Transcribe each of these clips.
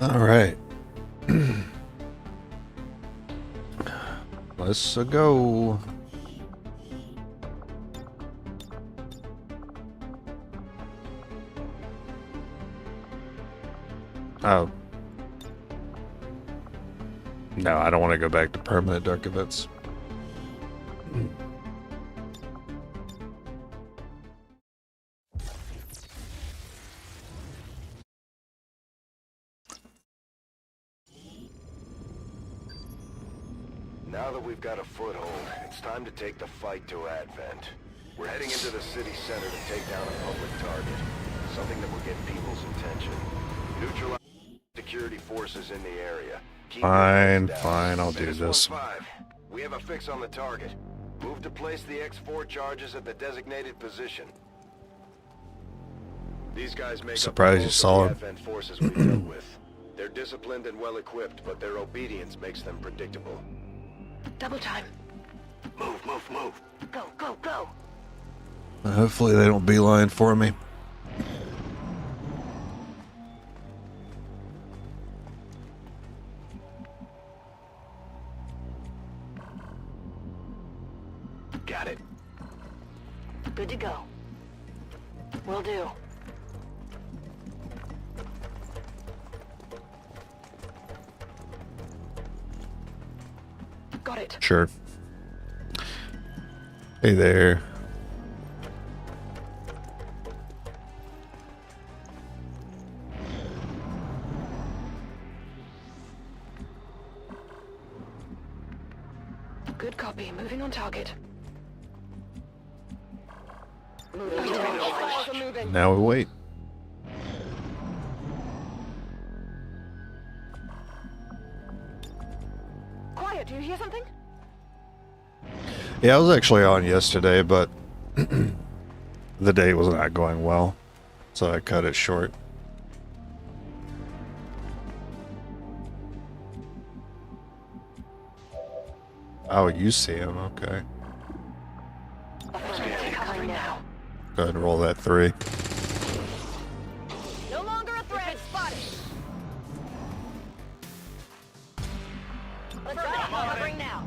All right. Let's go. Oh. No, I don't want to go back to permanent dark events. Now that we've got a foothold, it's time to take the fight to Advent. We're heading into the city center to take down a public target. Something that will get people's attention. Neutralize security forces in the area. Keep Fine, I'll do this. We have a fix on the target. Move to place the X4 charges at the designated position. These guys make Surprised you saw the him. Advent forces we dealt with. They're disciplined and well equipped, but their obedience makes them predictable. Double time. Move, move, move. Go, go, go. Hopefully they don't beeline for me. Got it. Good to go. Will do. Got it. Sure. Hey there. Good copy. Moving on target. Moving. Now we wait. Quiet. Do you hear something? Yeah, I was actually on yesterday, but the day was not going well, so I cut it short. Oh, you see him, okay. Coming now. Go ahead and roll that 3. No longer a threat. Spotted. Let's go. Covering now.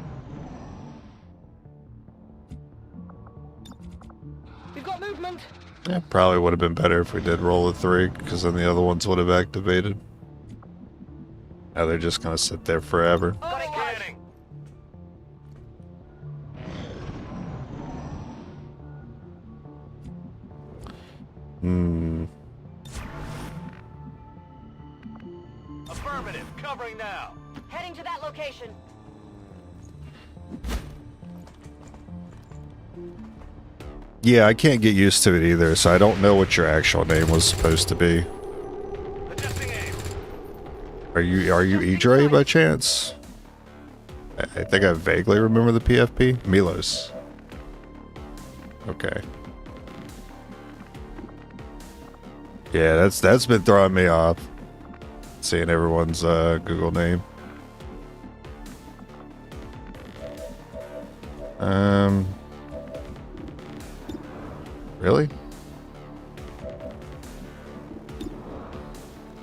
We've got movement. Yeah, probably would have been better if we did roll a 3, because then the other ones would have activated. Now they're just gonna sit there forever. Scanning. Affirmative. Covering now. Heading to that location. Yeah, I can't get used to it either, so I don't know what your actual name was supposed to be. Adjusting aim. Are you Idre by chance? I think I vaguely remember the PFP. Milos. Okay. Yeah, that's been throwing me off. Seeing everyone's Google name. Really?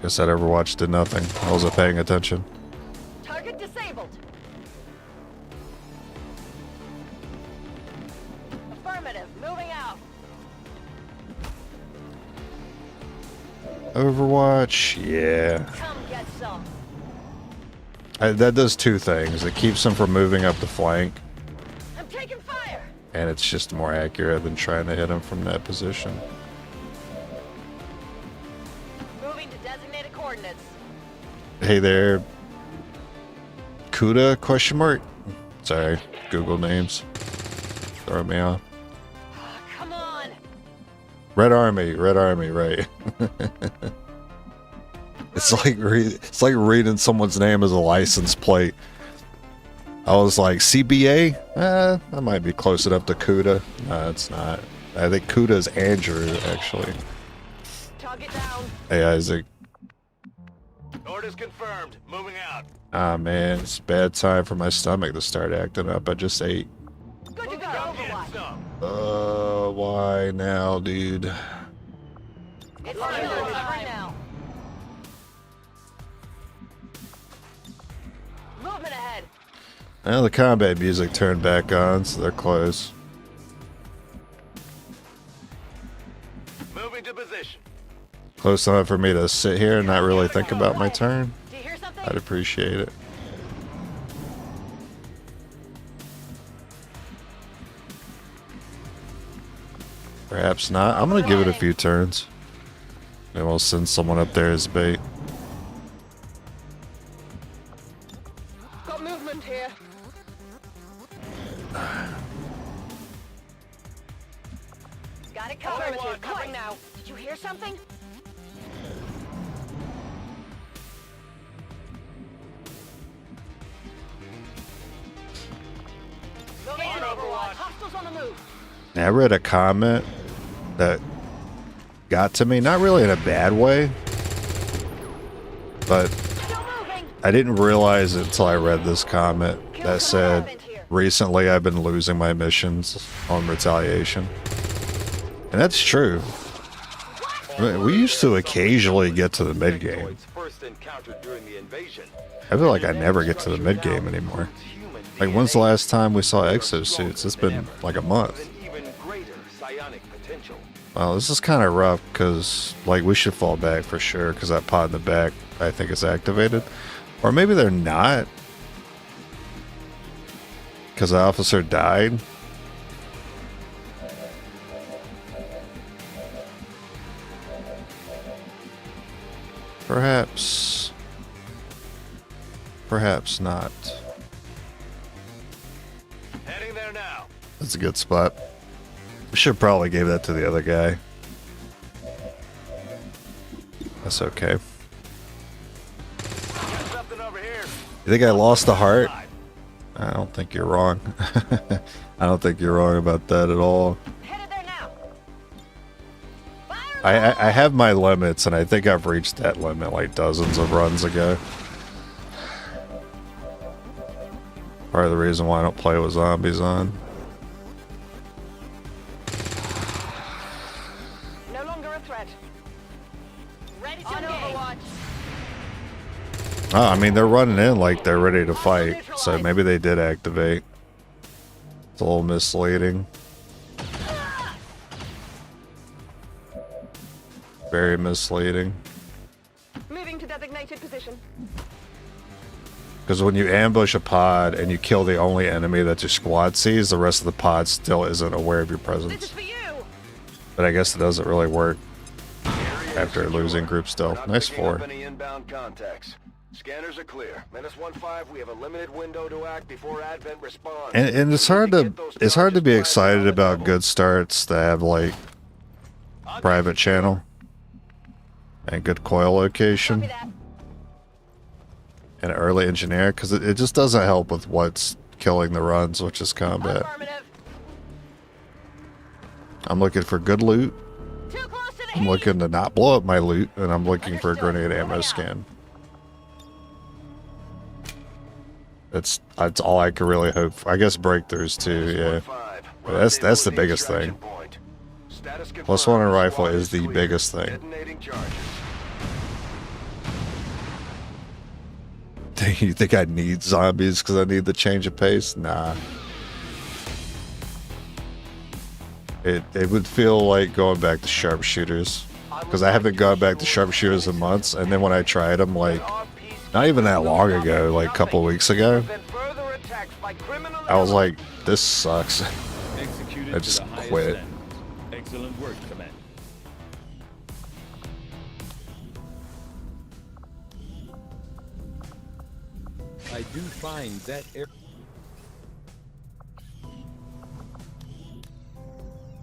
Guess that Overwatch did nothing. I wasn't paying attention. Target disabled. Affirmative. Moving out. Overwatch, yeah. Come get some. That does 2 things. It keeps them from moving up the flank, I'm taking fire. and it's just more accurate than trying to hit them from that position. Moving to designated coordinates. Hey there. Kuda, question mark? Sorry, Google names. Throw me off. Come on. Red Army, right. It's like reading someone's name as a license plate. I was like, CBA? That might be close enough to Kuda. No, it's not. I think Kuda is Andrew, actually. Target down. Hey, Isaac. Orders confirmed. Moving out. Ah, man, it's a bad time for my stomach to start acting up. I just ate. Good to go. Get some. Why now, dude? It's time right now. Now the combat music turned back on, so they're close. Moving to position. Close enough for me to sit here and not really think about my turn. Do you hear something? I'd appreciate it. Perhaps not. I'm gonna give it a few turns. And we'll send someone up there as bait. Got movement here. Got it covered. Overwatch. Covering now. Did you hear something? Moving to Overwatch. Hostiles on the move. Now, I read a comment that got to me, not really in a bad way, but Still moving. I didn't realize it until I read this comment that said, recently I've been losing my missions on retaliation. And that's true. I mean, we used to occasionally get to the mid-game. First encountered during the invasion. I feel like I never get to the mid-game anymore. Like, when's the last time we saw exosuits? It's been like a month. Even greater psionic potential. Well, this is kind of rough because, like, we should fall back for sure because that pod in the back, I think, is activated. Or maybe they're not because the officer died. Perhaps. Perhaps not. Heading there now. That's a good spot. We should probably give that to the other guy. That's okay. Got something over here. You think I lost a heart? I don't think you're wrong. I don't think you're wrong about that at all. Headed there now. Fire I have my limits, and I think I've reached that limit like dozens of runs ago. Part of the reason why I don't play with zombies on. No longer a threat. Ready to Overwatch. Oh, I mean, they're running in like they're ready to fight, so maybe they did activate. It's a little misleading. Very misleading. Moving to designated position. Because when you ambush a pod and you kill the only enemy that your squad sees, the rest of the pod still isn't aware of your This is presence. for you. But I guess it doesn't really work after losing group stealth. Not Nice picking up 4. any inbound contacts. Scanners are clear. -15, we have a limited window to act before Advent responds. And it's hard to be excited about good starts that have like private channel and good coil location Copy that. and early engineer because it just doesn't help with what's killing the runs, which is combat. Affirmative. I'm looking for good loot. Too close to the I'm heat. looking to not blow up my loot, and I'm looking for a grenade ammo scan. That's all I could really hope for. I guess breakthroughs too, yeah. But that's the biggest thing. +1 on rifle is the biggest thing. Detonating charges. You think I need zombies because I need the change of pace? Nah. It would feel like going back to sharpshooters because I haven't gone back to sharpshooters in months, and then when I tried them, like, not even that long ago, like a couple of weeks ago, I was like, this sucks. Executed I to just the highest quit. standards. Excellent work, Command. I do find that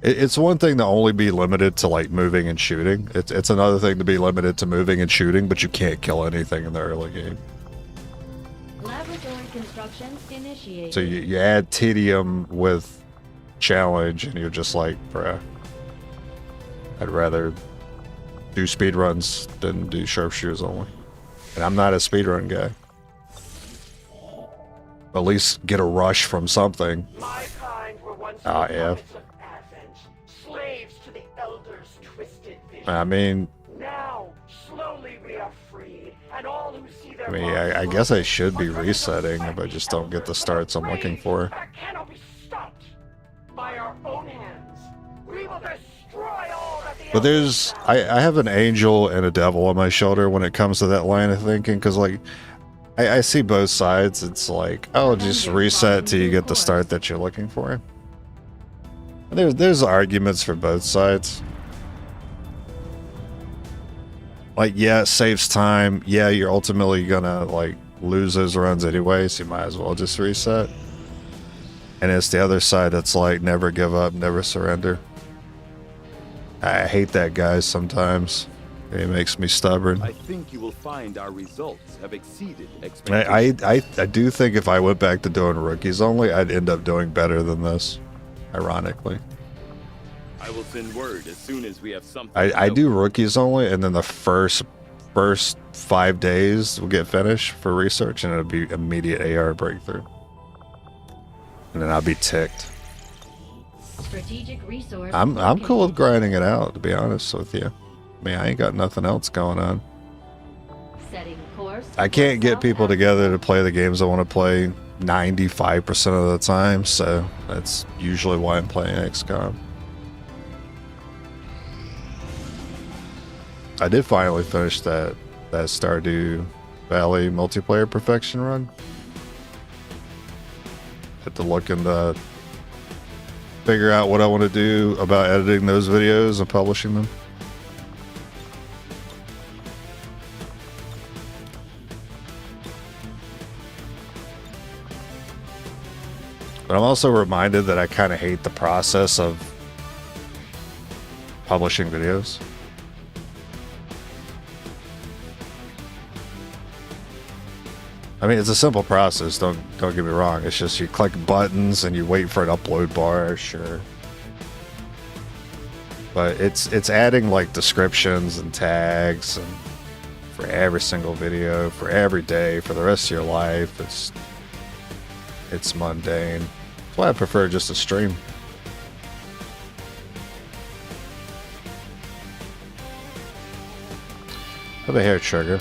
It's one thing to only be limited to like moving and shooting. It's another thing to be limited to moving and shooting, but you can't kill anything in the early game. Laboratory construction initiated. So you add tedium with challenge, and you're just like, bruh, I'd rather do speed runs than do sharpshooters only. And I'm not a speedrun guy. At least get a rush from something. My kind were once Ah, the yeah. puppets of Advent, slaves to the Elders' twisted vision. I mean, Now, slowly we are freed, and all who see their I mean, I guess I should be resetting if I just don't get the starts I'm looking for. That cannot be stopped. By our own hands, we will destroy all that the But there's, I have an angel and a devil on my shoulder when it comes to that line of thinking, because like, I see both sides. It's like, oh, just reset till you get the start that you're looking for. There's arguments for both sides. Like, yeah, it saves time. Yeah, you're ultimately gonna like lose those runs anyway, so you might as well just reset. And it's the other side that's like, never give up, never surrender. I hate that guy sometimes. It makes me stubborn. I think you will find our results have exceeded expectations. I do think if I went back to doing rookies only, I'd end up doing better than this, ironically. I will send word as soon as we have something. I do rookies only, and then the first 5 days will get finished for research, and it'll be immediate AR breakthrough. And then I'll be ticked. Strategic resource. I'm cool with grinding it out, to be honest with you. I mean, I ain't got nothing else going on. Setting course. I can't get people together to play the games I want to play 95% of the time, so that's usually why I'm playing XCOM. I did finally finish that Stardew Valley multiplayer perfection run. Had to look into figure out what I want to do about editing those videos and publishing them. But I'm also reminded that I kind of hate the process of publishing videos. I mean, it's a simple process, don't get me wrong. It's just you click buttons and you wait for an upload bar, sure. But it's adding like descriptions and tags and for every single video, for every day, for the rest of your life. It's mundane. That's why I prefer just a stream. I have a hair trigger.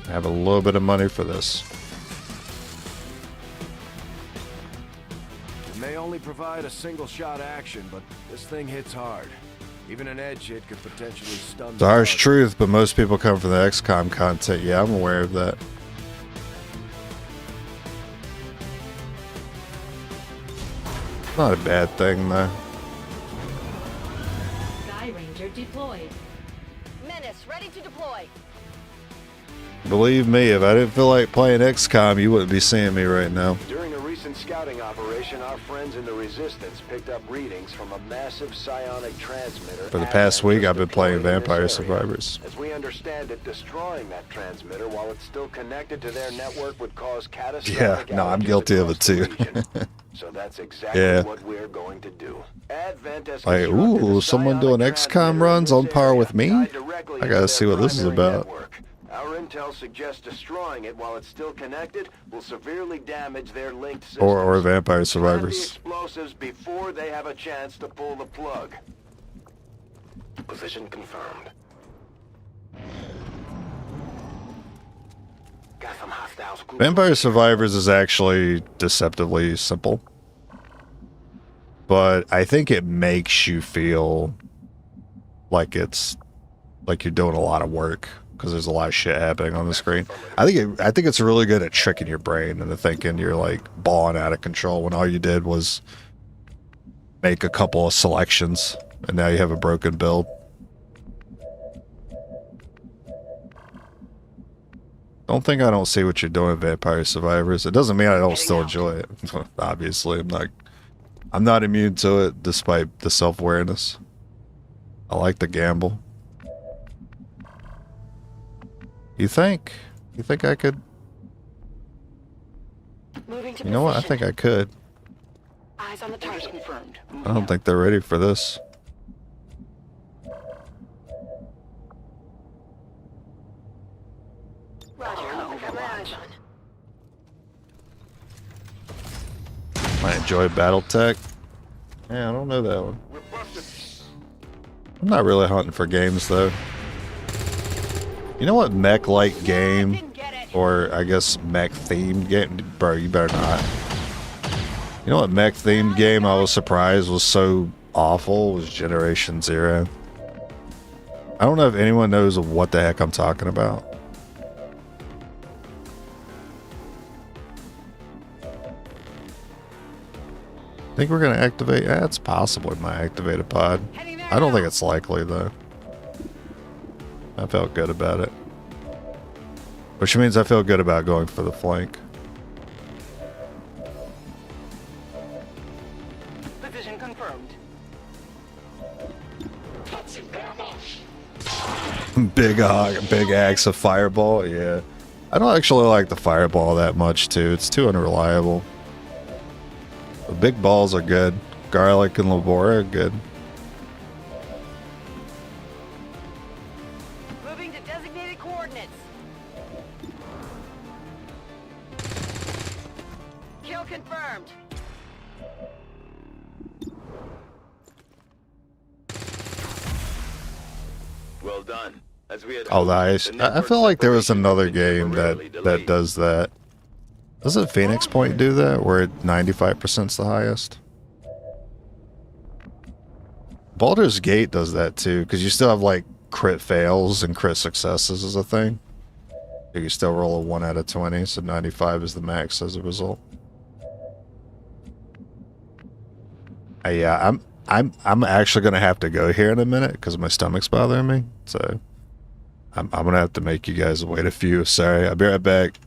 I have a little bit of money for this. It may only provide a single shot action, but this thing hits hard. Even an edge hit could potentially stun. It's a harsh truth, but most people come from the XCOM content. Yeah, I'm aware of that. Not a bad thing, though. Sky Ranger deployed. Menace, ready to deploy. Believe me, if I didn't feel like playing XCOM, you wouldn't be seeing me right now. During a recent scouting operation, our friends in the Resistance picked up readings from a massive psionic transmitter. For the past week, I've been playing deployed in this Vampire area. Survivors. As we understand it, destroying that transmitter while it's still connected to their network would cause catastrophic Yeah, no, I'm outages guilty of it across the too. region. So that's exactly Yeah. what we're going to do. Advent has Like, constructed ooh, a someone doing psionic XCOM transmitter runs in on this par area, with me? tied directly I into gotta their see what this is primary about. network. Our intel suggests destroying it while it's still connected will severely damage their linked systems. Or Vampire Plant the Survivors. explosives before they have a chance to pull the plug. Position confirmed. Got some hostiles. Vampire Survivors is actually deceptively simple. But I think it makes you feel like it's like you're doing a lot of work because there's a lot of shit happening on the screen. I think it's really good at tricking your brain into thinking you're like balling out of control when all you did was make a couple of selections and now you have a broken build. Don't think I don't see what you're doing, Vampire Survivors. It doesn't mean I don't still enjoy it. Obviously, I'm not immune to it despite the self-awareness. I like the gamble. You think I could? Moving to You know what? I think I could. Eyes on the target. Confirmed. I don't think they're ready for this. Roger. I enjoy BattleTech. Yeah, I don't know that one. We're busted. I'm not really hunting for games though. You know what mech-like game, Didn't get it. or I guess mech-themed game? Bro, you better not. You know what mech-themed game I was surprised was so awful was Generation Zero. I don't know if anyone knows what the heck I'm talking about. I think we're gonna activate. It's possible we might activate a pod. Heading there I don't now. think it's likely though. I felt good about it. Which means I feel good about going for the flank. Position confirmed. Big axe of fireball, yeah. I don't actually like the fireball that much too. It's too unreliable. The big balls are good. Garlic and Labora are good. Moving to designated coordinates. Kill confirmed. Well done. As we had Oh, hoped, nice. the I network feel like there was separation another has been game temporarily that delayed. does that. Doesn't Phoenix Point do that, where 95% is the highest? Baldur's Gate does that too, because you still have like crit fails and crit successes as a thing. You can still roll a 1 out of 20, so 95 is the max as a result. Yeah, I'm actually gonna have to go here in a minute because my stomach's bothering me. So I'm gonna have to make you guys wait a few. Sorry, I'll be right back.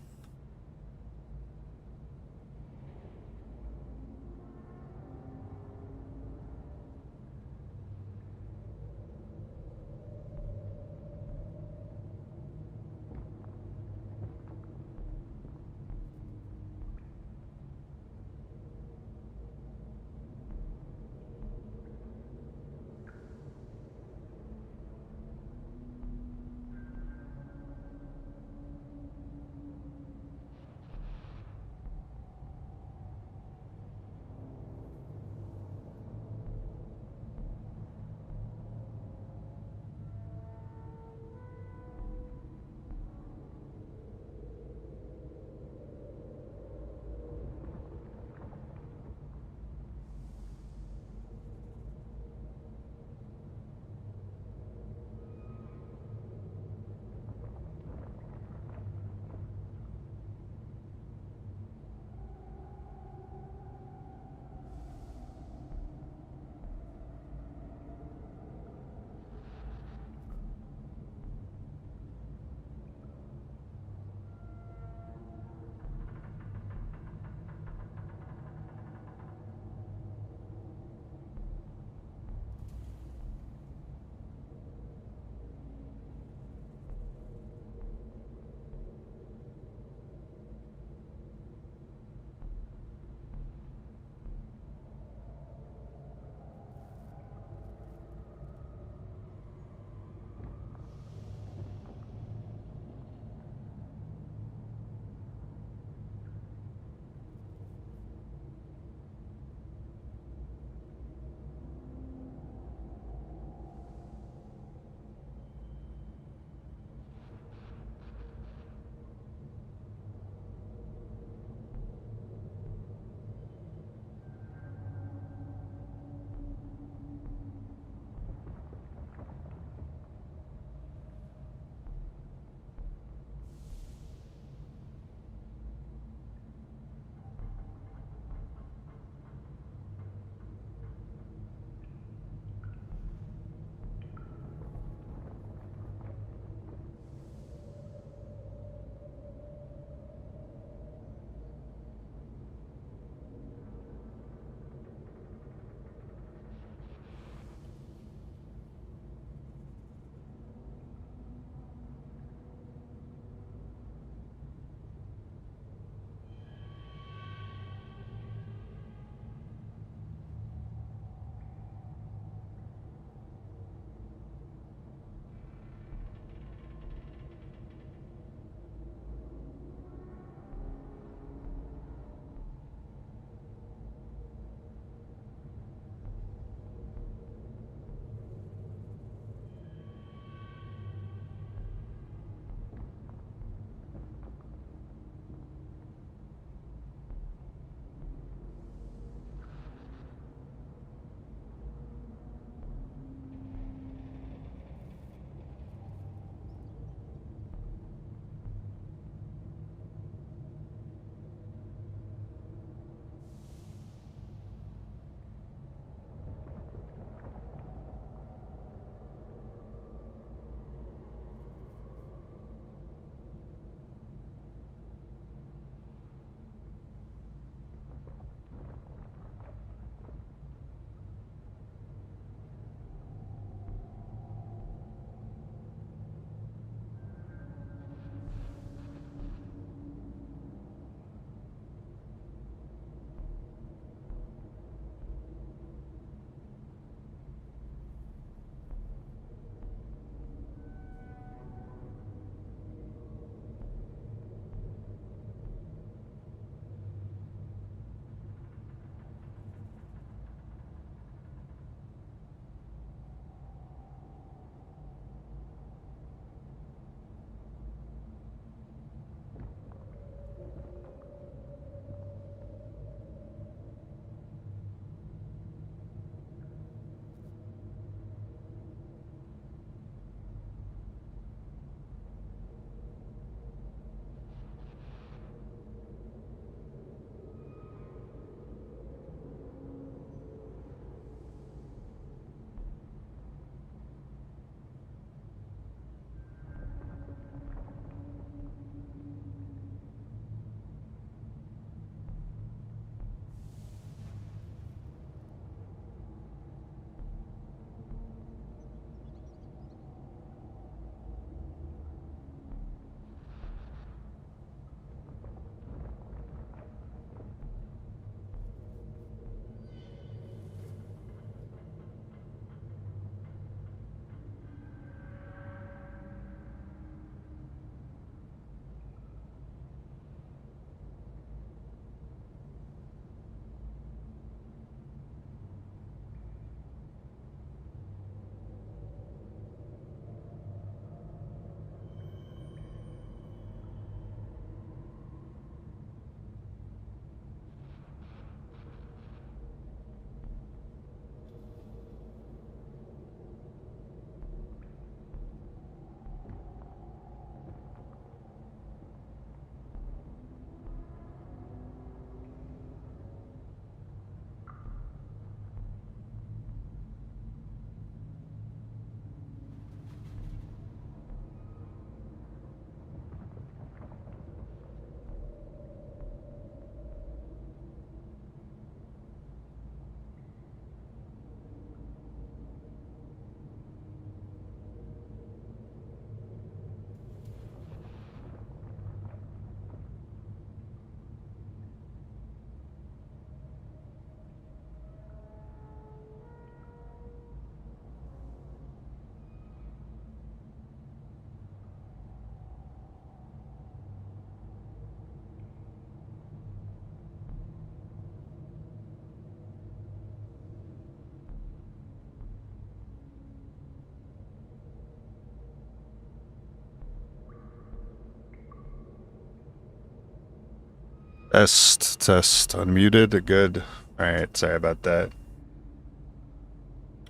Test, test, unmuted, good. Alright, sorry about that.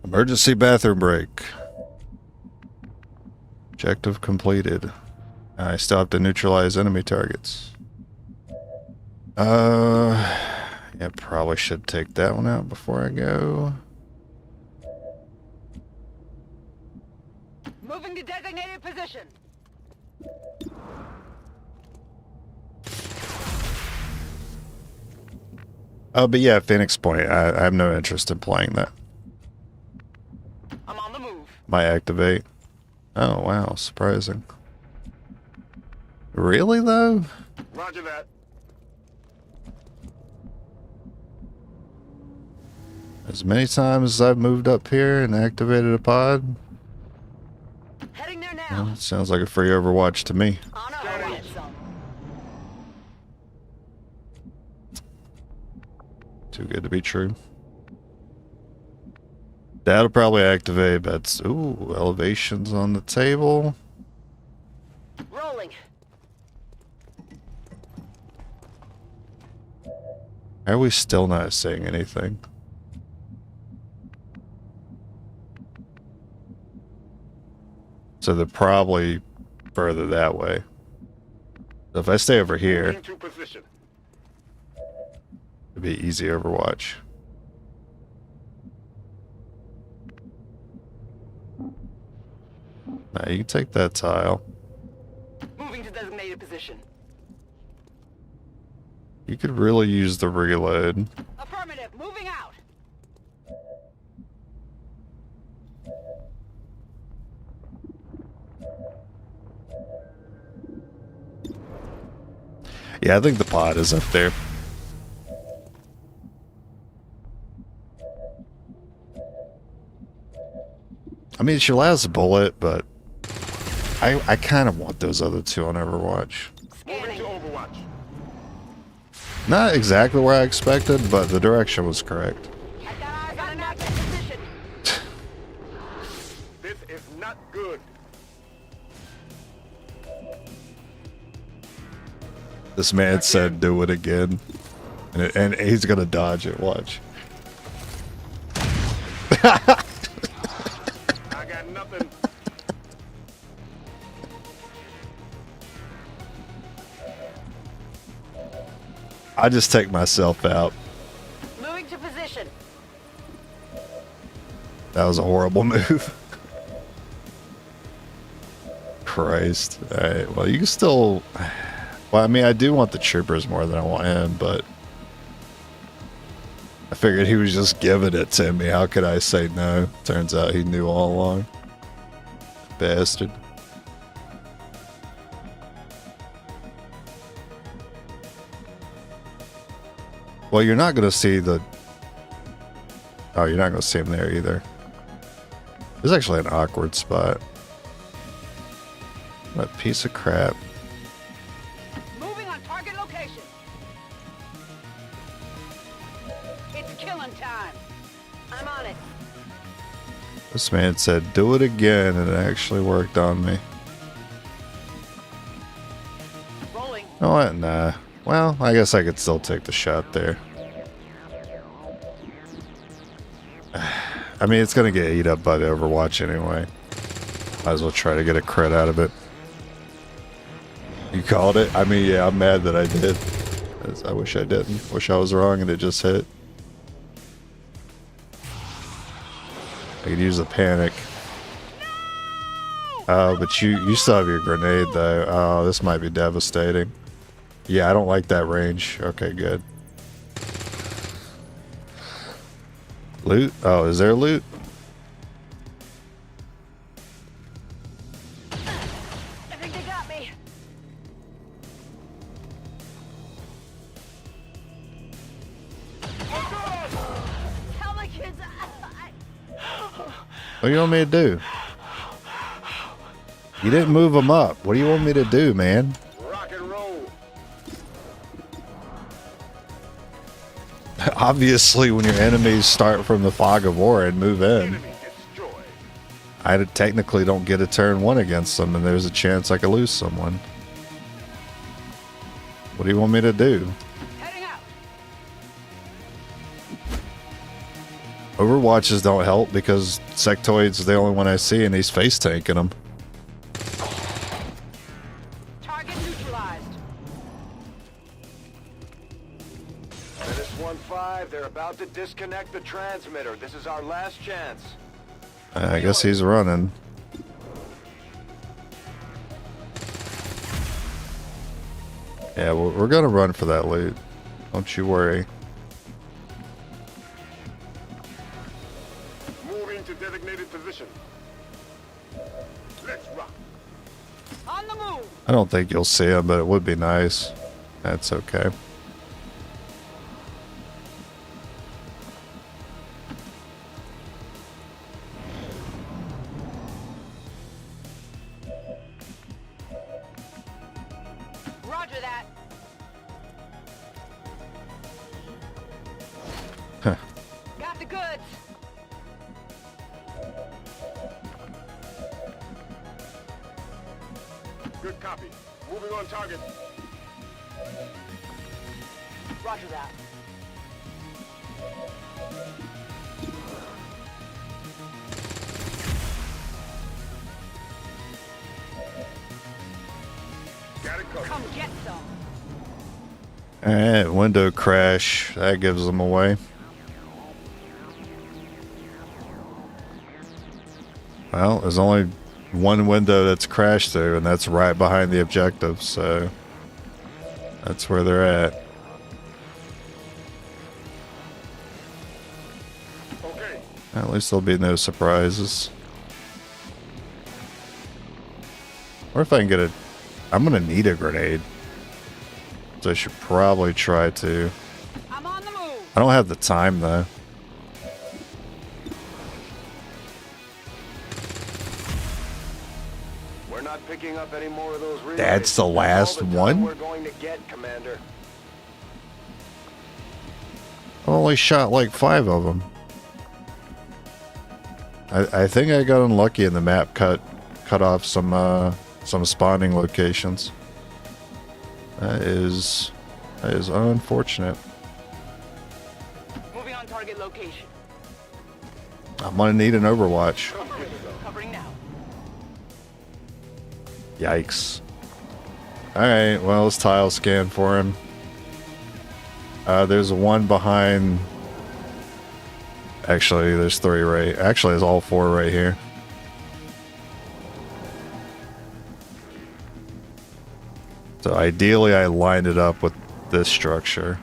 Emergency bathroom break. Objective completed. I still have to neutralize enemy targets. Yeah, probably should take that one out before I go. Moving to designated position. Oh, but yeah, Phoenix Point. I have no interest in playing that. I'm on the move. Might activate. Oh, wow, surprising. Really, though? Roger that. As many times as I've moved up here and activated a pod, Heading there now. well, it sounds like a free Overwatch to me. On our way. Some. Too good to be true. That'll probably activate, but ooh, elevations on the table. Rolling. How are we still not seeing anything? So they're probably further that way. So if I stay over here, Into position. it'd be easy Overwatch. Now you can take that tile. Moving to designated position. You could really use the reload. Affirmative. Moving out. Yeah, I think the pod is up there. I mean, it's your last bullet, but I kind of want those other two on Overwatch. Moving to Overwatch. Not exactly where I expected, but the direction was correct. I've got eyes on an active position. This is not good. This man said, "Do it again," and he's gonna dodge it. Watch. I got nothing. I just take myself out. Moving to position. That was a horrible move. Christ. Alright, well, you can still... Well, I mean, I do want the troopers more than I want him, but... I figured he was just giving it to me. How could I say no? Turns out he knew all along. Bastard. Well, you're not going to see the... Oh, you're not going to see him there either. It's actually an awkward spot. What piece of crap. Moving on target location. It's killing time. I'm on it. This man said, do it again, and it actually worked on me. Rolling. You know what? Nah. Well, I guess I could still take the shot there. I mean, it's going to get eat up by the Overwatch anyway. Might as well try to get a crit out of it. You called it? I mean, yeah, I'm mad that I did. I wish I didn't. Wish I was wrong and it just hit. I could use the panic. Oh, but you still have your grenade, though. Oh, this might be devastating. Yeah, I don't like that range. Okay, good. Loot? Oh, is there loot? I think they got me. Tell my kids What do you want me to do? You didn't move them up. What do you want me to do, man? Rock and roll. Obviously, when your enemies start from the fog of war and move in, Enemy destroyed. I technically don't get a turn one against them, and there's a chance I could lose someone. What do you want me to do? Overwatches don't help because Sectoid's the only one I see and he's face tanking them. Target neutralized. Menace 1-5, they're about to disconnect the transmitter. This is our last chance. I guess he's running. Yeah, we're gonna run for that loot. Don't you worry. Moving to designated position. Let's rock. On the move. I don't think you'll see him, but it would be nice. That's okay. Roger that. Huh. Got the goods. Good copy. Moving on target. Roger that. Got it covered. Come get some. Alright, window crash. That gives them away. Well, there's only one window that's crashed through, and that's right behind the objective, so that's where they're at. Okay. At least there'll be no surprises. Or if I can get a... I'm gonna need a grenade. So I should probably try to. I'm on the move. I don't have the time, though. We're not picking up any more of those relays. That's the last All the time one? We're going to get, Commander. I only shot like 5 of them. I think I got unlucky in the map cut off some spawning locations. That is unfortunate. Moving on target location. I'm gonna need an Overwatch. Covering now. Yikes. Alright, well, let's tile scan for him. There's one behind... Actually, there's 3 right... Actually, there's all 4 right here. So ideally, I lined it up with this structure.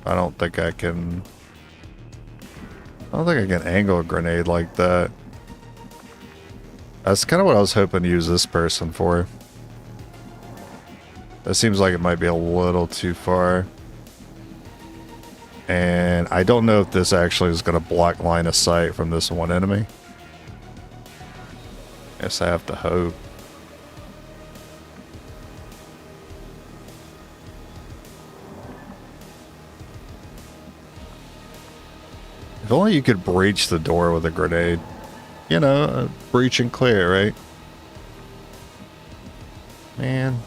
I don't think I can angle a grenade like that. That's kind of what I was hoping to use this person for. That seems like it might be a little too far. And I don't know if this actually is going to block line of sight from this one enemy. Guess I have to hope. If only you could breach the door with a grenade. You know, breach and clear, right? Man.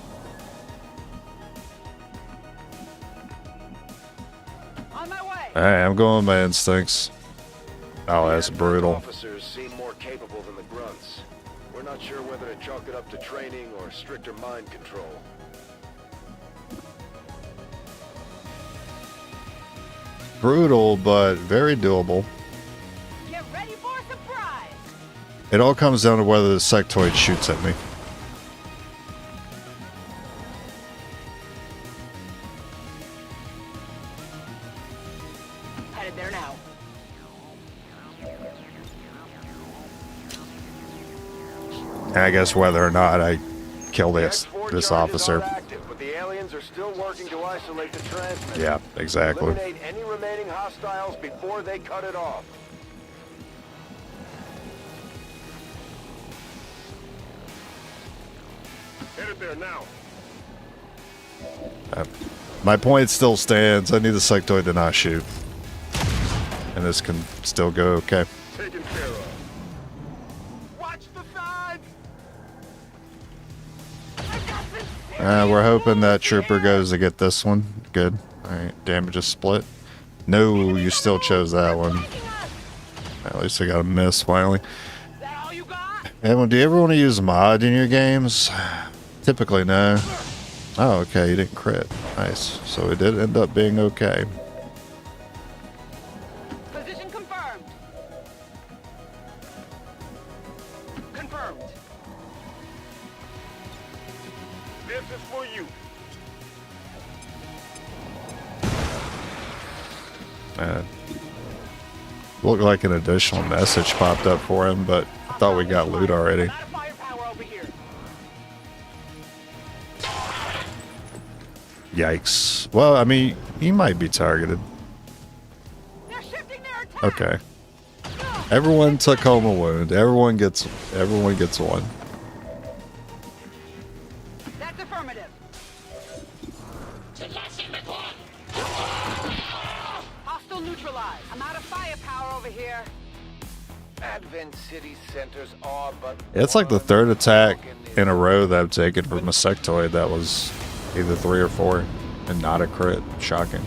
On my way. Alright, I'm going with my instincts. Oh, that's The brutal. officers seem more capable than the grunts. We're not sure whether to chalk it up to training or stricter mind control. Brutal, but very doable. Get ready for a surprise. It all comes down to whether the sectoid shoots at me. Headed there now. And I guess whether or not I kill this X4 this charges officer. are active, but the aliens are still working to isolate the transmitter. Yeah, exactly. Eliminate any remaining hostiles before they cut it off. Headed there now. My point still stands. I need the sectoid to not shoot. And this can still go okay. Taken care of. Watch the sides. We're hoping that trooper goes to get this one. Good. Alright, damage is split. No, you still chose that one. At least I got a miss finally. That all you got? Edwin, do you ever want to use mod in your games? Typically, no. Oh, okay, you didn't crit. Nice. So it did end up being okay. Position confirmed. Confirmed. This is for you. Looked like an additional message popped up for him, but I thought we got loot already. Out of firepower over here. Yikes. Well, I mean, he might be targeted. They're shifting their attack. Okay. Everyone took home a wound. Everyone gets one. That's affirmative. Hostile neutralized. I'm out of firepower over here. Advent City centers are but... It's like the third attack in a row that I've taken from a sectoid that was either 3 or 4 and not a crit. Shocking.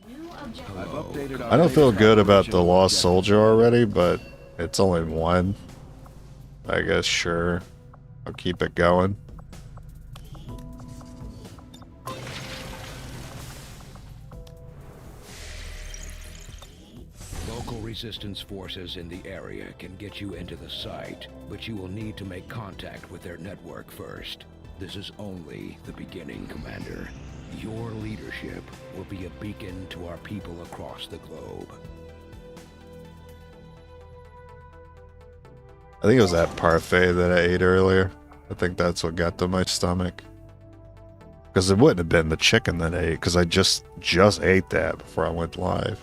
New objective. I've updated our I don't feel base good about the operation lost objective. soldier already, but it's only 1. I guess sure. I'll keep it going. Local resistance forces in the area can get you into the site, but you will need to make contact with their network first. This is only the beginning, Commander. Your leadership will be a beacon to our people across the globe. I think it was that parfait that I ate earlier. I think that's what got to my stomach. Because it wouldn't have been the chicken that I ate, because I just ate that before I went live.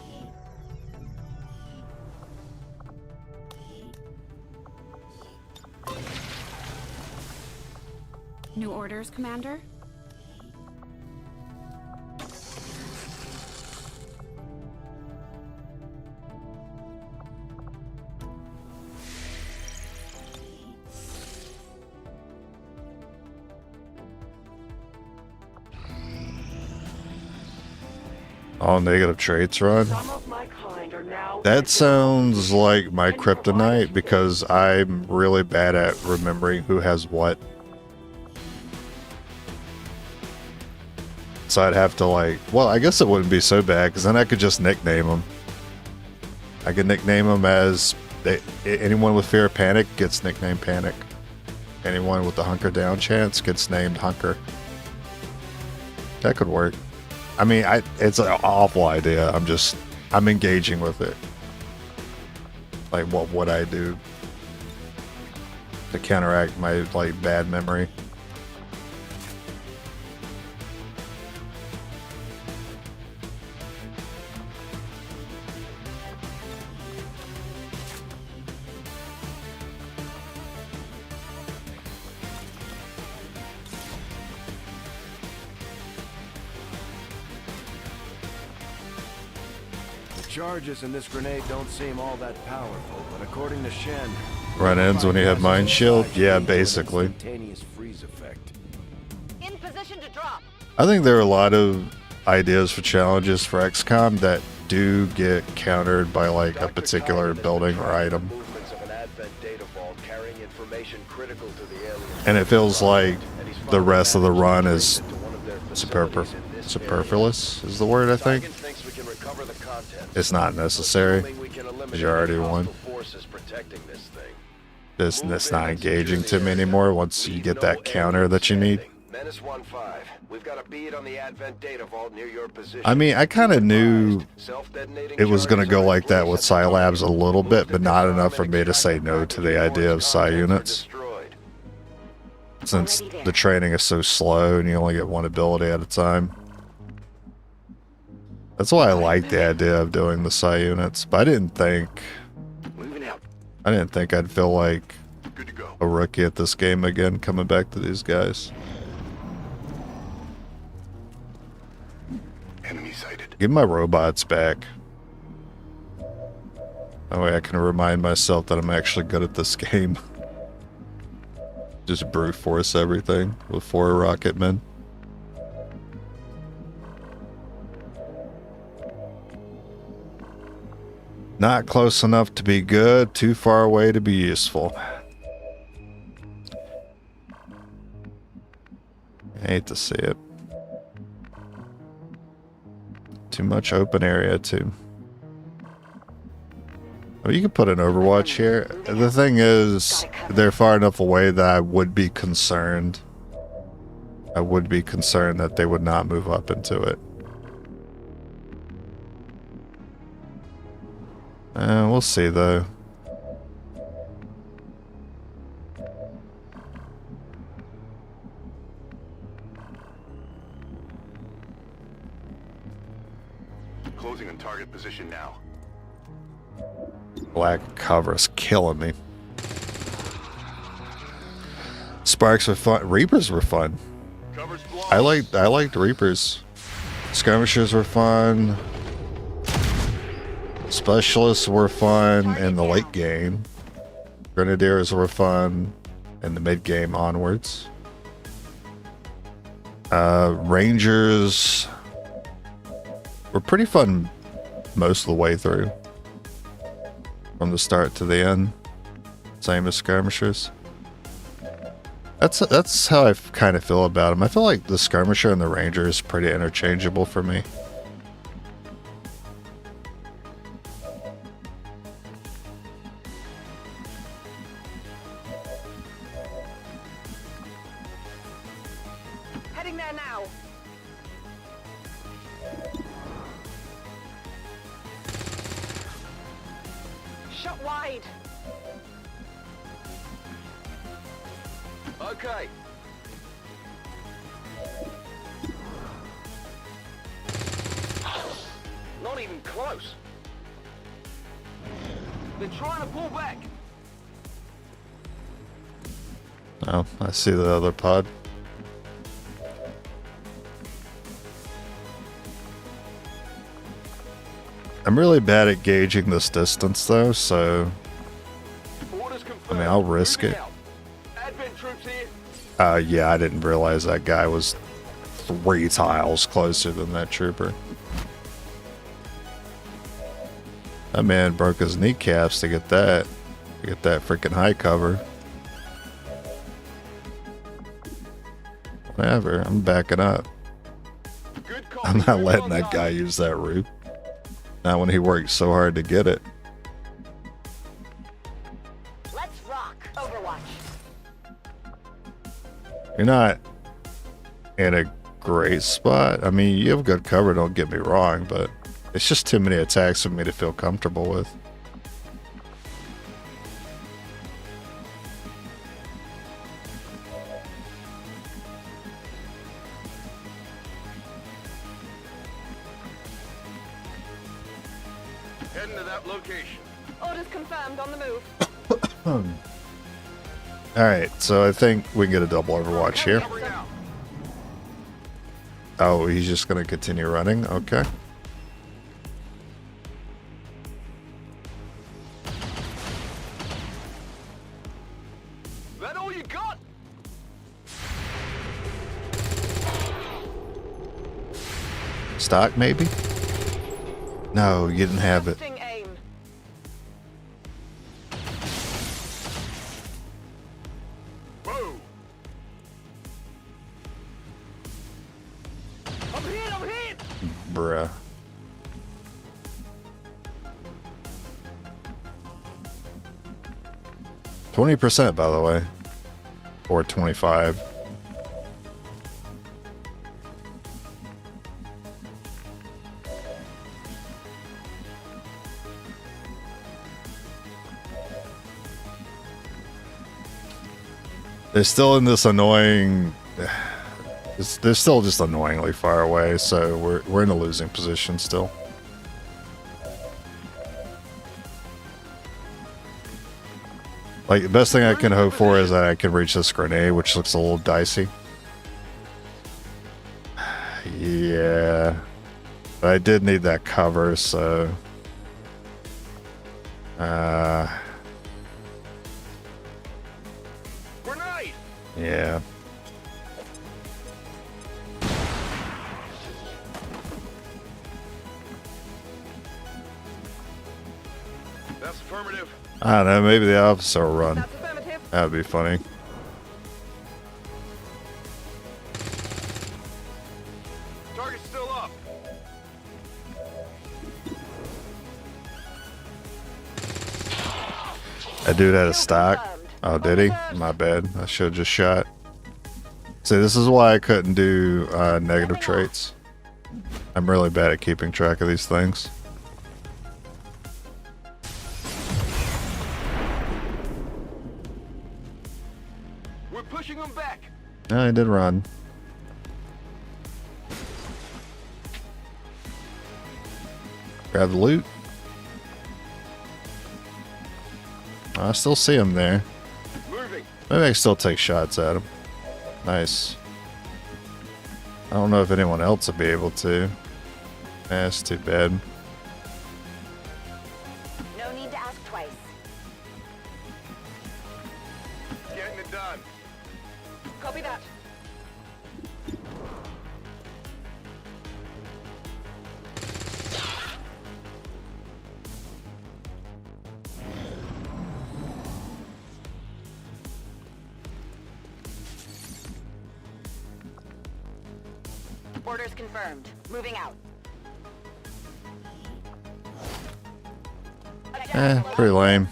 New orders, Commander? All negative traits run. Some of my kind are now... That sounds like my kryptonite because I'm really bad at remembering who has what. So I'd have to like, well, I guess it wouldn't be so bad because then I could just nickname them. I could nickname them as anyone with fear of panic gets nicknamed Panic. Anyone with the hunker down chance gets named Hunker. That could work. I mean, it's an awful idea. I'm engaging with it. Like, what would I do to counteract my like bad memory? Charges in this grenade don't seem all that powerful, but according to Shen... Run ends when you have mind shield? Yeah, basically. Instantaneous freeze effect. In position to drop. I think there are a lot of ideas for challenges for XCOM that do get countered by like a particular building or item. Movements of an Advent data vault carrying information critical to the alien. And it feels like And he's the rest of the run is into one of their facilities in this superfluous is the word, I think. Tigan thinks we can recover the contents. It's not necessary. Assuming we can eliminate You already any won. hostile forces protecting this thing. It's not engaging to me anymore once you get that counter that you need. Menace 1-5. We've got a bead on the Advent data vault near your position. I mean, I kind of knew Self-detonating it was going to charges go are like that in with place Psi at the Labs a time. little bit, but Move not to enough for me to confirm say any no to the contacts idea of before Psi contents are units. destroyed. Since the training is so slow and you only get one ability at a time. That's why I like the idea of doing the Psi units, but I didn't think I'd feel like Good to go. a rookie at this game again coming back to these guys. Enemy sighted. Give my robots back. That way I can remind myself that I'm actually good at this game. Just brute force everything with 4 rocket men. Not close enough to be good, too far away to be useful. I hate to see it. Too much open area too. Oh, you can put an Overwatch here. The thing is, they're far enough away that I would be concerned. I would be concerned that they would not move up into it. We'll see though. Closing on target position now. Black cover is killing me. Sparks were fun. Reapers were fun. I liked Reapers. Skirmishers were fun. Specialists were fun in the late game. Grenadiers were fun in the mid game onwards. Rangers were pretty fun most of the way through. From the start to the end. Same as skirmishers. That's how I kind of feel about them. I feel like the skirmisher and the ranger is pretty interchangeable for me. Heading there now. Shot wide. Okay. Not even close. They're trying to pull back. Oh, I see the other pod. I'm really bad at gauging this distance though, so Orders I confirmed. mean, I'll risk Moving it. out. Advent troops here. Yeah, I didn't realize that guy was 3 tiles closer than that trooper. That man broke his kneecaps to get that freaking high cover. Whatever, I'm backing up. Good call. I'm not Moving letting on that target. guy use that route. Not when he worked so hard to get it. Let's rock. Overwatch. You're not in a great spot. I mean, you have good cover, don't get me wrong, but it's just too many attacks for me to feel comfortable with. Heading to that location. Orders confirmed on the move. Alright, so I think we can get a double Overwatch here. Covering out. Oh, he's just going to continue running? Okay. That all you got? Stock, maybe? No, you didn't have it. Testing aim. Whoa. I'm hit. I'm hit. Bruh. %, by the way. Or 25. They're still in this annoying... They're still just annoyingly far away, so we're in a losing position still. Like, the best thing I can hope for is that I can reach this grenade, which looks a little dicey. Yeah. But I did need that cover, so... Grenade. yeah. That's affirmative. I don't know, maybe the officer will run. That's affirmative. That would be funny. Target's still up. That dude had a stock. confirmed. Oh, did he? My bad. I should have just shot. See, this is why I couldn't do negative traits. I'm really bad at keeping track of these things. We're pushing them back. No, he did run. Grab the loot. Oh, I still see him there. Moving. Maybe I can still take shots at him. Nice. I don't know if anyone else will be able to. That's too bad. No need to ask twice. Getting it done. Copy that. Orders confirmed. Moving out. Pretty lame.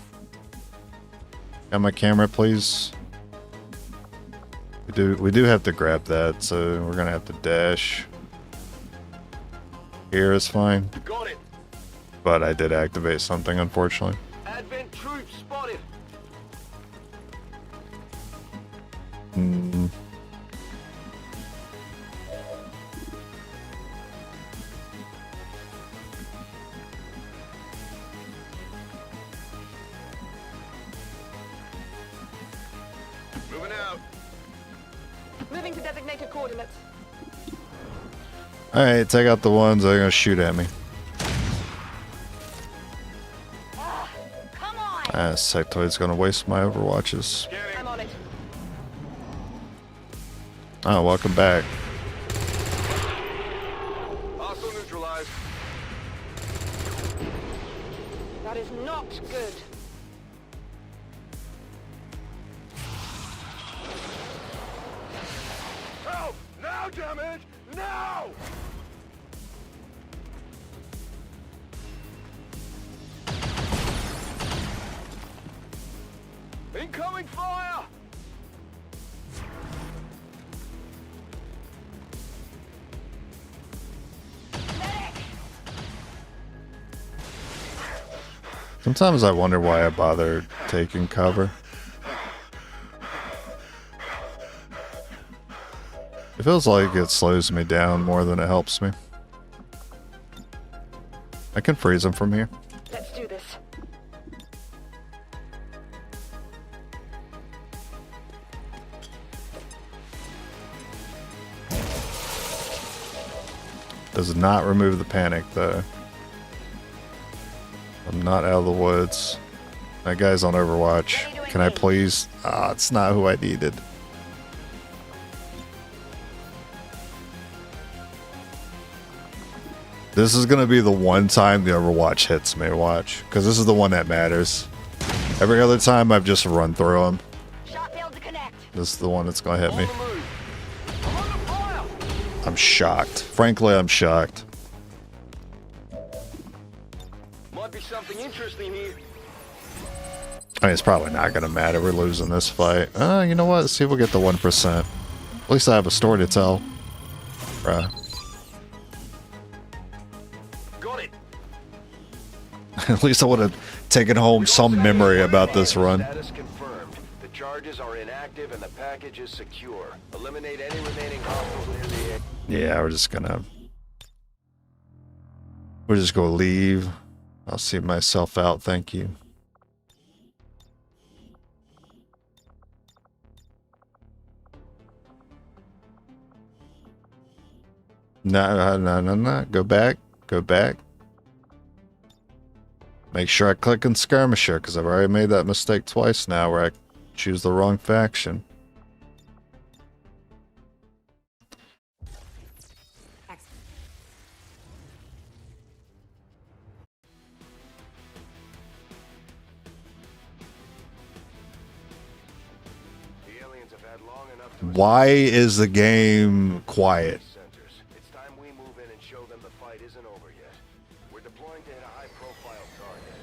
Got my camera, please. We do have to grab that, so we're gonna have to dash. Here is fine, Got it. but I did activate something, unfortunately. Advent troops spotted. Hmm. Moving out. Moving to designated coordinates. Alright, take out the ones that are gonna shoot at me. Come on! Sectoid's gonna waste my Overwatches. I'm on it. Oh, welcome back. Hostile neutralized. That is not good. Help! Now, damage! Now! Incoming fire! Sometimes I wonder why I bother taking cover. It feels like it slows me down more than it helps me. I can freeze him from here. Let's do this. Does not remove the panic though. I'm not out of the woods. That guy's on Overwatch. Can I please? Ah, it's not who I needed. This is gonna be the one time the Overwatch hits me, watch. Because this is the one that matters. Every other time I've just run through him. Shot failed to connect. This is the one that's gonna hit me. On the move. I'm under fire! I'm shocked. Frankly, I'm shocked. Might be something interesting here. I mean, it's probably not gonna matter. We're losing this fight. You know what? Let's see if we'll get the 1%. At least I have a story to tell. Bruh. Got it. At least I would have taken home some memory about this run. Status confirmed. The charges are inactive and the package is secure. Eliminate any remaining hostiles near the edge. Yeah, we're just gonna leave. I'll see myself out, thank you. No. Go back. Go back. Make sure I click on Skirmisher, because I've already made that mistake twice now where I choose the wrong faction. had long enough to Why is the game quiet? centers. It's time we move in and show them the fight isn't over yet. We're deploying to hit a high-profile target,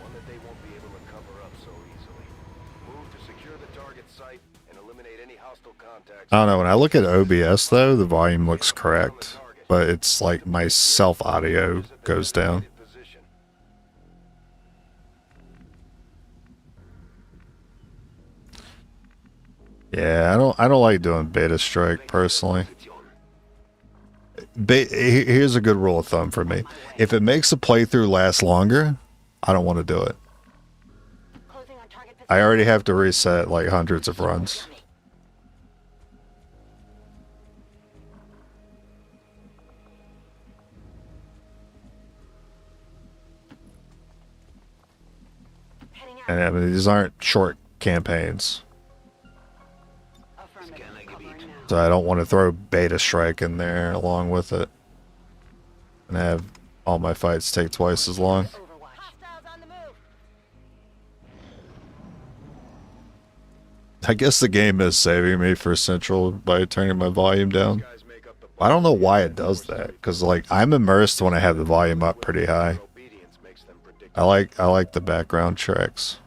one that they won't be able to cover up so easily. Move to secure the target site and eliminate any hostile contacts. I don't know. When I look at OBS, though, the volume looks correct. But it's like my self-audio goes down. Yeah, I don't like doing beta strike personally. Here's a good rule of thumb for me. If it makes a playthrough last longer, I don't want to do it. I already have to reset like hundreds of runs. And I mean, these aren't short campaigns. So I don't want to throw beta strike in there along with it. And have all my fights take twice as long. I guess the game is saving me for Central by turning my volume down. I don't know why it does that, because like I'm immersed when I have the volume up pretty high. I like the background tracks.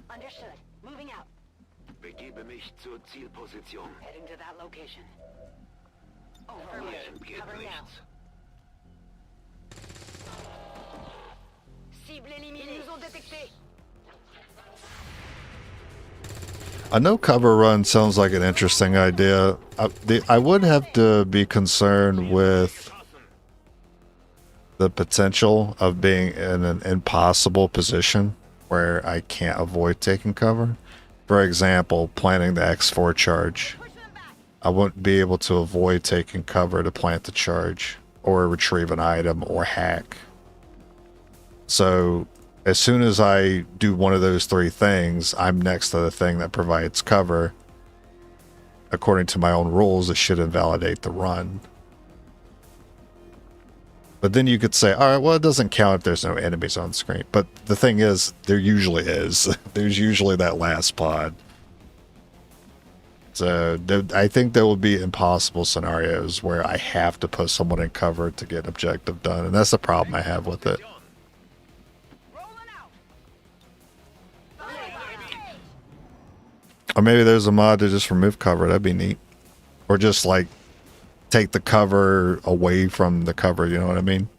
Understood. Moving out. Begebe mich zur Zielposition. Heading to that location. Hier geht Cover now. nichts. Cible éliminée. Ils nous ont détectés. A no cover run sounds like an interesting idea. I would have to be concerned with the potential of being in an impossible position where I can't avoid taking cover. For example, planting the X4 charge. I wouldn't be able to avoid taking cover to plant the charge or retrieve an item or hack. So as soon as I do one of those three things, I'm next to the thing that provides cover. According to my own rules, it should invalidate the run. But then you could say, all right, well, it doesn't count if there's no enemies on screen. But the thing is, there usually is. There's usually that last pod. So I think there will be impossible scenarios where I have to put someone in cover to get objective done. And that's the problem I have with it. Or maybe there's a mod to just remove cover. That'd be neat. Or just like take the cover away from the cover, you know what I mean?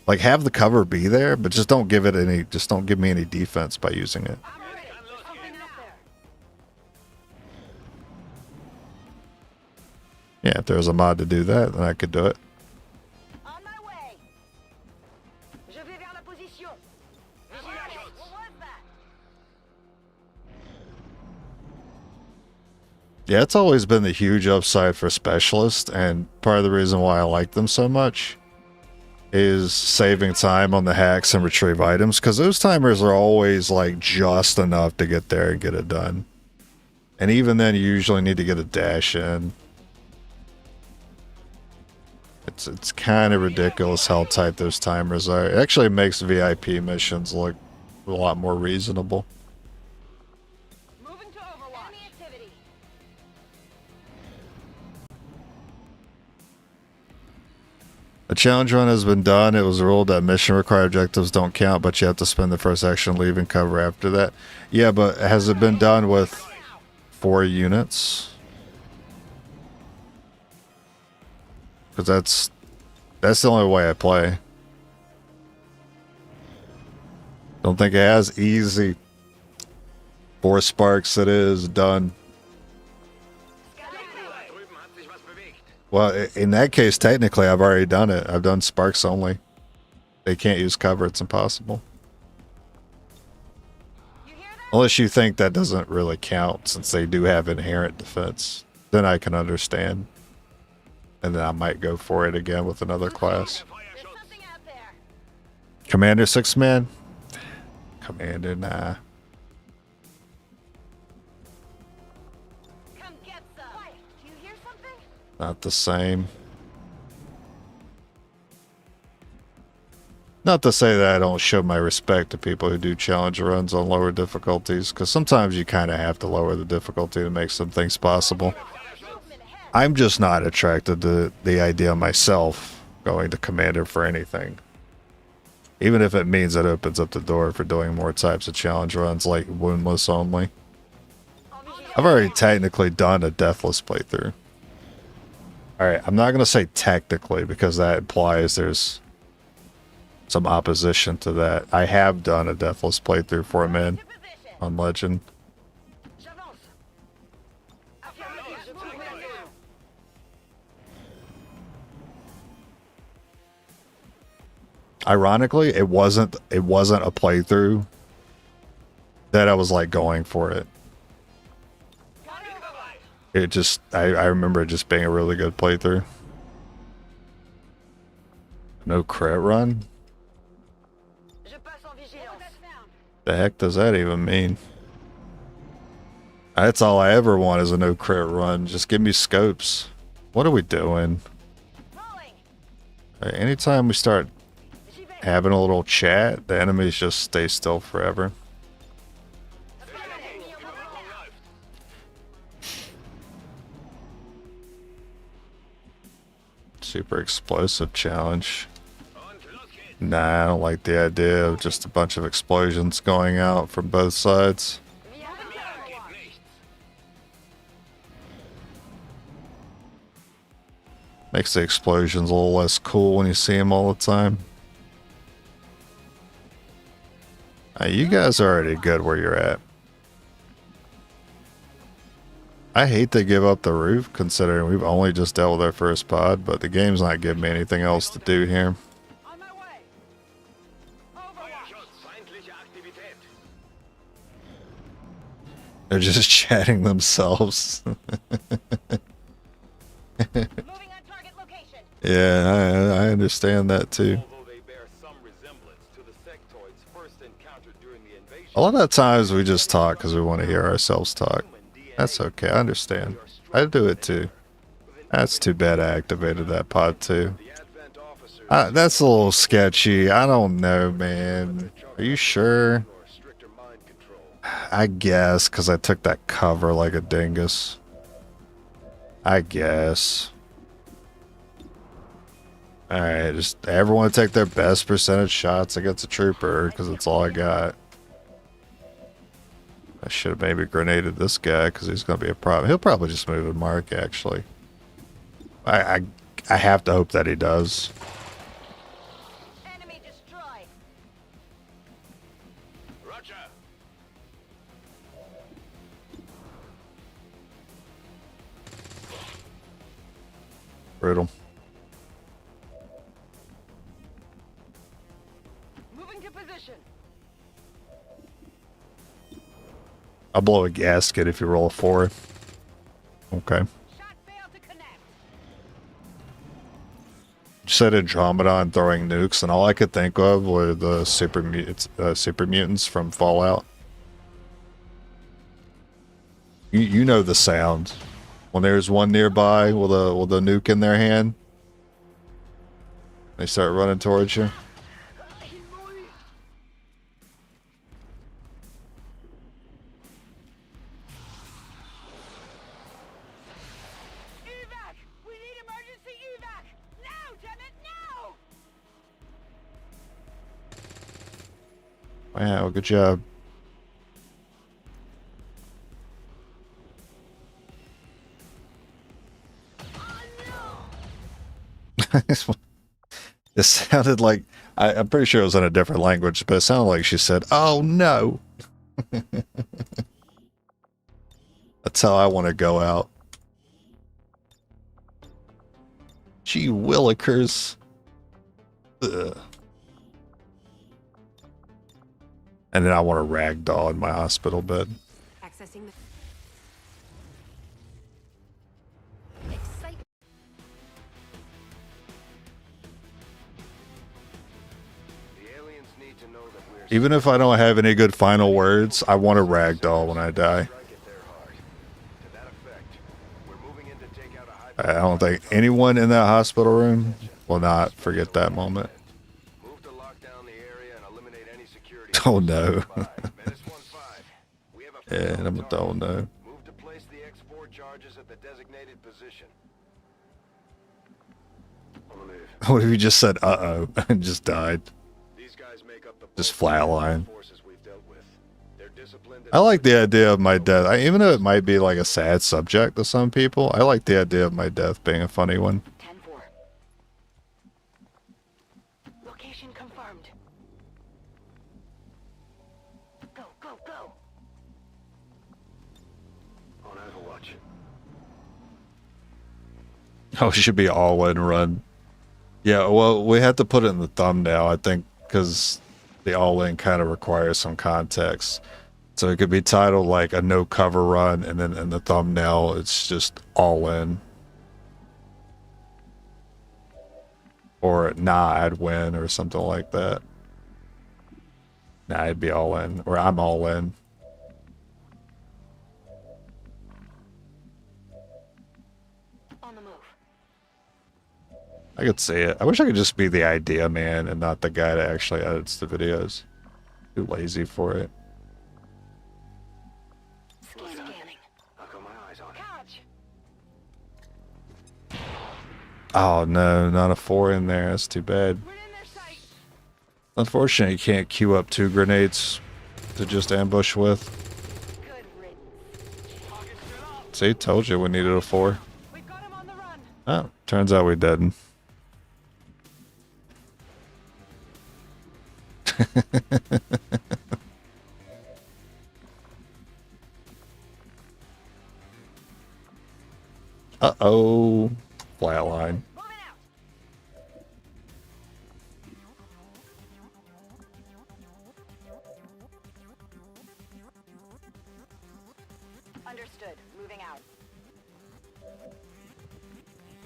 Like have the cover be there, but just don't give it any, just don't give me any defense by using it. Yeah, if there was a mod to do that, then I could do it. On my way. Je vais vers la position. What was that? Yeah, it's always been the huge upside for specialists, and part of the reason why I like them so much is saving time on the hacks and retrieve items, because those timers are always like just enough to get there and get it done. And even then, you usually need to get a dash in. It's kind of ridiculous how tight those timers are. It actually makes VIP missions look a lot more reasonable. Moving to Overwatch. Enemy activity. The challenge run has been done. It was ruled that mission required objectives don't count, but you have to spend the first action leaving cover after that. Yeah, but has it been done with 4 units? Because that's the only way I play. Don't think it has. Easy. 4 sparks it is. Done. Well, in that case, technically, I've already done it. I've done sparks only. They can't use cover. It's impossible. Unless you think that doesn't really count, since they do have inherent defense. Then I can understand. And then I might go for it again with another class. There's something out there. Commander 6-man? Commander, nah. Come get some. Quiet. Do you hear something? Not the same. Not to say that I don't show my respect to people who do challenge runs on lower difficulties, because sometimes you kind of have to lower the difficulty to make some things possible. I'm just not attracted to the idea myself going to Commander for anything. Even if it means it opens up the door for doing more types of challenge runs like woundless only. I've already technically done a deathless playthrough. Alright, I'm not going to say technically because that implies there's some opposition to that. I have done a deathless playthrough for a man on Legend. Ironically, it wasn't a playthrough that I was like going for it. It just, I remember it just being a really good playthrough. No crit run? The heck does that even mean? That's all I ever want is a no crit run. Just give me scopes. What are we doing? Anytime we start having a little chat, the enemies just stay still forever. Super explosive challenge. Nah, I don't like the idea of just a bunch of explosions going out from both sides. Makes the explosions a little less cool when you see them all the time. You guys are already good where you're at. I hate to give up the roof, considering we've only just dealt with our first pod, but the game's not giving me anything else to do here. On my way. They're just chatting themselves. Moving on target location. Yeah, I understand that too. Although they bear some resemblance to the sectoids first encountered during the invasion, A lot of times we just talk because we want to hear ourselves talk. That's okay, I understand. I do it too. That's too bad I activated that pod too. That's a little sketchy. I don't know, man. Are you sure? I guess, because I took that cover like a dingus. I guess. Alright, just everyone take their best percentage shots against a trooper, because that's all I got. I should have maybe grenaded this guy, because he's going to be a problem. He'll probably just move and mark, actually. I have to hope that he does. Enemy destroyed. Roger. Brutal. Moving to position. I'll blow a gasket if you roll a 4. Okay. Shot failed to connect. You said Andromeda and throwing nukes, and all I could think of were the super mutants from Fallout. You know the sound when there's one nearby with a nuke in their hand. They start running towards you. Evac! We need emergency evac! Now, damn it, now! Wow, good job. It sounded like, I'm pretty sure it was in a different language, but it sounded like she said, "Oh no." That's how I want to go out. Gee willikers. Ugh. And then I want a ragdoll in my hospital bed. Accessing the... The aliens need to know that we're Even if I don't have any good final words, I want a ragdoll when I die. strike at their heart. To that effect, we're moving in to take out a high I don't think anyone in that hospital room will not forget that moment. move to lock down Oh no. Menace 1-5. We have a Yeah, I'm a oh no. Move to place the X4 charges at the designated position. On the move. What if you just said uh-oh and just died? These guys make up the Just bulk of the flatline. forces we've dealt with. They're disciplined. I like the idea of my death. Even though it might be like a sad subject to some people, I like the idea of my death being a funny one. 10-4. Location confirmed. Go, go, go. On Overwatch. Oh, it should be all in run. Yeah, well, we had to put it in the thumbnail, I think, because the all in kind of requires some context. So it could be titled like a no cover run, and then in the thumbnail, it's just all in. Or nah, I'd win, or something like that. Nah, I'd be all in, or I'm all in. On the move. I could see it. I wish I could just be the idea man and not the guy that actually edits the videos. Too lazy for it. Scanning. I've got my eyes on it. Catch. Oh no, not a 4 in there. That's too bad. We're in their sight. Unfortunately, you can't queue up 2 grenades to just ambush with. Good riddance. See, told you we needed a 4. We've got him on the run. Oh, turns out we didn't. Uh-oh. Flatline. Moving out. Understood. Moving out.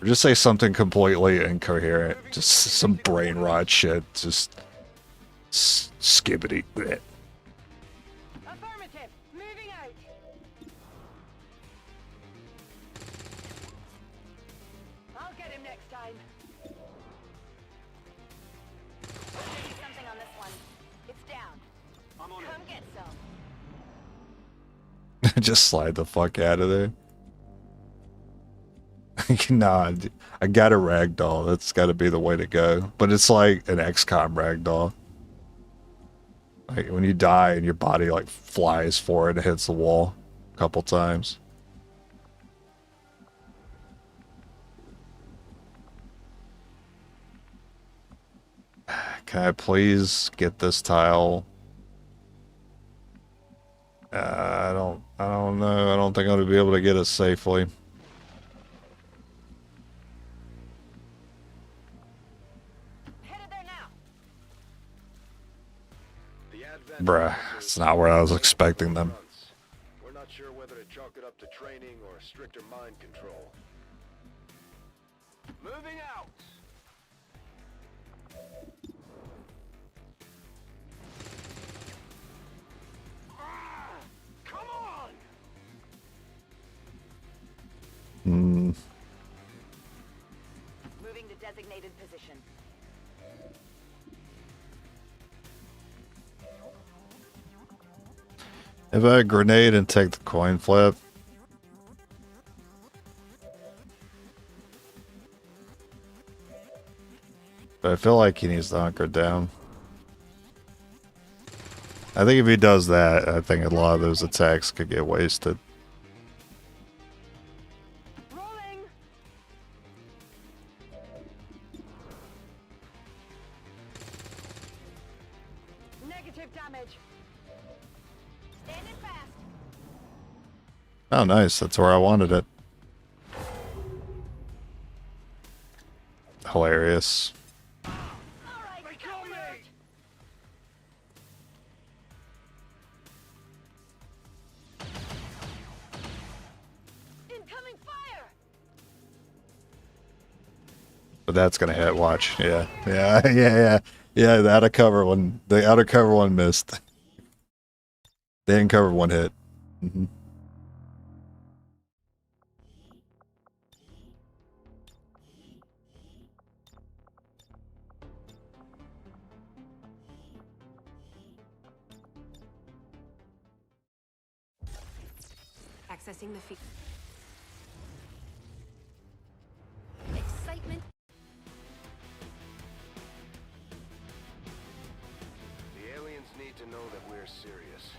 Or just say something completely incoherent. Just some brain rot shit. Just skibbity. Bleh. Affirmative. Moving out. I'll get him next time. Maybe something on this one. It's down. I'm on Come get some. Just slide the fuck out of there. Nah, I got a ragdoll. That's got to be the way to go. But it's like an XCOM ragdoll. Like when you die and your body like flies forward and hits the wall a couple times. Can I please get this tile? I don't know. I don't think I'm gonna be able to get it safely. Headed there now. The Advent Bruh, officers it's not where I was expecting them. We're not sure whether to chalk it up to training or stricter mind control. Moving out. Come on. Hmm. Moving to designated position. If I grenade and take the coin flip. But I feel like he needs to hunker down. I think if he does that, I think a lot of those attacks could get wasted. Rolling. Negative damage. Standing fast. Oh, nice. That's where I wanted it. Hilarious. All right, They killed me. Incoming fire. But that's gonna hit. Watch. Yeah. Yeah. The out of cover one. The out of cover one missed. The in cover one hit. Mm-hmm. Accessing the feed. Excitement. The aliens need to know that we're serious.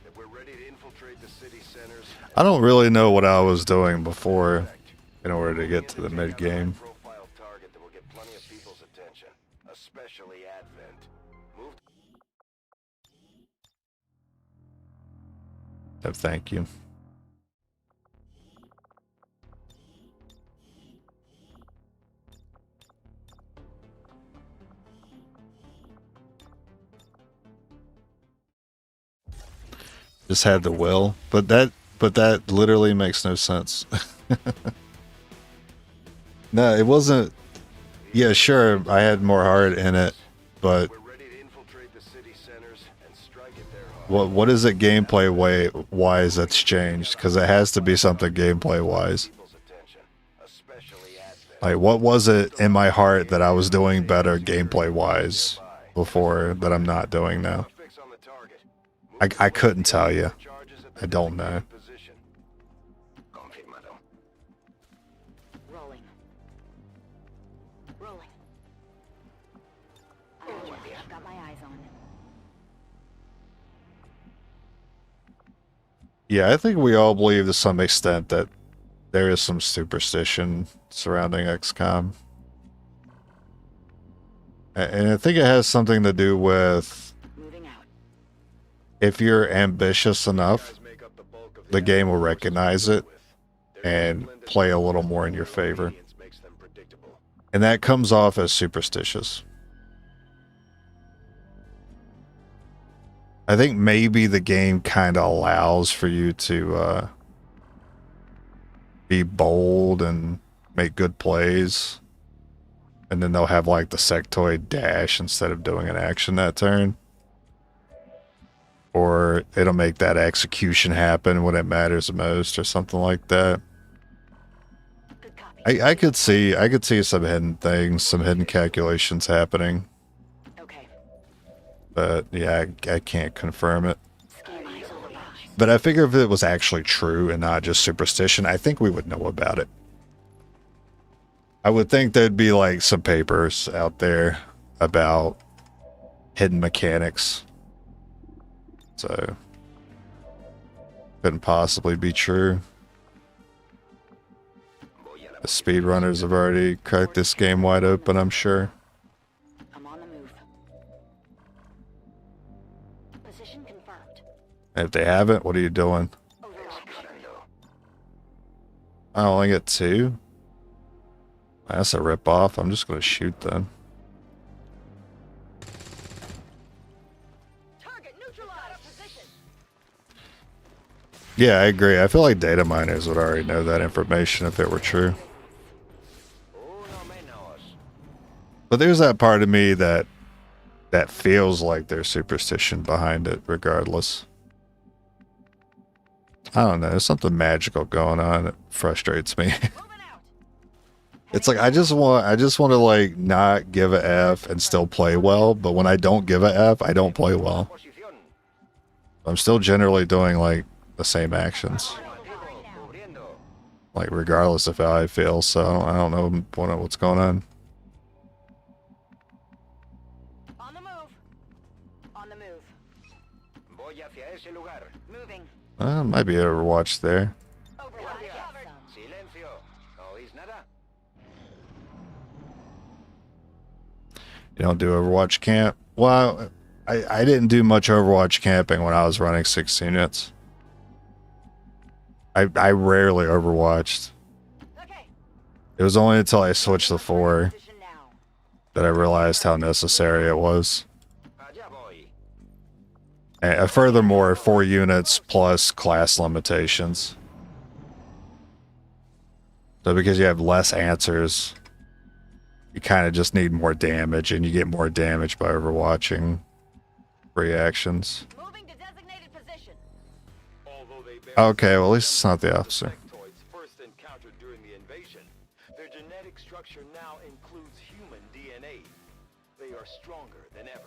That we're ready to infiltrate the city centers. I don't really know what I was doing before in order to get to the mid game. Profile target that will get plenty of people's attention, especially Advent. Move. Oh, thank you. Just had the will, but that literally makes no sense. No, it wasn't. Yeah, sure, I had more heart in it, but We're ready to infiltrate the city centers and strike at their heart. what is it gameplay wise that's changed? Because it has to be something gameplay wise. People's attention, especially Advent. Like, what was it in my heart that I was doing better gameplay wise before that I'm not doing now? Suspects on the target. I couldn't tell you. Charges at the I don't know. designated position. Confirmado. Rolling. Rolling. I've got my eyes on. Yeah, I think we all believe to some extent that there is some superstition surrounding XCOM. And I think it has something to do with Moving out. if you're ambitious enough, Guys make up the bulk of the game will forces recognize to it deal with. Their and disciplined play a and little more in your favor. obedience makes them predictable. And that comes off as superstitious. I think maybe the game kind of allows for you to be bold and make good plays. And then they'll have like the sectoid dash instead of doing an action that turn. Or it'll make that execution happen when it matters the most or something like that. Good copy. I could see some hidden things, some hidden calculations happening. Okay. But yeah, I can't confirm it. Scheme eyes over. But I figure if it was actually true and not just superstition, I think we would know about it. I would think there'd be like some papers out there about hidden mechanics. So, couldn't possibly be true. The speedrunners have already cracked this game wide open, I'm sure. I'm on the move. Position confirmed. And if they haven't, what are you doing? Overwatch. I only get 2. That's a rip-off. I'm just going to shoot then. Target neutralized. Position. Yeah, I agree. I feel like data miners would already know that information if it were true. But there's that part of me that feels like there's superstition behind it regardless. I don't know. There's something magical going on that frustrates me. Moving out. It's like I just want to like not give a F and still play well, but when I don't give a F, I don't play well. I'm still generally doing like the same actions, like regardless of how I feel. So I don't know what's going on. On the move. On the move. Moving. Might be Overwatch there. Overwatch covered. You don't do Overwatch camp? Well, I didn't do much Overwatch camping when I was running 6 units. I rarely Overwatched. Okay. It was only until I switched to 4 Position now. that I realized how necessary it was. And furthermore, 4 units plus class limitations. So because you have less answers, you kind of just need more damage, and you get more damage by overwatching reactions. Moving to designated position. Although they bear Okay, well at least it's not the officer. sectoids first encountered during the invasion, their genetic structure now includes human DNA. They are stronger than ever.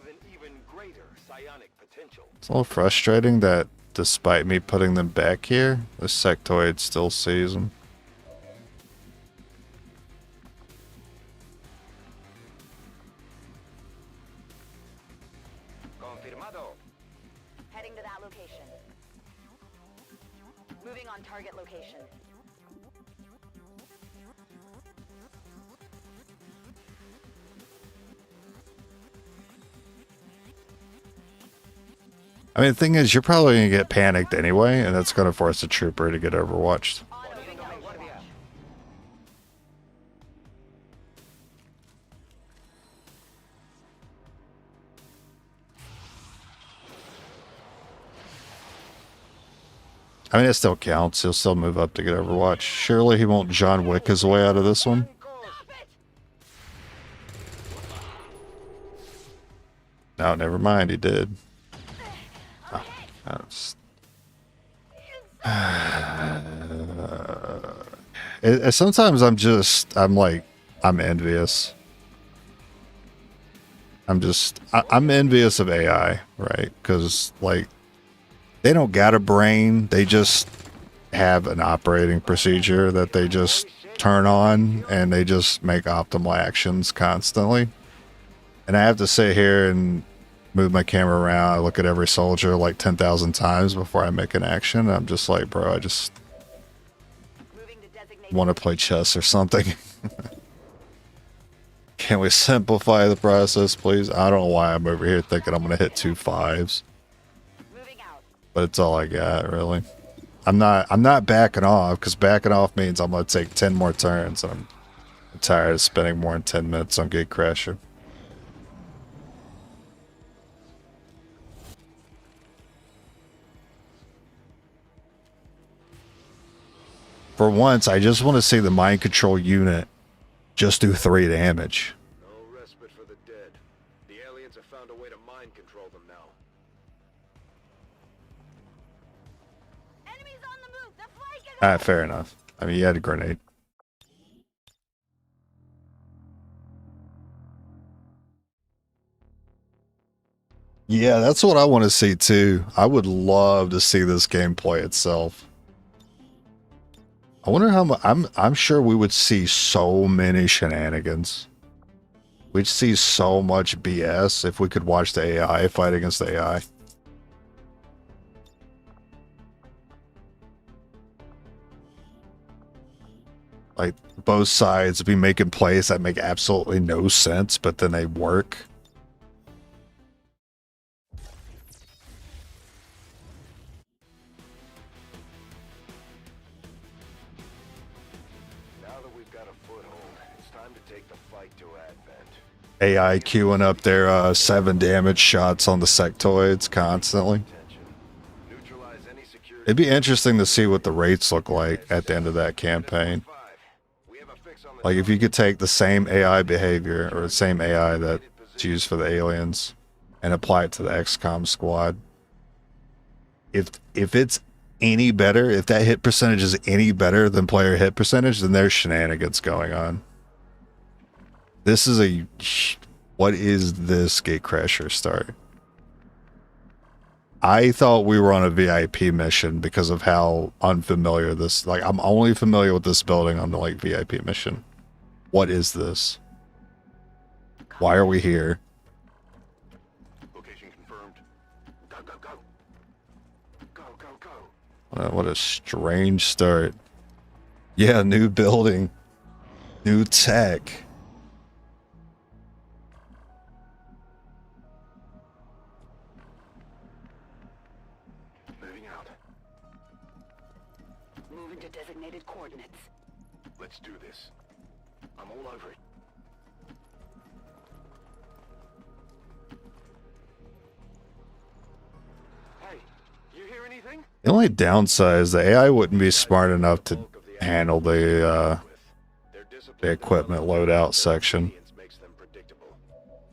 with an even greater psionic potential. It's a little frustrating that despite me putting them back here, the sectoid still sees them. Confirmado. Heading to that location. Moving on target location. I mean, the thing is, you're probably going to get panicked anyway, and that's going to force a trooper to get overwatched. I mean, it still counts. He'll still move up to get overwatched. Surely he won't John Wick his way out of this one. No, never mind. He did. Sometimes I'm envious. I'm envious of AI, right? Because, like, they don't got a brain. They just have an operating procedure that they just turn on and they just make optimal actions constantly. And I have to sit here and move my camera around. I look at every soldier like 10,000 times before I make an action. I'm just like, bro, I just want to play chess or something. Can we simplify the process, please? I don't know why I'm over here thinking I'm going to hit 2 5s. But it's all I got, really. I'm not backing off, because backing off means I'm going to take 10 more turns, and I'm tired of spending more than 10 minutes on Gatecrasher. For once, I just want to see the mind control unit just do 3 damage. No respite for the dead. The aliens have found a way to mind control them now. Enemies on the move. The flank is Alright, fair enough. I mean, you had a grenade. Yeah, that's what I want to see too. I would love to see this gameplay itself. I wonder how much. I'm sure we would see so many shenanigans. We'd see so much BS if we could watch the AI fight against the AI. Like, both sides be making plays that make absolutely no sense, but then they work. AI queuing up their 7 damage shots on the sectoids constantly. It'd be interesting to see what the rates look like at the end of that campaign. Like, if you could take the same AI behavior, or the same AI that's used for the aliens, and apply it to the XCOM squad. If it's any better, if that hit percentage is any better than player hit percentage, then there's shenanigans going on. This is a... What is this Gatecrasher start? I thought we were on a VIP mission because of how unfamiliar this... Like, I'm only familiar with this building on the, like, VIP mission. What is this? Why are we here? Location confirmed. Go, go, go. Go, go, go. What a strange start. Yeah, new building. New tech. moving to designated coordinates. Let's do this. I'm all over it. Hey, you hear anything? The only downside is the AI wouldn't be smart enough to handle the equipment loadout section.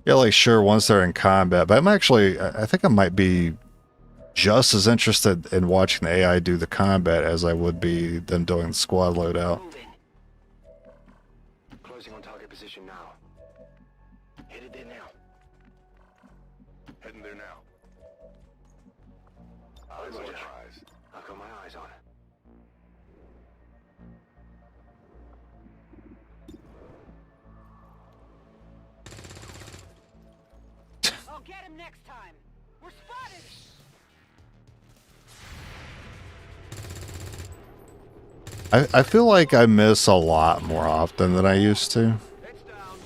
Yeah, like, sure, once they're in combat, but I think I might be just as interested in watching the AI do the combat as I would be them doing the squad loadout. Closing on target position now. Headed there now. eyes on. I'll get him next time. We're spotted. I feel like I miss a lot more often than I used to. Heads down.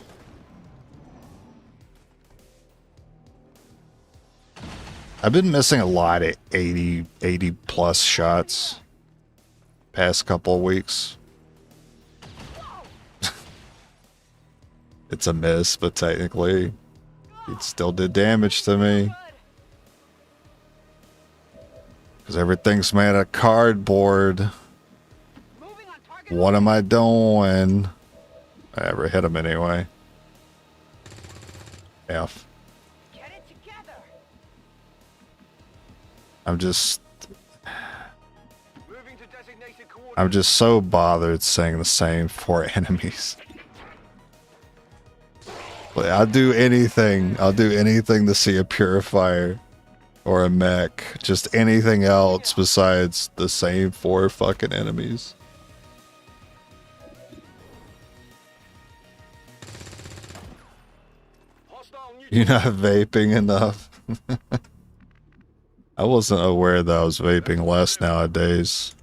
I've been missing a lot of 80 plus shots past couple of weeks. It's a miss, but technically it still did damage to me. Because everything's made of cardboard. Moving on target. What am I doing? I never hit him anyway. F. Get it together. I'm just Moving to designated coordinates. I'm just so bothered seeing the same 4 enemies. Like, I'll do anything to see a purifier or a mech. Just anything else besides the same 4 fucking enemies. Hostile neutral. You're not vaping enough. I wasn't aware that I was vaping less nowadays.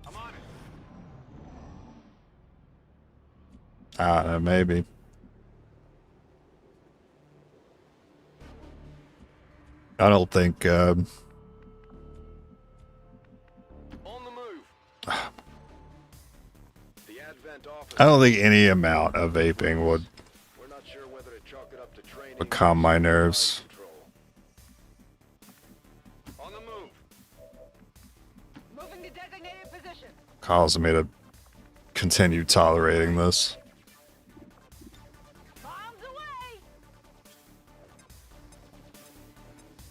I'm on it. I don't know, maybe. I don't think, On the move. The Advent office. I don't think any amount of vaping would We're not sure whether to chalk it up to training. calm my nerves. Control. On the move. Moving to designated position. Causing me to continue tolerating this. Bombs away.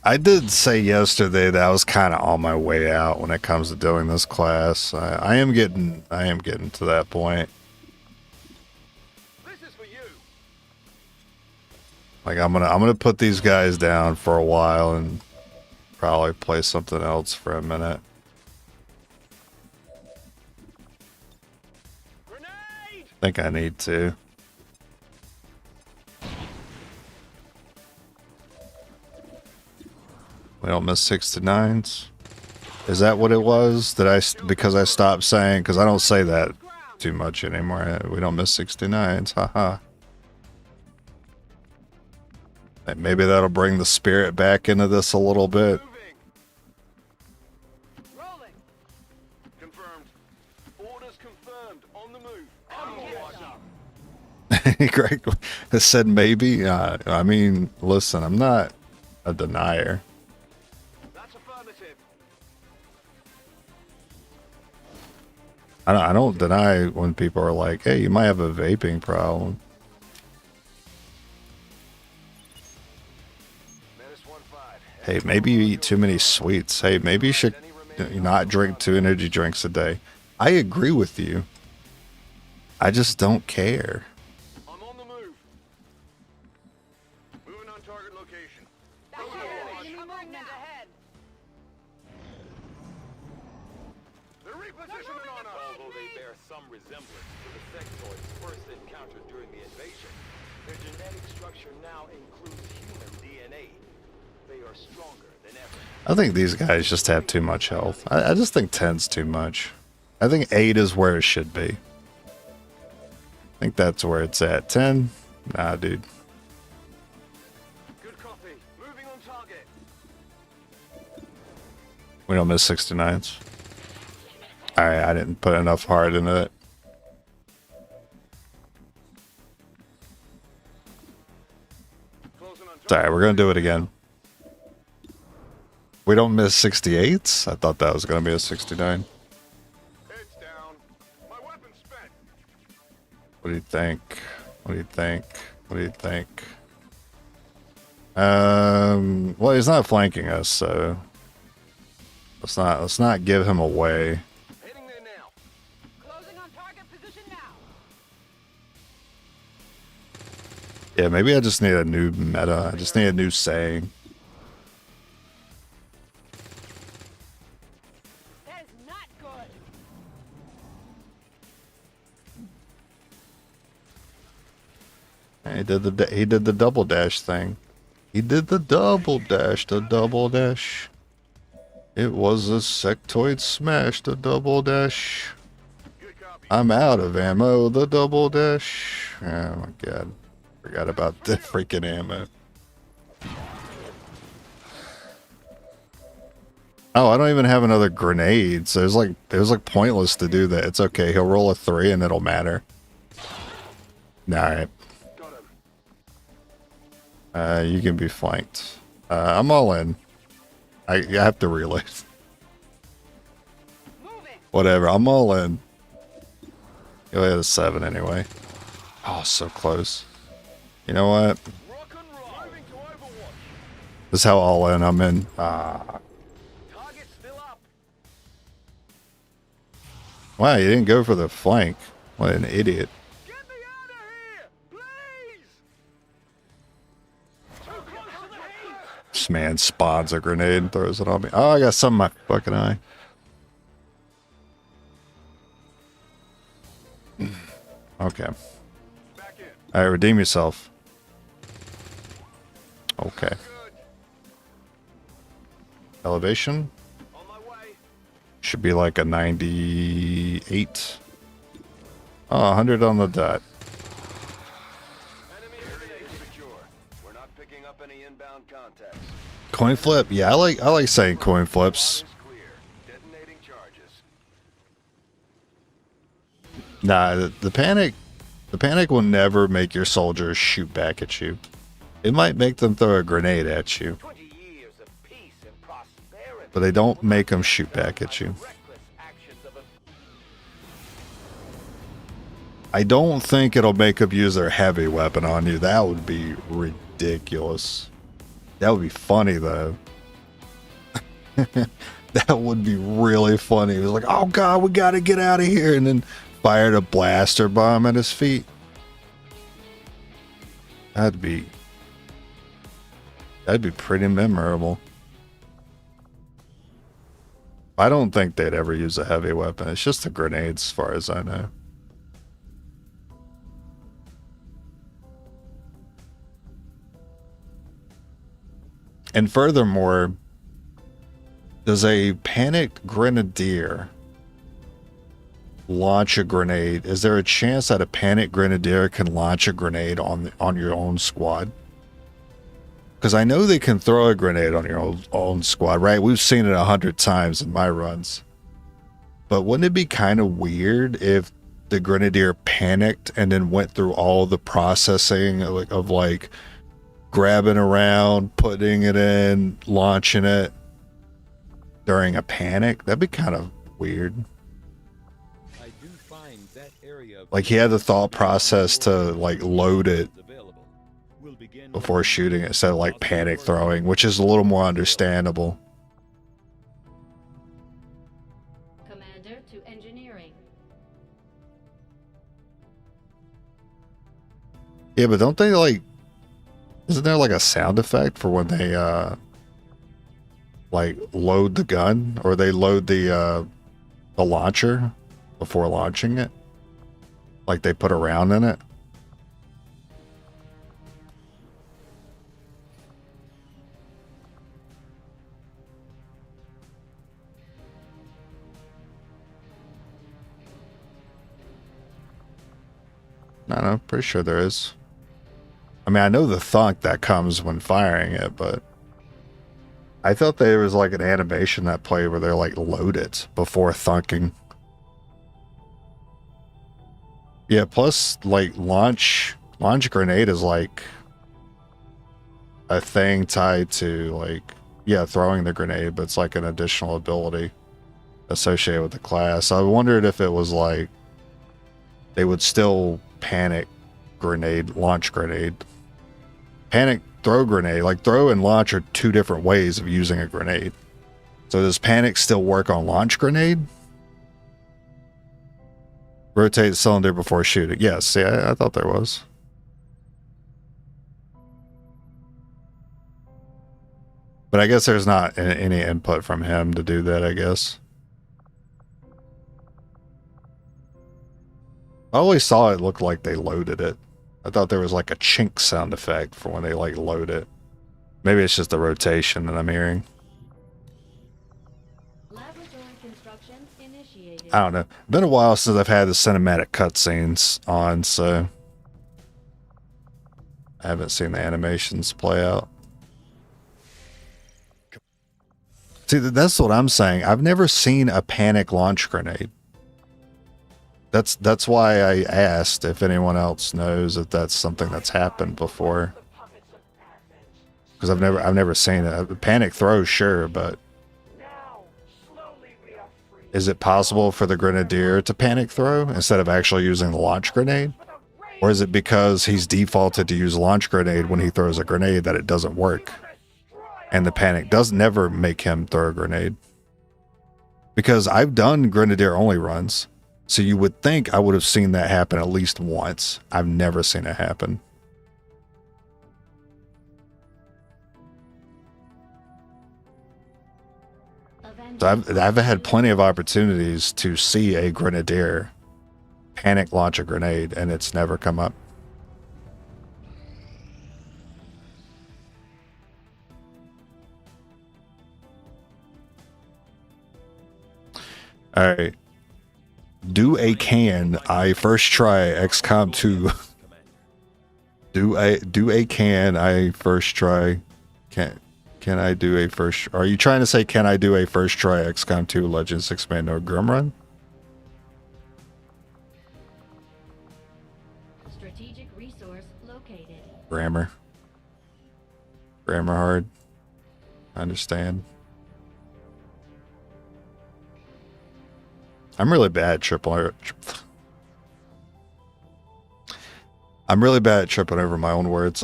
I did say yesterday that I was kind of on my way out when it comes to doing this class. I am getting to that point. This is for you. Like I'm gonna put these guys down for a while and probably play something else for a minute. Grenade! I think I need to. We don't miss 6 to 9s. Is that what it was? Because I stopped saying, because I don't say that too much anymore. We don't miss 6 to 9s. Haha. Maybe that'll bring the spirit back into this a little bit. Moving. Rolling. Confirmed. Orders confirmed. On the move. Overwatch. Greg said maybe. I mean, listen, I'm not a denier. That's affirmative. I don't deny when people are like, hey, you might have a vaping problem. Menace 1-5. Hey, maybe you eat too many sweets. Hey, maybe you should not drink 2 energy drinks a day. I agree with you. I just don't care. I'm on the move. Moving on target location. Enemy movement ahead. They're repositioning on us. Although they bear some resemblance to the sectoids first encountered during the invasion, their genetic structure now includes human DNA. They are stronger than ever. I think these guys just have too much health. I just think 10's too much. I think 8 is where it should be. I think that's where it's at. 10? Nah, dude. Good copy. Moving on target. We don't miss 6 to 9s. Alright, I didn't put enough heart into it. Closing on target. Sorry, we're gonna do it again. We don't miss 68s? I thought that was gonna be a 69. Heads down. My weapon's spent. What do you think? What do you think? What do you think? Well, he's not flanking us, so let's not give him away. Heading there now. Closing on target position now. Yeah, maybe I just need a new meta. I just need a new saying. He did the double dash thing. He did the double dash. The double dash. It was a sectoid smash. The double dash. I'm out of ammo. The double dash. Oh my god. Forgot about the freaking ammo. Oh, I don't even have another grenade, so it was like pointless to do that. It's okay. He'll roll a 3 and it'll matter. Alright. You can be flanked. I'm all in. I have to reload. Whatever, I'm all in. Go ahead, a 7 anyway. Oh, so close. You know what? This is how all in I'm in. Wow, you didn't go for the flank. What an idiot. Get me out of here, please! Too close to the heat! This man spawns a grenade and throws it on me. Oh, I got some in my fucking eye. Okay. Alright, redeem yourself. Okay. Elevation? Should be like a 98. Oh, 100 on the dot. We're not picking up any inbound contacts. Coin flip? Yeah, I like saying coin flips. Detonating charges. Nah, the panic will never make your soldiers shoot back at you. It might make them throw a grenade at you, 20 years of peace and prosperity. but they don't make them shoot back at you. Reckless actions of a I don't think it'll make them use their heavy weapon on you. That would be ridiculous. That would be funny though. That would be really funny. It was like, oh god, we gotta get out of here, and then fired a blaster bomb at his feet. That'd be pretty memorable. I don't think they'd ever use a heavy weapon. It's just the grenades, as far as I know. And furthermore, does a panicked grenadier launch a grenade? Is there a chance that a panicked grenadier can launch a grenade on your own squad? Because I know they can throw a grenade on your own squad, right? We've seen it 100 times in my runs. But wouldn't it be kind of weird if the grenadier panicked and then went through all the processing of like grabbing around, putting it in, launching it during a panic? That'd be kind of weird. I do find that area Like he had the thought process to like load it before shooting it instead of like panic throwing, which is a little more understandable. Commander to engineering. Yeah, but don't they like, isn't there like a sound effect for when they like load the gun, or they load the launcher before launching it? Like they put a round in it? I don't know, pretty sure there is. I mean, I know the thunk that comes when firing it, but I thought there was like an animation that played where they're like load it before thunking. Yeah, plus like launch grenade is like a thing tied to like, yeah, throwing the grenade, but it's like an additional ability associated with the class. I wondered if it was like they would still panic grenade, launch grenade. Panic, throw grenade. Like throw and launch are two different ways of using a grenade. So does panic still work on launch grenade? Rotate the cylinder before shooting. Yes, yeah, I thought there was. But I guess there's not any input from him to do that, I guess. I always saw it look like they loaded it. I thought there was like a chink sound effect for when they like load it. Maybe it's just the rotation that I'm hearing. Laboratory construction initiated. I don't know. Been a while since I've had the cinematic cutscenes on, so I haven't seen the animations play out. See, that's what I'm saying. I've never seen a panic launch grenade. That's why I asked if anyone else knows if that's something that's happened before. Because I've never seen it. A panic throw, sure, but is it possible for the grenadier to panic throw instead of actually using the launch grenade? Or is it because he's defaulted to use launch grenade when he throws a grenade that it doesn't work? And the panic does never make him throw a grenade. Because I've done grenadier only runs. So you would think I would have seen that happen at least once. I've never seen it happen. So I've had plenty of opportunities to see a grenadier panic launch a grenade, and it's never come up. All right. Do I first try XCOM 2? Do a can I first try? Can I do a first? Are you trying to say can I do a first try XCOM 2 Legends 6-man no Grim Run? Strategic resource located. Grammar hard. I understand. I'm really bad at I'm really bad at tripping over my own words.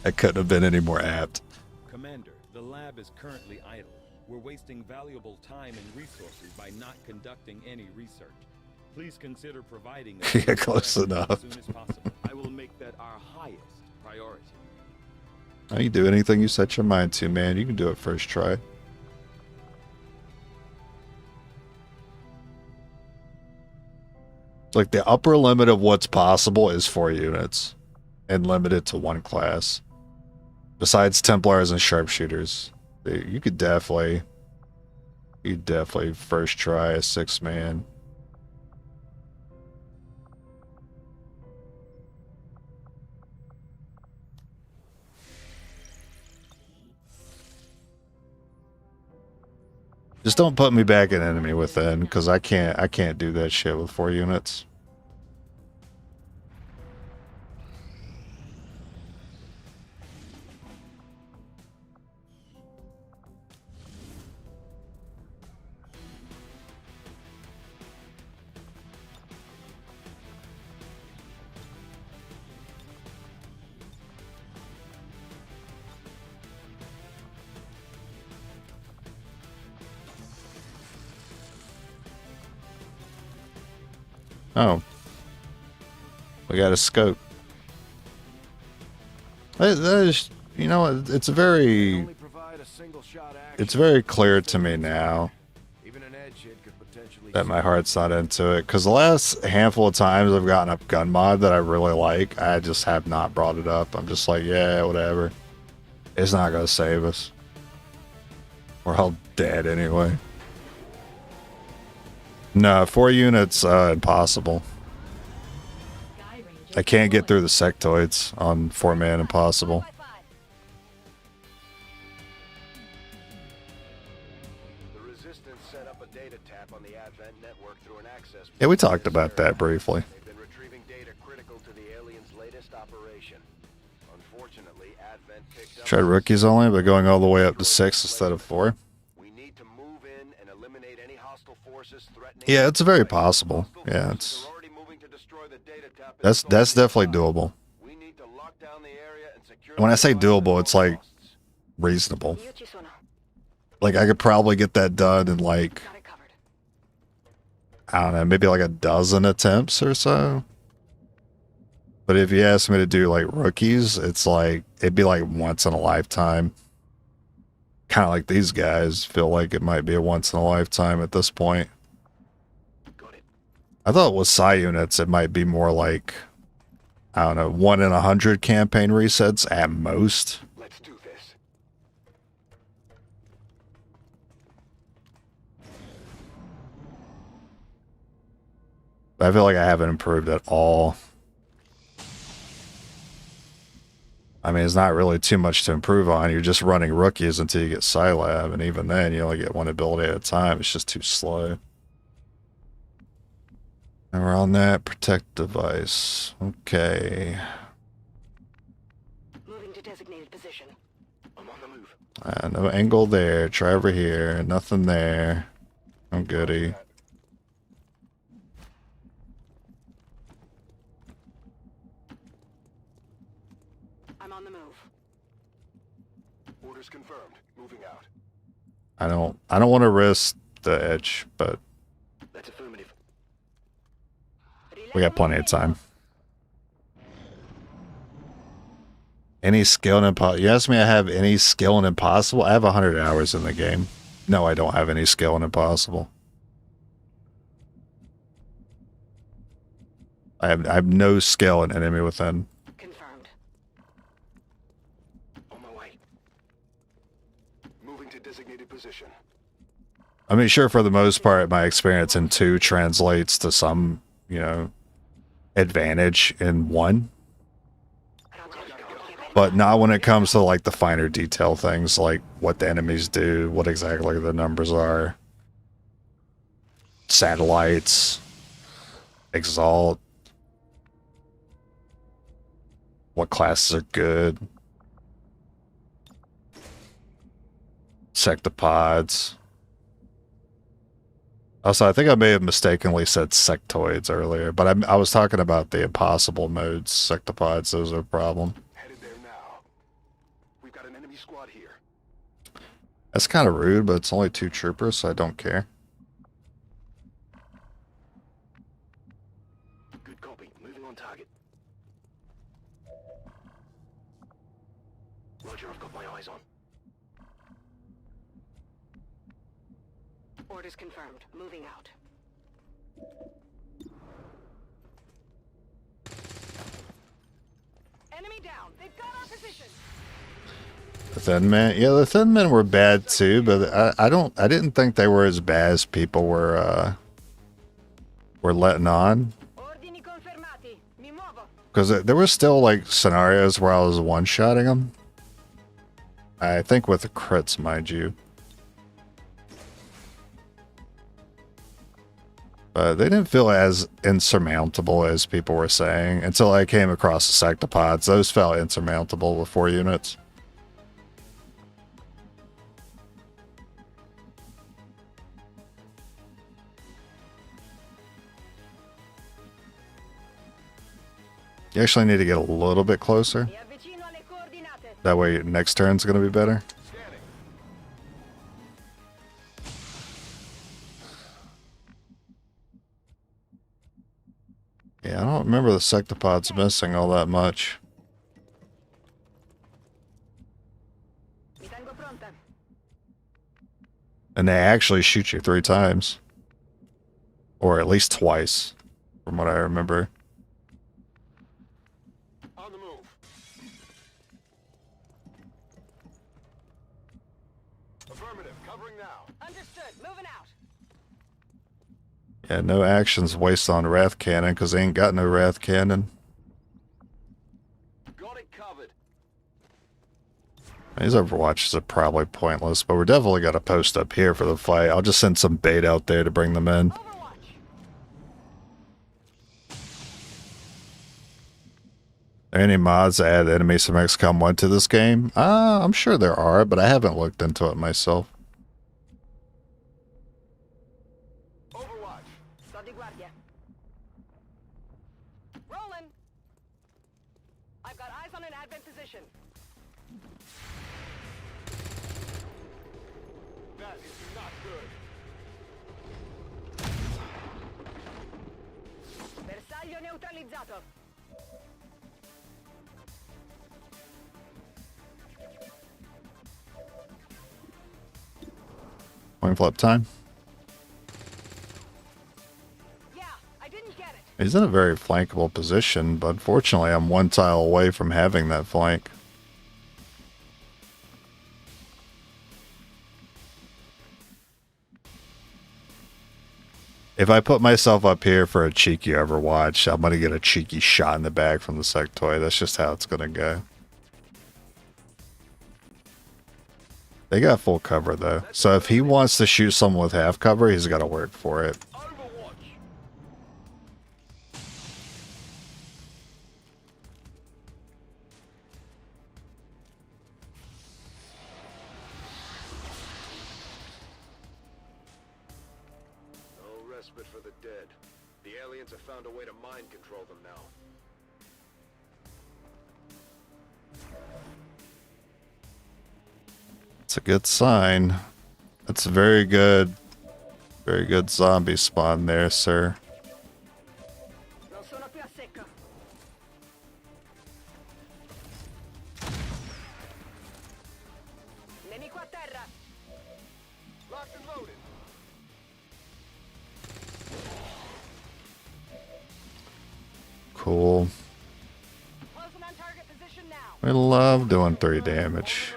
I couldn't have been any more apt. Commander, the lab is currently idle. We're wasting valuable time and resources by not conducting any research. Please consider providing us Yeah, close enough. as soon as possible. I will make that our highest priority. Now you do anything you set your mind to, man. You can do it first try. Like the upper limit of what's possible is 4 units and limited to 1 class. Besides Templars and Sharpshooters, you could definitely first try a 6-man. Just don't put me back in enemy within, because I can't do that shit with 4 units. Oh. We got a scope. That is, you know, it's very clear to me now that my heart's not into it. Because the last handful of times I've gotten a gun mod that I really like, I just have not brought it up. I'm just like, yeah, whatever. It's not going to save us. We're all dead anyway. No, 4 units, impossible. I can't get through the sectoids on 4-man impossible. The Resistance set up a data tap on the Advent network through an access. Yeah, we talked about that briefly. They've been retrieving data critical to the aliens' latest operation. Unfortunately, Advent picked up. Tried rookies only, but going all the way up to 6 instead of 4. Yeah, it's very possible. Yeah, it's that's definitely doable. When I say doable, it's like reasonable. Like I could probably get that done in like, I don't know, maybe like a dozen attempts or so. But if you ask me to do like rookies, it's like it'd be like once in a lifetime. Kind of like these guys feel like it might be a once in a lifetime at this point. I thought with Psi units, it might be more like, I don't know, 1 in 100 campaign resets at most. Let's do this. I feel like I haven't improved at all. I mean, it's not really too much to improve on. You're just running rookies until you get Scilab, and even then, you only get one ability at a time. It's just too slow. And we're on that protect device. Okay. Moving to designated position. I'm on the move. No angle there. Try over here. Nothing there. I'm goody. I'm on the move. Orders confirmed. Moving out. I don't want to risk the edge, but That's affirmative. we got plenty of time. Any skill in impossible? You asked me I have any skill in impossible? I have 100 hours in the game. No, I don't have any skill in impossible. I have no skill in enemy within. Confirmed. On my way. Moving to designated position. I mean, sure, for the most part, my experience in 2 translates to some, you know, advantage in 1. But not when it comes to, like, the finer detail things, like what the enemies do, what exactly the numbers are. Satellites. Exalt. What classes are good. Sectopods. Also, I think I may have mistakenly said sectoids earlier, but I was talking about the impossible modes. Sectopods, those are a problem. Headed there now. We've got an enemy squad here. That's kind of rude, but it's only 2 troopers, so I don't care. Good copy. Moving on target. Roger, I've got my eyes on. Orders confirmed. Moving out. Enemy down. They've got our position. The Thin Men, yeah, the Thin Men were bad too, but I didn't think they were as bad as people were letting on. Ordini confermati. Mi muovo. Because there were still like scenarios where I was one-shotting them. I think with the crits, mind you. But they didn't feel as insurmountable as people were saying until I came across the sectopods. Those felt insurmountable with 4 units. You actually need to get a little bit closer. Mi avvicino alle coordinate. That way next turn's going to be better. Scanning. Yeah, I don't remember the sectopods missing all that much. Mi tengo pronta. And they actually shoot you 3 times. Or at least twice, from what I remember. On the move. Affirmative. Covering now. Understood. Moving out. Yeah, no actions wasted on Wrath Cannon, because they ain't got no Wrath Cannon. Got it covered. These Overwatches are probably pointless, but we're definitely got to post up here for the fight. I'll just send some bait out there to bring them in. Overwatch. Are there any mods that add enemies from XCOM 1 to this game? I'm sure there are, but I haven't looked into it myself. Overwatch. Sto di guardia. Rolling. I've got eyes on an advent position. That is not good. Bersaglio neutralizzato. Coin flip time. Yeah, I didn't He's in a very flankable position, but unfortunately I'm one tile away from having that flank. If I put myself up here for a cheeky Overwatch, I'm going to get a cheeky shot in the back from the sectoid. That's just how it's going to go. They got full cover, though. So if he wants to shoot someone with half cover, he's got to work for it. Overwatch. No respite for the dead. The aliens have found a way to mind control them now. It's a good sign. That's a very good zombie spawn there, sir. Non sono più a secco. Nemico a terra. Locked and loaded. Cool. Closing on target position now. We love doing 3 damage.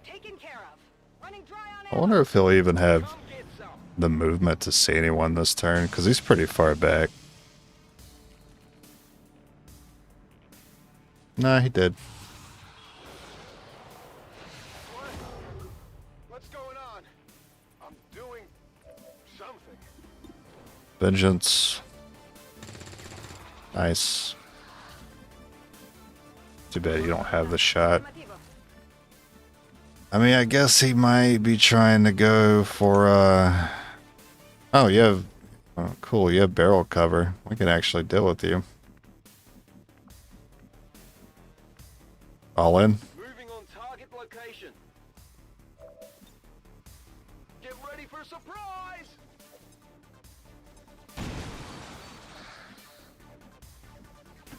Taken care of. Running dry on I ammo. wonder if he'll even have Come get some. the movement to see anyone this turn, because he's pretty far back. Nah, he did. What's going on? I'm doing something. Vengeance. Nice. Too bad you don't have the shot. Affirmativo. I mean, I guess he might be trying to go for, oh, you have... Oh, cool, you have barrel cover. We can actually deal with you. All in? Moving on target location. Get ready for surprise.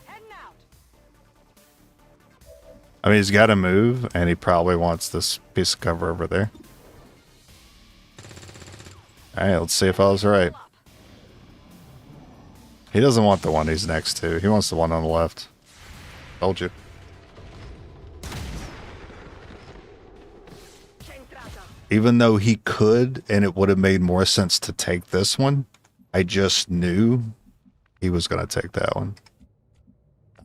Heading out. I mean, he's got to move, and he probably wants this piece of cover over there. Alright, let's see if I was right. He doesn't want the one he's next to. He wants the one on the left. Told you. Centrata. Even though he could, and it would have made more sense to take this one, I just knew he was going to take that one.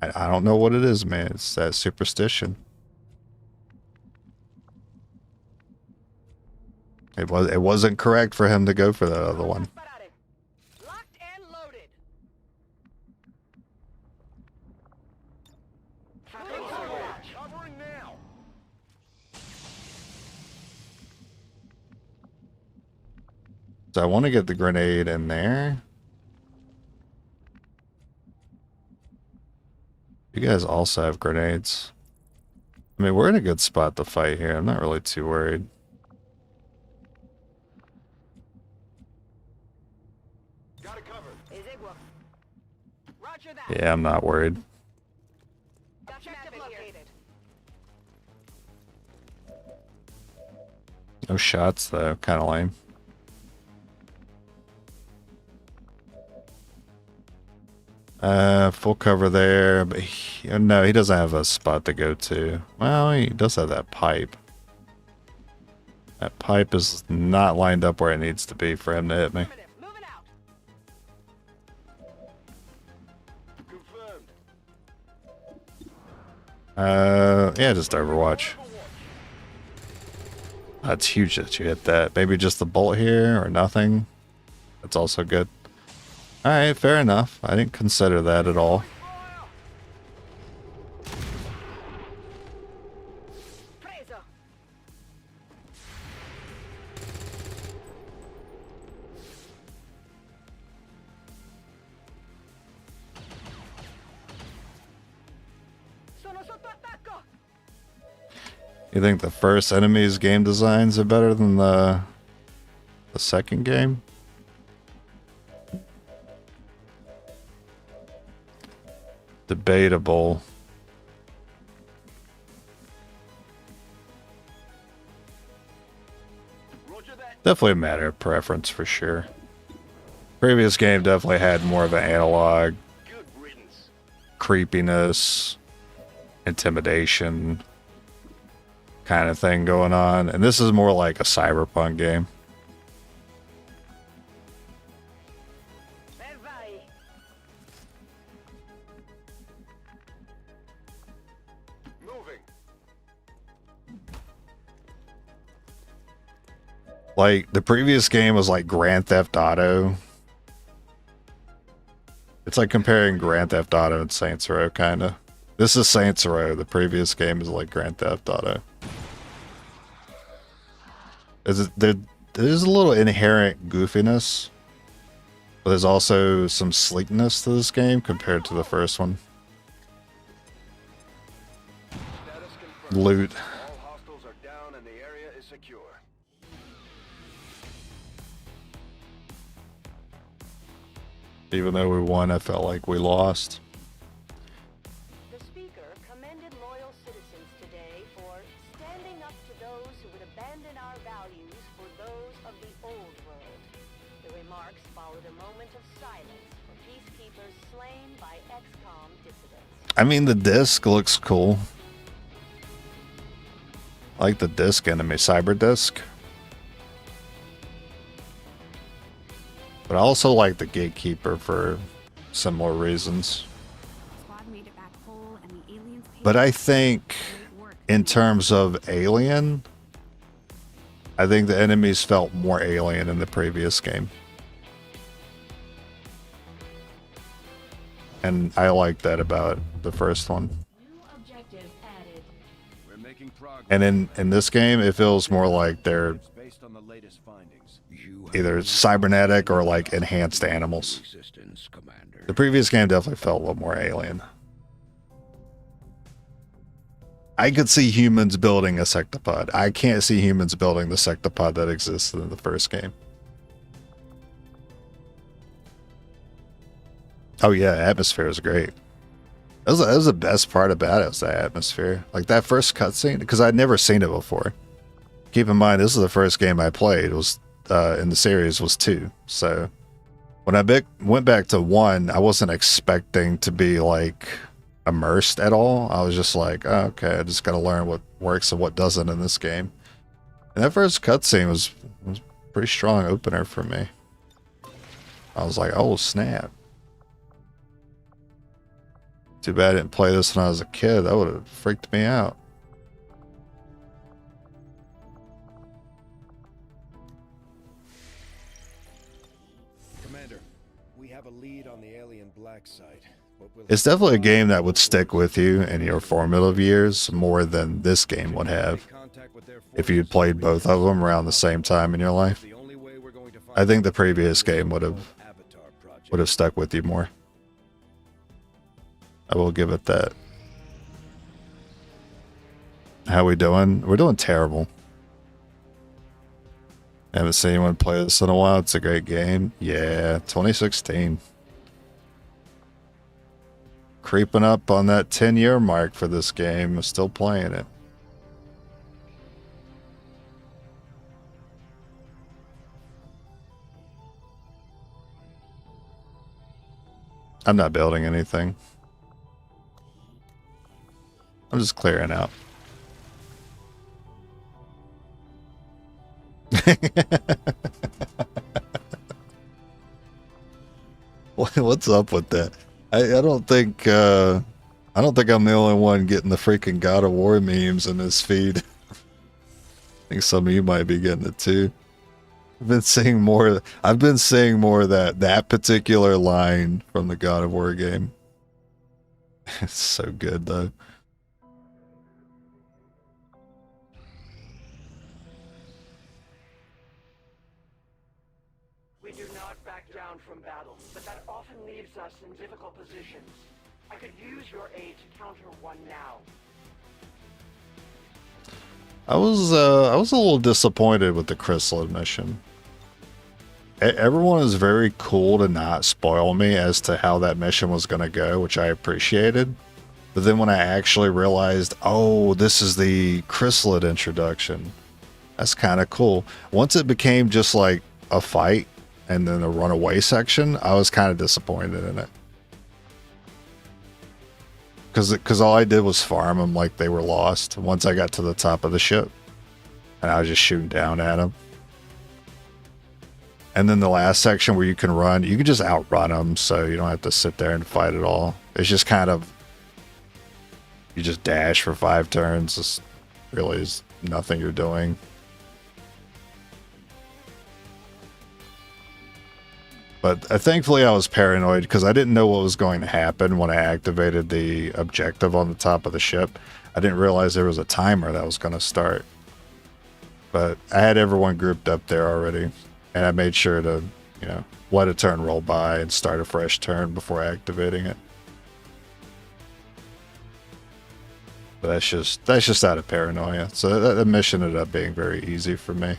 I don't know what it is, man. It's that superstition. It wasn't correct for him to go for that other one. Sparare. Locked and loaded. Covering now. So I want to get the grenade in there. You guys also have grenades. I mean, we're in a good spot to fight here. I'm not really too worried. Got it covered. Exeguo. Roger that. Yeah, I'm not worried. Objective located. No shots, though. Kind of lame. Full cover there, but no, he doesn't have a spot to go to. Well, he does have that pipe. That pipe is not lined up where it needs to be for him to hit me. Affirmative. Moving out. Confirmed. Yeah, just Overwatch. That's huge that you hit that. Maybe just the bolt here or nothing. That's also good. Alright, fair enough. I didn't consider that at all. Preso. Sono sotto attacco. You think the first enemy's game designs are better than the second game? Debatable. Roger that. Definitely a matter of preference for sure. Previous game definitely had more of an analog Good riddance. creepiness, intimidation kind of thing going on, and this is more like a cyberpunk game. Bye-bye. Moving. Like the previous game was like Grand Theft Auto. It's like comparing Grand Theft Auto and Saints Row, kind of. This is Saints Row. The previous game is like Grand Theft Auto. There's a little inherent goofiness, but there's also some sleekness to this game compared to the first one. Status confirmed. Loot. All hostiles are down and the area is secure. Even though we won, I felt like we lost. The speaker commended loyal citizens today for standing up to those who would abandon our values for those of the old world. The remarks followed a moment of silence for peacekeepers slain by XCOM dissidents. I mean, the disc looks cool. I like the disc enemy, cyber disc. But I also like the gatekeeper for similar reasons. Squad made it back whole, and the aliens paid But I think great work. in terms of alien, I think the enemies felt more alien in the previous game. And I like that about the first one. New objective added. We're making progress. And in this game, it feels more like they're Based on the latest findings. You have either cybernetic or like enhanced animals. resistance, Commander. The previous game definitely felt a little more alien. I could see humans building a sectopod. I can't see humans building the sectopod that existed in the first game. Oh yeah, atmosphere is great. That was the best part about it, was the atmosphere. Like that first cutscene, because I'd never seen it before. Keep in mind, this is the first game I played. It was in the series was 2. So when I went back to 1, I wasn't expecting to be like immersed at all. I was just like, oh, okay, I just got to learn what works and what doesn't in this game. And that first cutscene was a pretty strong opener for me. I was like, oh snap. Too bad I didn't play this when I was a kid. That would have freaked me out. Commander, we have a lead on the alien black site. But we'll It's definitely a game that would stick with you in your formative years more than this game would have make contact with their if you'd forces. played both of them around the same time in your life. The only way we're going to find I think the previous game would have Avatar project. stuck with you more. I will give it that. How we doing? We're doing terrible. Haven't seen anyone play this in a while. It's a great game. Yeah, 2016. Creeping up on that 10-year mark for this game. I'm still playing it. I'm not building anything. I'm just clearing out. What's up with that? I don't think I'm the only one getting the freaking God of War memes in this feed. I think some of you might be getting it too. I've been seeing more of that particular line from the God of War game. It's so good though. We do not back down from battle, but that often leaves us in difficult positions. I could use your aid to counter one now. I was a little disappointed with the chrysalid mission. Everyone is very cool to not spoil me as to how that mission was going to go, which I appreciated. But then when I actually realized, oh, this is the chrysalid introduction, That's kind of cool. Once it became just like a fight and then a runaway section, I was kind of disappointed in it. Because all I did was farm them like they were lost once I got to the top of the ship. And I was just shooting down at them. And then the last section where you can run, you can just outrun them, so you don't have to sit there and fight at all. It's just kind of, you just dash for 5 turns. This really is nothing you're doing. But thankfully I was paranoid because I didn't know what was going to happen when I activated the objective on the top of the ship. I didn't realize there was a timer that was going to start. But I had everyone grouped up there already. And I made sure to, you know, let a turn roll by and start a fresh turn before activating it. But that's just out of paranoia. So that mission ended up being very easy for me.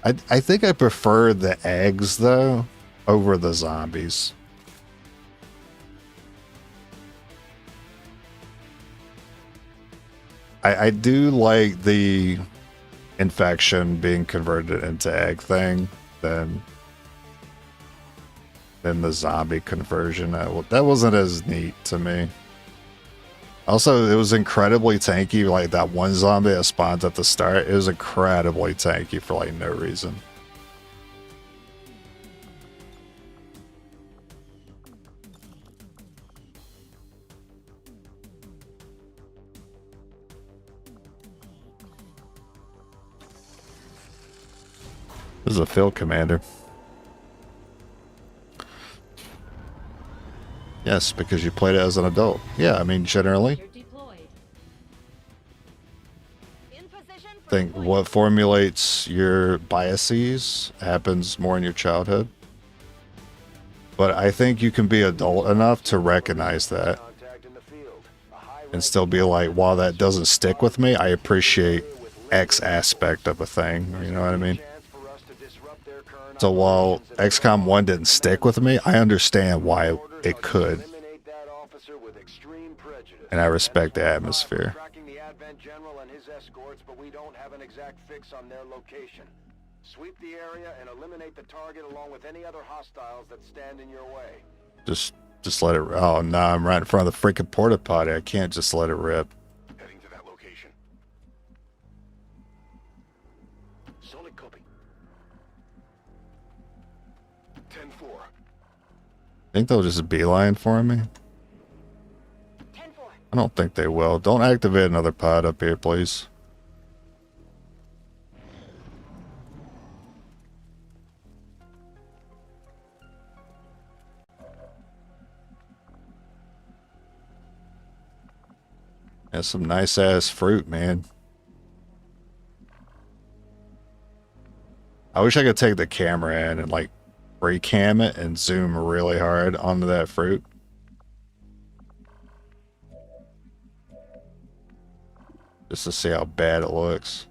I think I prefer the eggs, though, over the zombies. I do like the infection being converted into egg thing than the zombie conversion. That wasn't as neat to me. Also, it was incredibly tanky. Like that one zombie that spawns at the start, it was incredibly tanky for like no reason. This is a field commander. Yes, because you played it as an adult. Yeah, I mean, generally. I think what formulates your biases happens more in your childhood. But I think you can be adult enough to recognize that and still be like, while that doesn't stick with me, I appreciate X aspect of a thing. You know what I mean? So while XCOM 1 didn't stick with me, I understand why it could. And I respect the atmosphere. Sweep the area and eliminate the target along with any other hostiles that stand in your way. Just let it. Oh no, I'm right in front of the freaking porta potty. I can't just let it rip. Heading to that location. Solid copy. 10-4. Think they'll just beeline for me? 10-4. I don't think they will. Don't activate another pod up here, please. That's some nice ass fruit, man. I wish I could take the camera in and like recam it and zoom really hard onto that fruit. Just to see how bad it looks.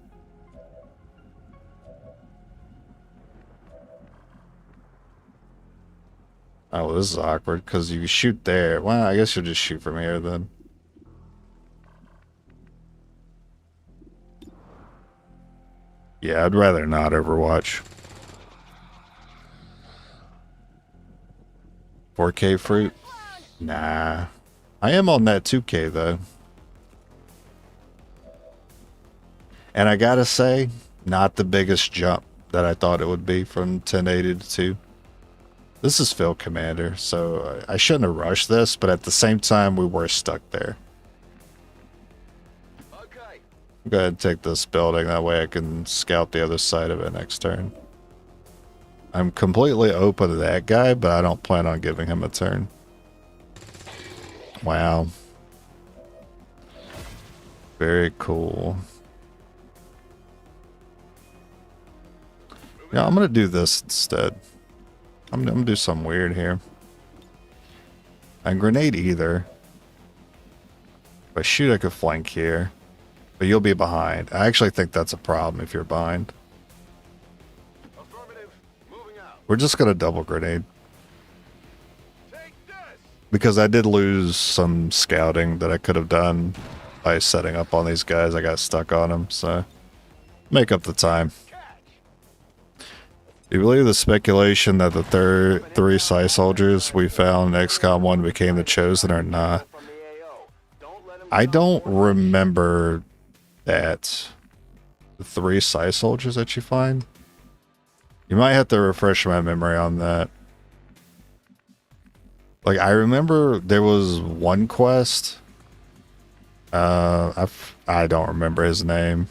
Oh, this is awkward because you shoot there. Well, I guess you'll just shoot from here then. Yeah, I'd rather not Overwatch. 4K fruit? Nah. I am on that 2K though. And I gotta say, not the biggest jump that I thought it would be from 1080 to 2. This is Field Commander, so I shouldn't have rushed this, but at the same time, we were stuck there. Go ahead and take this building, that way I can scout the other side of it next turn. I'm completely open to that guy, but I don't plan on giving him a turn. Wow. Very cool. Yeah, I'm gonna do this instead. I'm gonna do something weird here. I can grenade either. If I shoot, I could flank here. But you'll be behind. I actually think that's a problem if you're behind. We're just gonna double grenade. Take this. because I did lose some scouting that I could have done by setting up on these guys. I got stuck on them, so make up the time. Do you believe the speculation that the three Psi soldiers we found in XCOM 1 became the Chosen or not? I don't remember that. The 3 Psi soldiers that you find? You might have to refresh my memory on that. Like, I remember there was one quest. I don't remember his name.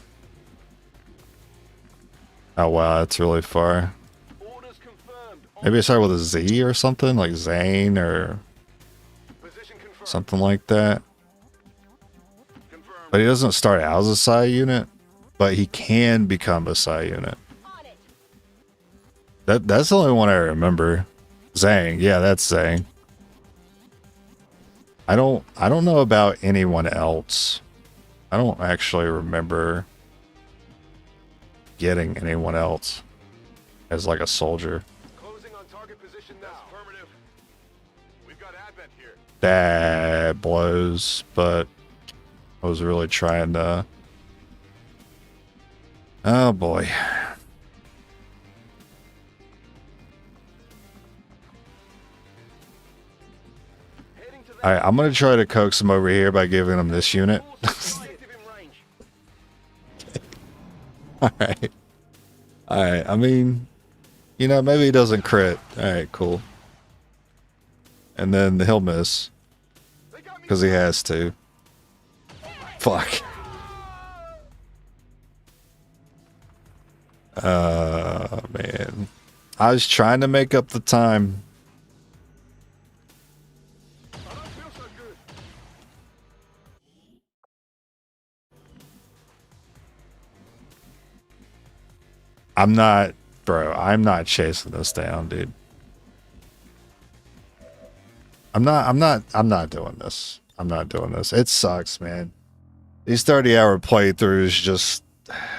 Oh wow, that's really far. Maybe it started with a Z or something, like Zane or something like that. But he doesn't start out as a Psi unit, but he can become a Psi unit. That's the only one I remember. Zang, yeah, that's Zang. I don't know about anyone else. I don't actually remember getting anyone else as like a soldier. Closing on target position now. Affirmative. We've got Advent here. That blows, but I was really trying to. Oh boy. Alright, I'm gonna try to coax him over here by giving him this unit. Alright. Alright, I mean, you know, maybe he doesn't crit. Alright, cool. And then he'll miss. Because he has to. Fuck. Man. I was trying to make up the time. I'm not chasing this down, dude. I'm not doing this. I'm not doing this. It sucks, man. These 30-hour playthroughs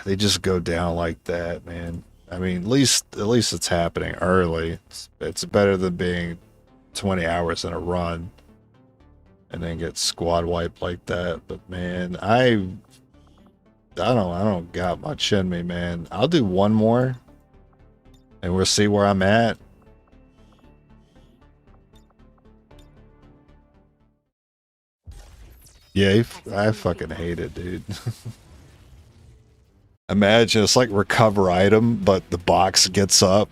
they just go down like that, man. I mean, at least it's happening early. It's better than being 20 hours in a run and then get squad wiped like that. But man, I don't got much in me, man. I'll do one more and we'll see where I'm at. Yeah, I fucking hate it, dude. Imagine it's like recover item, but the box gets up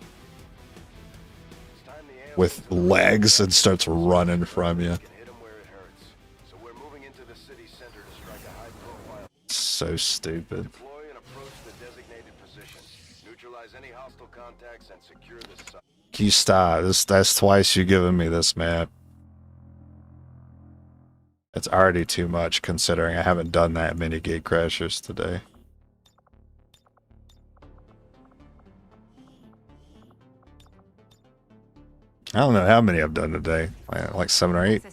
with legs and starts running from you. So stupid. Can you stop? That's twice you giving me this map. It's already too much considering I haven't done that many gate crashers today. I don't know how many I've done today. Like 7 or 8.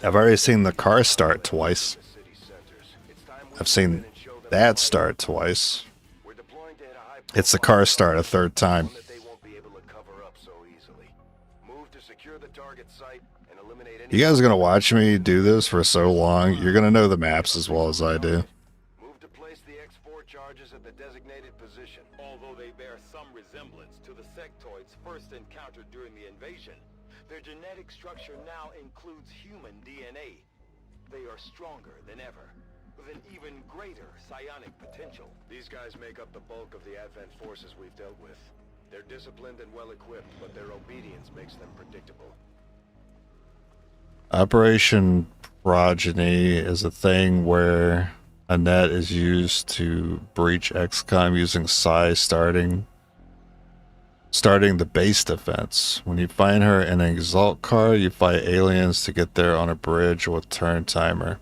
I've already seen the car start twice. I've seen that start twice. It's the car start a third time. You guys are going to watch me do this for so long, you're going to know the maps as well as I do. Move to place the X4 charges at the designated position. Although they bear some resemblance to the sectoids first encountered during the invasion, their genetic structure now includes human DNA. They are stronger than ever, with an even greater psionic potential. These guys make up the bulk of the Advent forces we've dealt with. They're disciplined and well-equipped, but their obedience makes them predictable. Operation Progeny is a thing where a net is used to breach XCOM using Psi starting the base defense. When you find her in an Exalt car, you fight aliens to get there on a bridge with turn timer.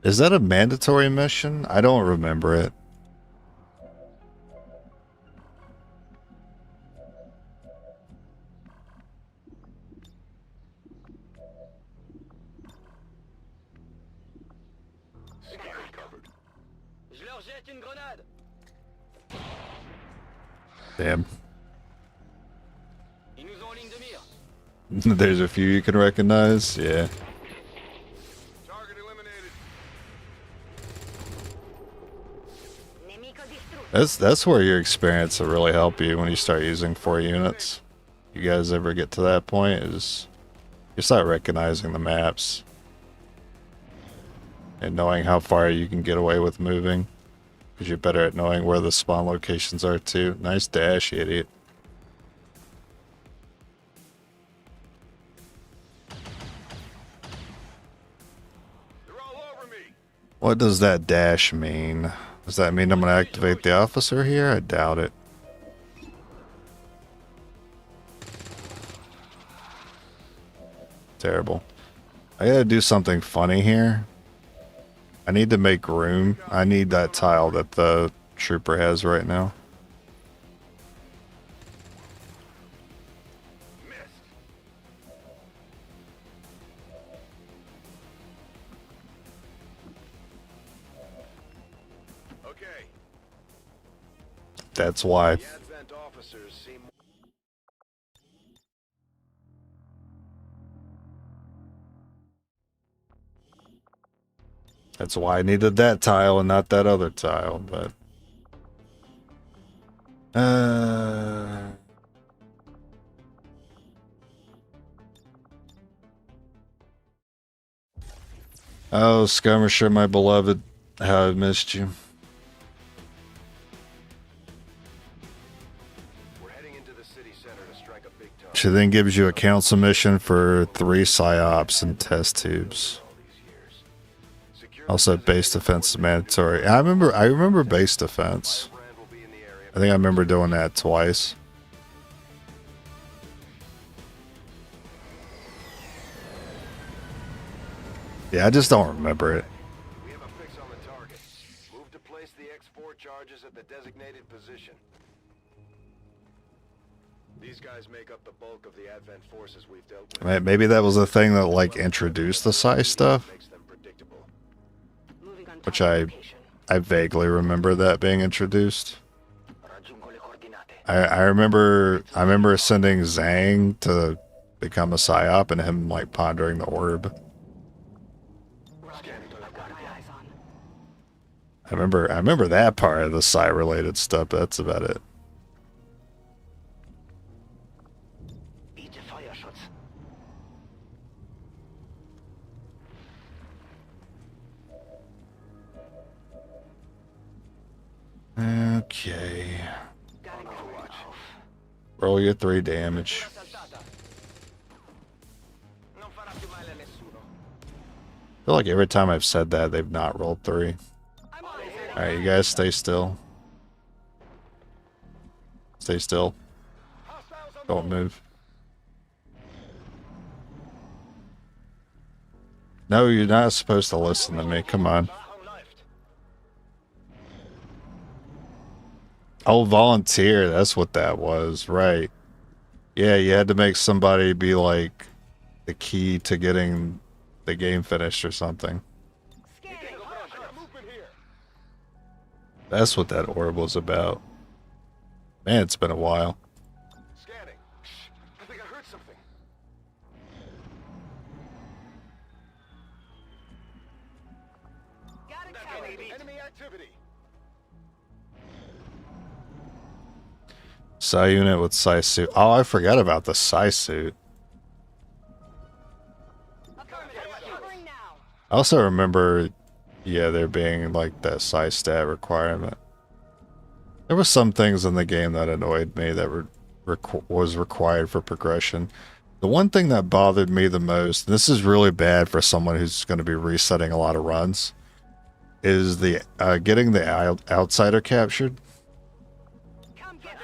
Is that a mandatory mission? I don't remember it. Damn. There's a few you can recognize. Yeah. Target eliminated. That's where your experience will really help you when you start using 4 units. You guys ever get to that point is you start recognizing the maps and knowing how far you can get away with moving, because you're better at knowing where the spawn locations are too. Nice dash, you idiot. They're all over me. What does that dash mean? Does that mean I'm going to activate the officer here? I doubt it. Terrible. I gotta do something funny here. I need to make room. I need that tile that the trooper has right now. Missed. Okay. That's why. The Advent officers seem. That's why I needed that tile and not that other tile, but... Oh, Skirmisher, my beloved. How I missed you. We're heading into the city center to strike a big target. She then gives you a council mission for 3 psyops and test tubes. Also, base defense is mandatory. I remember base defense. I think I remember doing that twice. Yeah, I just don't remember it. We have a fix on the target. Move to place the X4 charges at the designated position. These guys make up the bulk of the Advent forces we've dealt with. Maybe that was the thing that like introduced the psi stuff, Makes them predictable. Moving on which target location. I vaguely remember that being introduced. I remember sending Zhang to become a psyop and him like pondering the orb. I've got my eyes on. I remember that part of the psi related stuff, but that's about it. Bitte Feuerschutz. Okay. Gotta go. Roll your 3 damage. I feel like every time I've said that, they've not rolled 3. Alright, you guys stay still. Stay still. Don't move. No, you're not supposed to listen to me. Come on. Oh, volunteer. That's what that was. Right. Yeah, you had to make somebody be like the key to getting the game finished or something. That's what that orb was about. Man, it's been a while. Scanning. Shh. I think I heard something. Got it covered. Enemy activity. Psi unit with psi suit. Oh, I forgot about the psi suit. Covering now. I also remember, yeah, there being like that psi stat requirement. There were some things in the game that annoyed me that were was required for progression. The one thing that bothered me the most, and this is really bad for someone who's going to be resetting a lot of runs, is the getting the outsider captured. Come get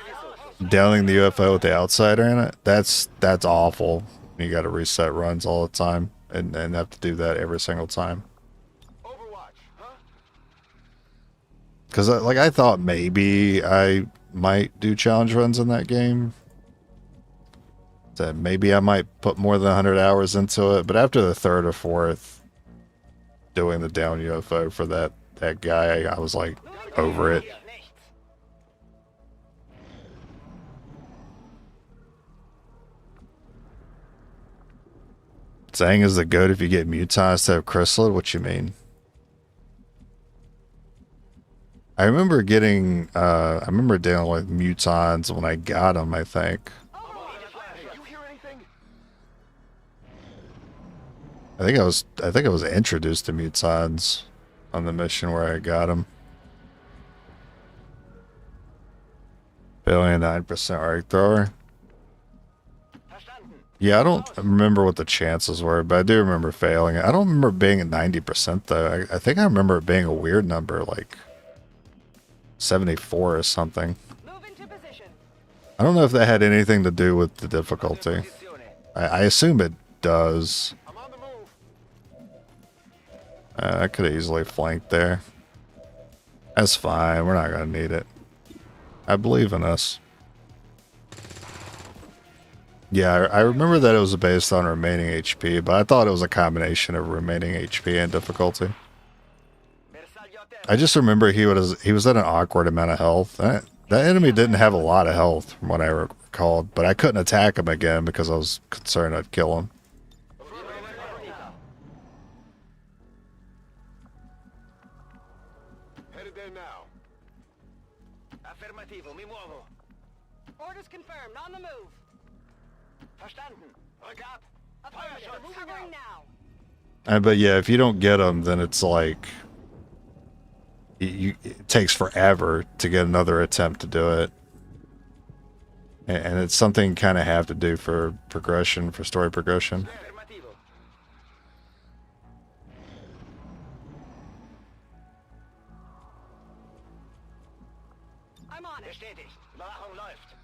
this. Downing the UFO with the outsider in it. That's awful. You got to reset runs all the time and have to do that every single time. Overwatch, huh? Because like I thought maybe I might do challenge runs in that game. That maybe I might put more than 100 hours into it. But after the 3rd or 4th, doing the down UFO for that that guy, I was like over it. Zang is the goat if you get Mutai instead of Chrysalid? What you mean? I remember getting, I remember dealing with Mutons when I got them, I think. I think I was introduced to Mutons on the mission where I got them. 9% arc thrower. Yeah, I don't remember what the chances were, but I do remember failing. I don't remember being at 90% though. I think I remember it being a weird number, like 74 or something. I don't know if that had anything to do with the difficulty. I assume it does. I could have easily flanked there. That's fine. We're not going to need it. I believe in us. Yeah, I remember that it was based on remaining HP, but I thought it was a combination of remaining HP and difficulty. I just remember he was at an awkward amount of health. That enemy didn't have a lot of health from what I recalled, but I couldn't attack him again because I was concerned I'd kill him. Headed there now. Affirmativo, mi muovo. Orders confirmed, on the move. Verstanden. Rück ab. Affirmative, covering now. But yeah, if you don't get them, then it's like it takes forever to get another attempt to do it, and it's something you kind of have to do for progression, for story progression. I'm on it. Bestätigt. Überwachung läuft.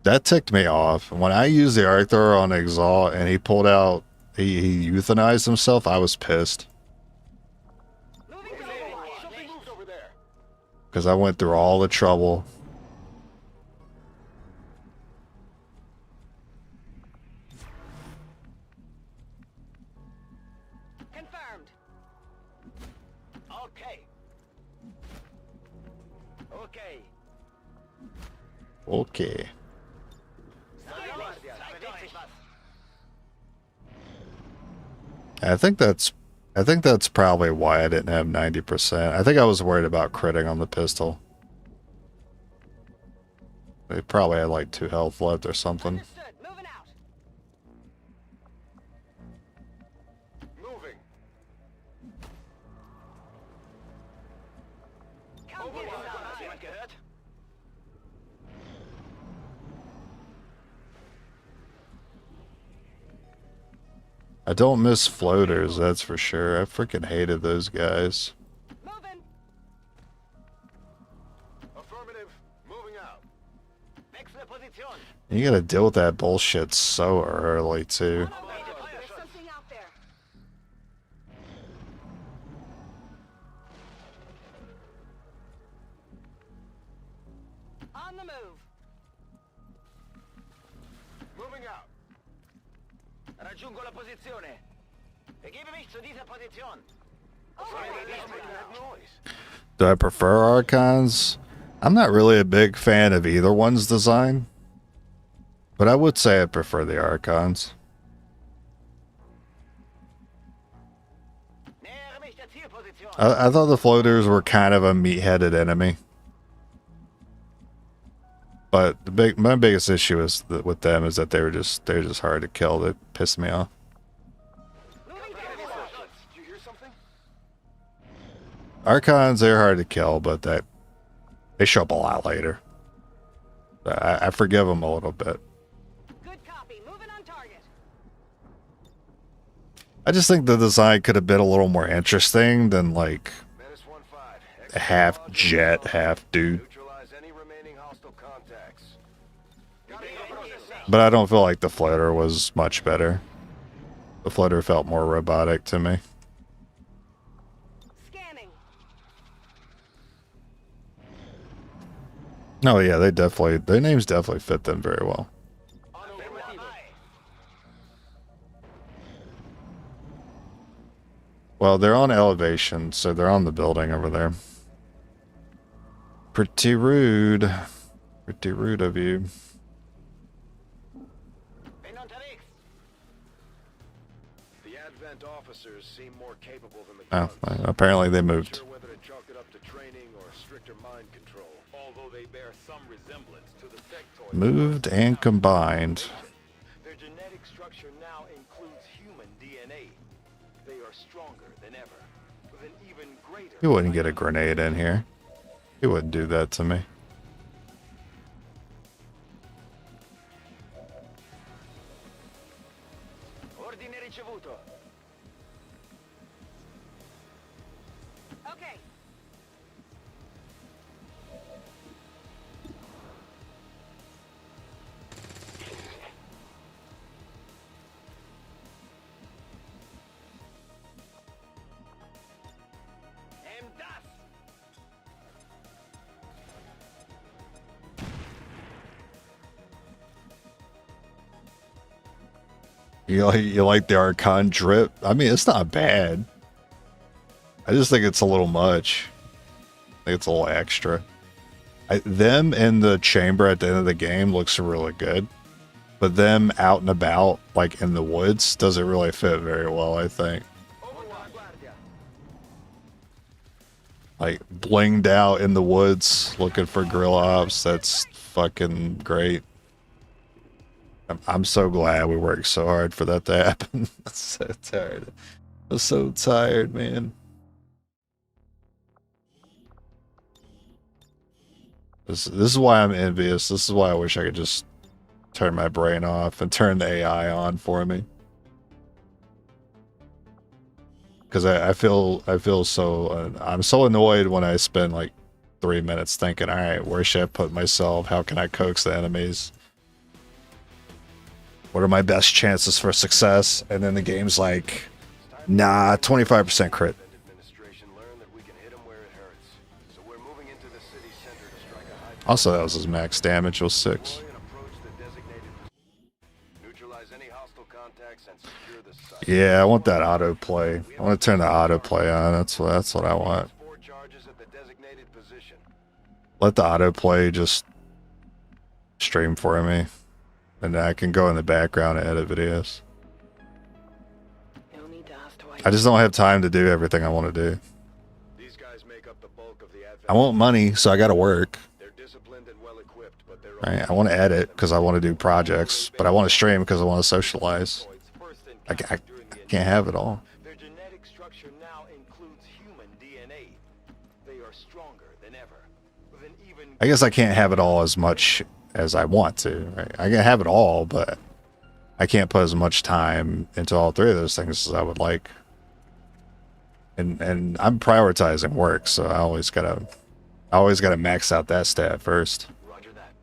That ticked me off. When I used the arc thrower on Exalt and he pulled out, he euthanized himself, I was pissed. Because I went through all the trouble. Confirmed. Okay. Okay. Okay. I think that's probably why I didn't have 90%. I think I was worried about critting on the pistol. They probably had like 2 health left or something. Understood. Moving out. Moving. Come get it. Jemand gehört? I don't miss floaters, that's for sure. I freaking hated those guys. Moving. Affirmative. Moving out. Wechsle Position. You gotta deal with that bullshit so early, too. There's something out there. On the move. Moving out. Raggiungo la posizione. Begebe mich zu dieser Position. Do I prefer Archons? I'm not really a big fan of either one's design. But I would say I prefer the Archons. Nähere mich der Zielposition. I thought the floaters were kind of a meat-headed enemy. But my biggest issue is with them is that they're just hard to kill. They piss me off. Moving to Did you hear something? Archons, they're hard to kill, but they show up a lot later. I forgive them a little bit. Good copy. Moving on target. I just think the design could have been a little more interesting than like Menace 1-5. a half jet, half dude. Neutralize any remaining hostile contacts. But I don't feel like the floater was much better. The floater felt more robotic to me. Scanning. Oh yeah, their names definitely fit them very well. Well, they're on elevation, so they're on the building over there. Pretty rude. Pretty rude of you. The Advent officers seem more capable than the Oh, guards. apparently they moved. Sure whether to chalk it up to training or stricter mind control. Although they bear some resemblance to the sectoids. Moved and combined. Their genetic structure now includes human DNA. They are stronger than ever, with an even greater... You wouldn't get a grenade in here. You wouldn't do that to me. Ordine ricevuto. Okay. Em das. You like the Archon drip? I mean, it's not bad. I just think it's a little much. I think it's a little extra. Them in the chamber at the end of the game looks really good. But them out and about, like in the woods, doesn't really fit very well, I think. Like, blinged out in the woods, looking for guerrilla ops, that's fucking great. I'm so glad we worked so hard for that to happen. I'm so tired. I'm so tired, man. This is why I'm envious. This is why I wish I could just turn my brain off and turn the AI on for me. Because I feel so I'm so annoyed when I spend like 3 minutes thinking, all right, where should I put myself? How can I coax the enemies? What are my best chances for success? And then the game's like, nah, 25% crit. Administration learned that we can hit 'em where it hurts. So we're moving into the city center to strike a high Also, that was his max damage, was 6. and approach the designated position. Neutralize any hostile contacts and secure the site. Yeah, I want that autoplay. I want to turn the autoplay on. That's what I want. 4 charges at the designated position. Let the autoplay just stream for me. And then I can go in the background and edit videos. I just don't have time to do everything I want to do. These guys make up the bulk of the Advent. I want money, so I got to work. They're disciplined and well equipped, but they're Right? I want to edit because I want to do projects, but I want to stream because I want to socialize. I can't have it all. Their genetic structure now includes human DNA. They are stronger than ever, with an even I guess I can't have it all as much as I want to. Right? I can have it all, but I can't put as much time into all 3 of those things as I would like. And I'm prioritizing work, so I always gotta max out that stat first. Roger that.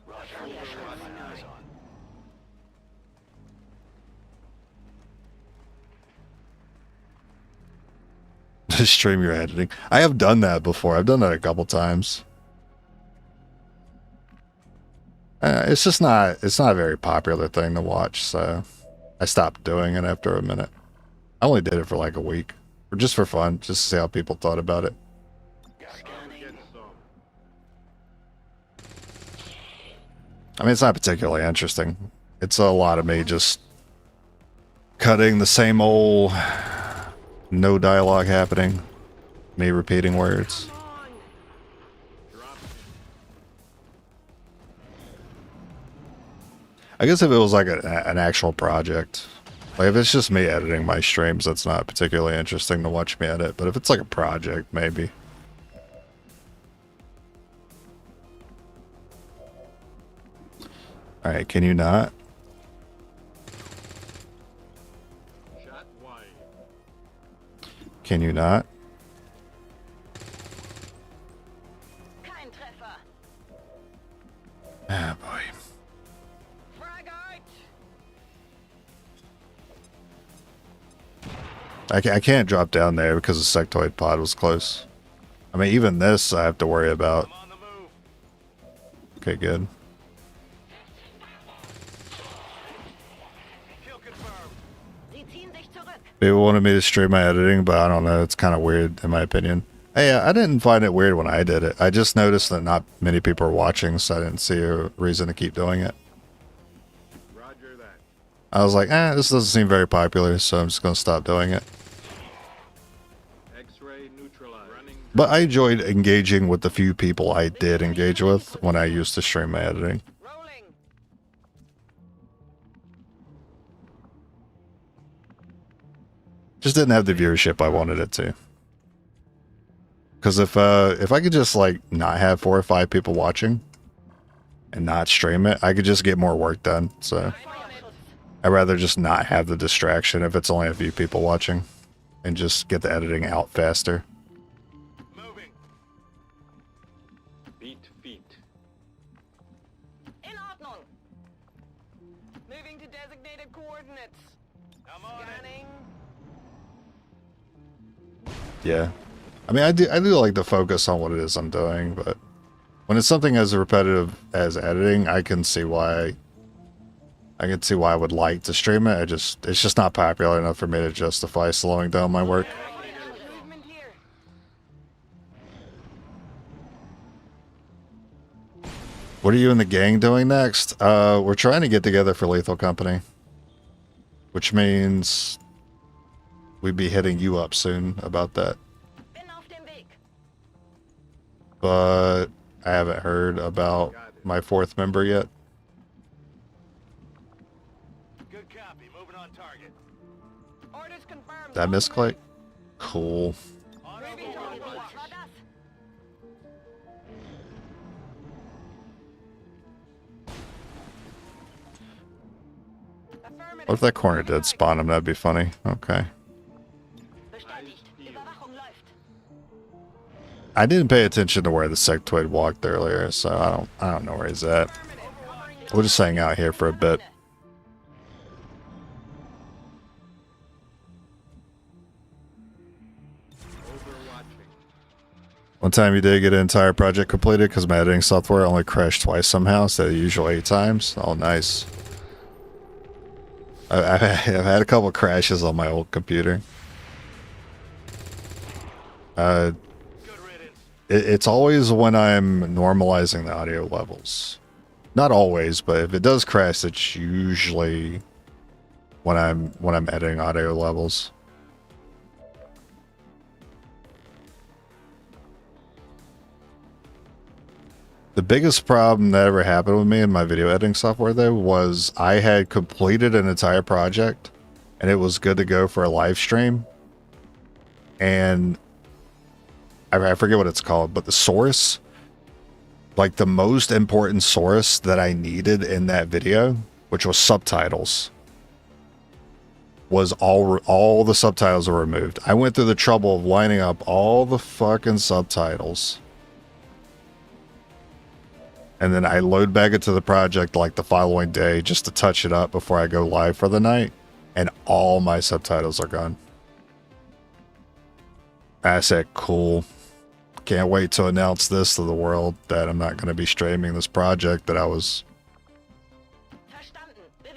Roger. Eyes on. Just stream your editing. I have done that before. I've done that a couple times. It's not a very popular thing to watch, so I stopped doing it after a minute. I only did it for like a week, or just for fun, just to see how people thought about it. I mean, it's not particularly interesting. It's a lot of me just cutting the same old, no dialogue happening, me repeating words. I guess if it was like an actual project, like if it's just me editing my streams, that's not particularly interesting to watch me edit. But if it's like a project, maybe. All right, can you not? Can you not? Kein Treffer. Ah, boy. Frag out. I can't drop down there because the sectoid pod was close. I mean, even this I have to worry about. on the move. Okay, good. Kill confirmed. Sie ziehen sich zurück. People wanted me to stream my editing, but I don't know. It's kind of weird in my opinion. Hey, I didn't find it weird when I did it. I just noticed that not many people are watching, so I didn't see a reason to keep doing it. Roger that. I was like, this doesn't seem very popular, so I'm just going to stop doing it. X-ray neutralized. Running. But I enjoyed engaging with the few people I did engage with when I used to stream my editing. Rolling. Just didn't have the viewership I wanted it to. Because if I could just like not have 4 or 5 people watching and not stream it, I could just get more work done. So I'd rather just not have the distraction if it's only a few people watching and just get the editing out faster. Moving. Feet. In Ordnung. Moving to designated coordinates. I'm on it. Scanning. Yeah. I mean, I do like to focus on what it is I'm doing, but when it's something as repetitive as editing, I can see why I would like to stream it. It's just not popular enough for me to justify slowing down my work. Movement here. What are you and the gang doing next? We're trying to get together for Lethal Company, which means we'd be hitting you up soon about that. Bin auf dem Weg. But I haven't heard about my 4th member yet. Good copy. Moving on target. Orders confirmed. Did I misclick? Cool. On Moving to Overwatch. Overwatch. War das. Affirmative. What if that corner did spawn him? That'd be funny. Okay. Bestätigt. Überwachung läuft. I didn't pay attention to where the sectoid walked earlier, so I don't know where he's at. We'll just hang out here for a bit. One time you did get an entire project completed because my editing software only crashed twice somehow instead of the usual 8 times. Oh, nice. I've had a couple crashes on my old computer. Good riddance. It's always when I'm normalizing the audio levels. Not always, but if it does crash, it's usually when I'm editing audio levels. The biggest problem that ever happened with me in my video editing software, though, was I had completed an entire project and it was good to go for a live stream. And I forget what it's called, but the source, like the most important source that I needed in that video, which was subtitles, was all the subtitles were removed. I went through the trouble of lining up all the fucking subtitles. And then I load back into the project like the following day just to touch it up before I go live for the night. And all my subtitles are gone. I said, cool. Can't wait to announce this to the world that I'm not going to be streaming this project that I was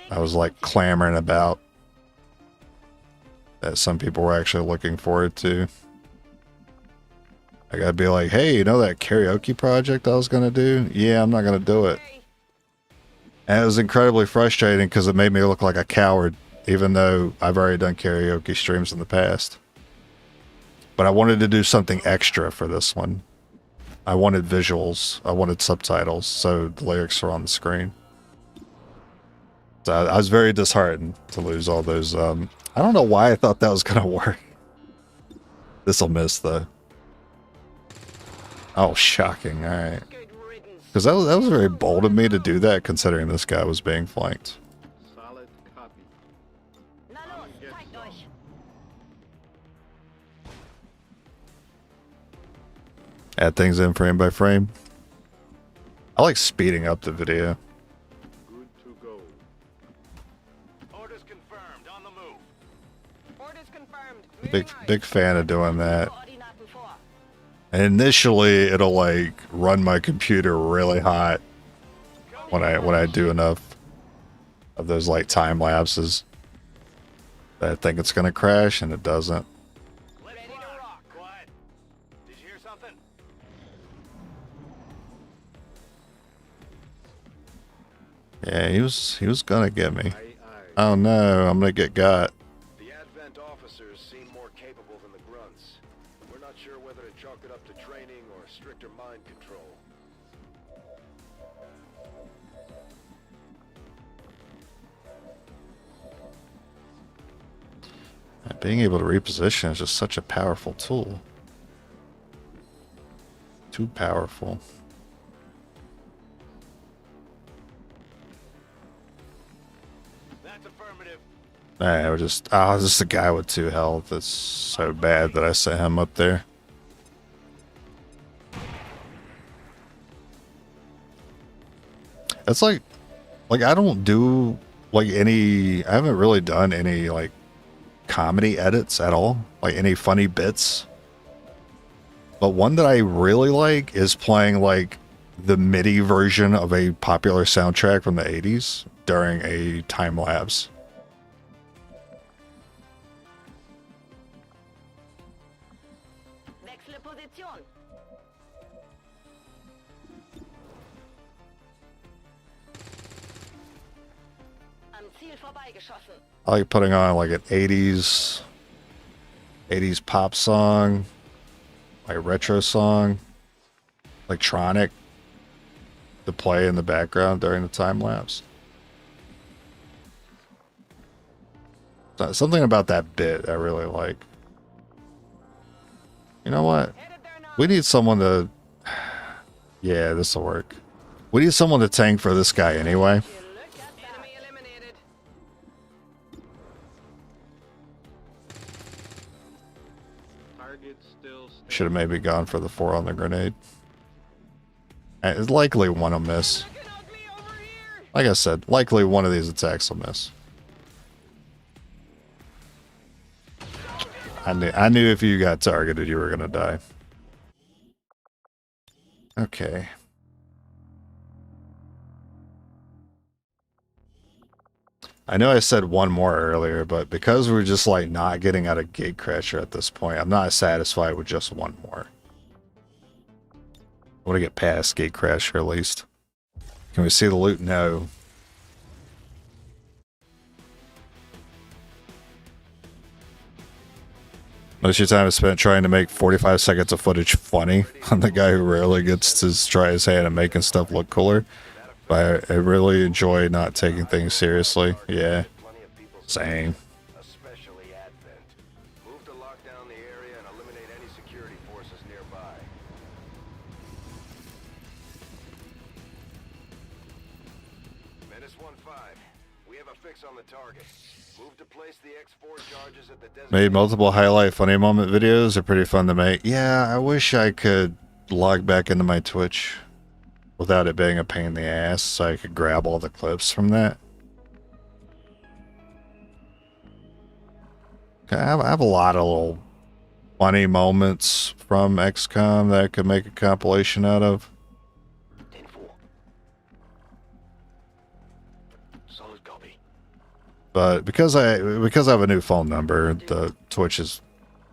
like clamoring about. That some people were actually looking forward to. I gotta be like, hey, you know that karaoke project I was gonna do? Yeah, I'm not gonna do it. And it was incredibly frustrating because it made me look like a coward, even though I've already done karaoke streams in the past. But I wanted to do something extra for this one. I wanted visuals. I wanted subtitles, so the lyrics are on the screen. So I was very disheartened to lose all those. I don't know why I thought that was gonna work. This'll miss though. Oh, shocking. All right. Because that was very bold of me to do that, considering this guy was being flanked. Solid copy. Na los, zeigt euch. Add things in frame by frame. I like speeding up the video. Good to go. Orders confirmed. On the move. Orders confirmed. Big fan of doing that. Koordinaten vor. And initially, it'll like run my computer really hot when I do enough of those like time lapses. I think it's gonna crash, and it doesn't. Ready to rock. What? Did you hear something? Yeah, he was gonna get me. Oh no, I'm gonna get got. The Advent officers seem more capable than the grunts. We're not sure whether to chalk it up to training or stricter mind control. Being able to reposition is just such a powerful tool. Too powerful. That's affirmative. Nah, we're just this is the guy with 2 health. It's so bad that I set him up there. It's like I don't do like any. I haven't really done any like comedy edits at all, like any funny bits. But one that I really like is playing like the MIDI version of a popular soundtrack from the 80s during a time lapse. Wechsle Position. Am Ziel vorbeigeschossen. I like putting on like an 80s pop song, like retro song, electronic, to play in the background during the time lapse. Something about that bit I really like. You know what? We need someone to... Yeah, this will work. We need someone to tank for this guy anyway. Enemy eliminated. Target still Should have maybe gone for the 4 on the grenade. It's likely one will miss. Looking ugly over here. Like I said, likely one of these attacks will miss. I knew if you got targeted, you were gonna die. Okay. I know I said one more earlier, but because we're just like not getting out of Gatecrasher at this point, I'm not satisfied with just one more. I want to get past Gatecrasher at least. Can we see the loot? No. Most of your time is spent trying to make 45 seconds of footage funny. I'm the guy who rarely gets to try his hand at making stuff look cooler. But I really enjoy not taking things seriously. Yeah. Plenty of people, Same. especially Advent. Move to lock down the area and eliminate any security forces nearby. Menace 1-5. We have a fix on the target. Move to place the X4 charges at the designated... Made multiple highlight funny moment videos. They're pretty fun to make. Yeah, I wish I could log back into my Twitch without it being a pain in the ass so I could grab all the clips from that. I have a lot of little funny moments from XCOM that I could make a compilation out of. 10-4. Solid copy. But because I have a new phone number, the Twitch is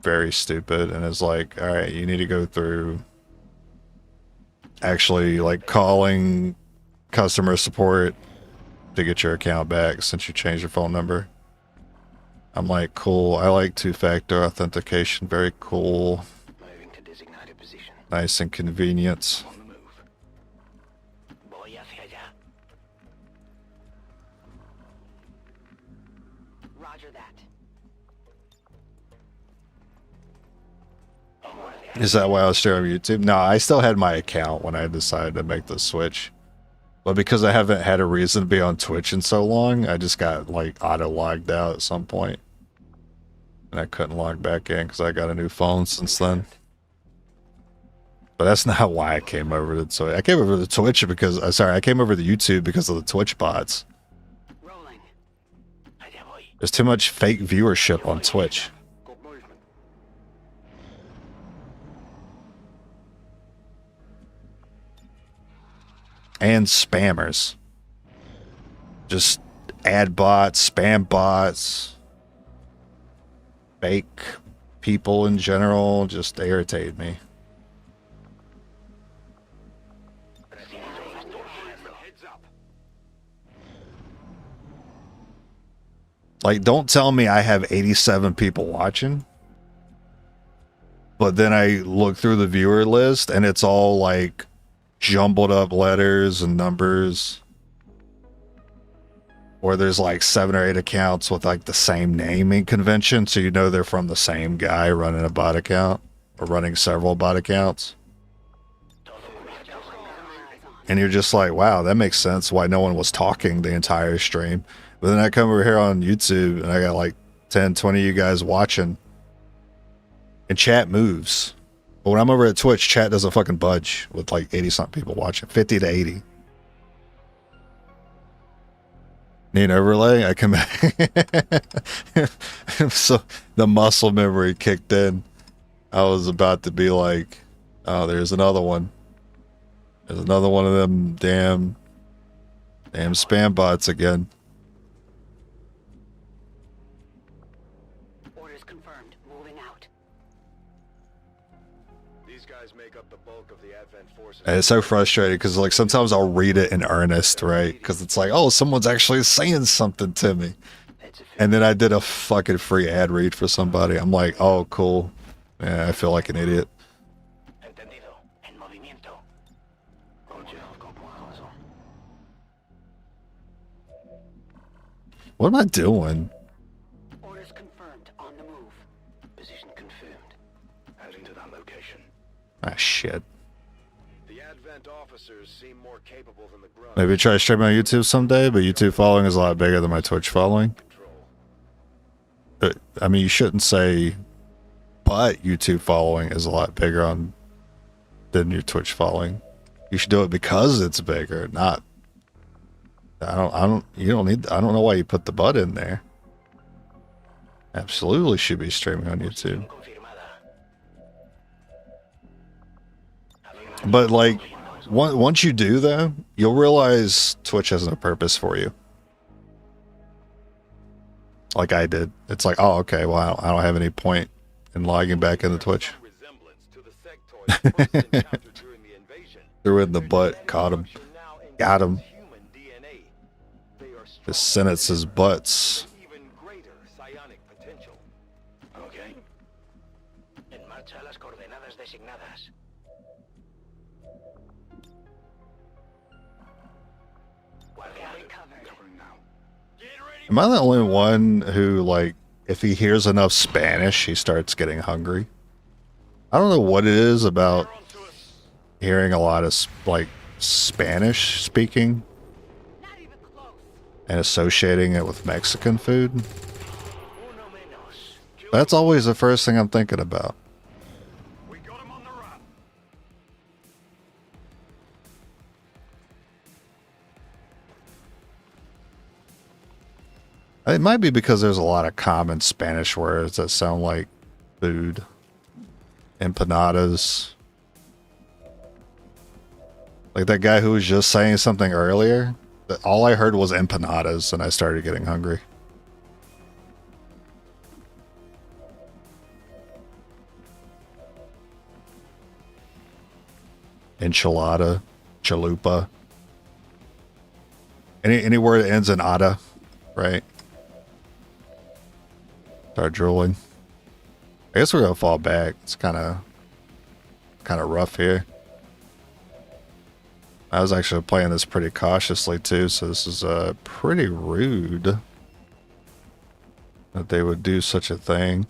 very stupid and is like, all right, you need to go through actually like calling customer support to get your account back since you changed your phone number. I'm like, cool. I like 2-factor authentication. Very cool. Moving to designated position. Nice and convenient. On the move. Voy hacia allá. Roger that. Is that why I was streaming on YouTube? No, I still had my account when I decided to make the switch. But because I haven't had a reason to be on Twitch in so long, I just got like auto-logged out at some point. And I couldn't log back in because I got a new phone since then. But that's not why I came over to Twitch. I came over to Twitch because, I came over to YouTube because of the Twitch bots. Rolling. Allá voy. There's too much fake viewership on Twitch. Good movement. And spammers. Just ad bots, spam bots. fake people in general just irritate me. Like, don't tell me I have 87 people watching, but then I look through the viewer list and it's all like jumbled up letters and numbers, or there's like 7 or 8 accounts with like the same naming convention, so you know they're from the same guy running a bot account or running several bot accounts. And you're just like, wow, that makes sense why no one was talking the entire stream. But then I come over here on YouTube and I got like 10, 20 of you guys watching, and chat moves. But when I'm over at Twitch, chat doesn't fucking budge with like 80 something people watching, 50 to 80. Need an overlay? I come back. So the muscle memory kicked in. I was about to be like, oh, there's another one. There's another one of them damn spam bots again. Orders confirmed. Moving out. These guys make up the bulk of the Advent forces. And it's so frustrating because like sometimes I'll read it in earnest, right? Because it's like, oh, someone's actually saying something to me. And then I did a fucking free ad read for somebody. I'm like, oh, cool. Yeah, I feel like an idiot. What am I doing? Orders confirmed. On the move. Position confirmed. Heading to that location. Ah, shit. The Advent officers seem more capable than the grubs. Maybe try streaming on YouTube someday, but YouTube following is a lot bigger than my Twitch following. I mean, you shouldn't say, but YouTube following is a lot bigger than your Twitch following. You should do it because it's bigger, not. I don't know why you put the but in there. Absolutely should be streaming on YouTube. But like, once you do though, you'll realize Twitch has no purpose for you. Like I did. It's like, oh, okay, well, I don't have any point in logging back into Twitch. Threw in the butt, caught him. Got him. The Senate's butts. Okay. En marcha las coordenadas designadas. Am I the only one who, like, if he hears enough Spanish, he starts getting hungry? I don't know what it is about hearing a lot of, like, Spanish speaking and associating it with Mexican food. That's always the first thing I'm thinking about. We got him on the run. It might be because there's a lot of common Spanish words that sound like food. Empanadas. Like that guy who was just saying something earlier. All I heard was empanadas and I started getting hungry. Enchilada. Chalupa. Any word that ends in ada, right? Start drooling. I guess we're gonna fall back. It's kind of rough here. I was actually playing this pretty cautiously too, so this is pretty rude that they would do such a thing.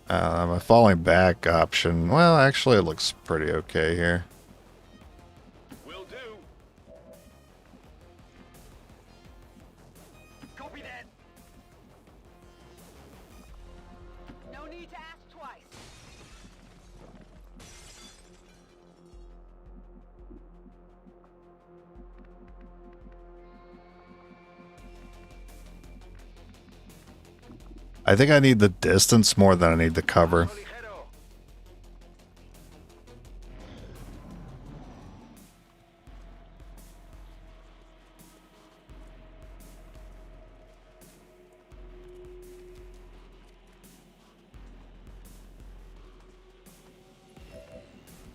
My falling back option, well, actually it looks pretty okay here. Will do. Copy that. No need to ask twice. I think I need the distance more than I need the cover.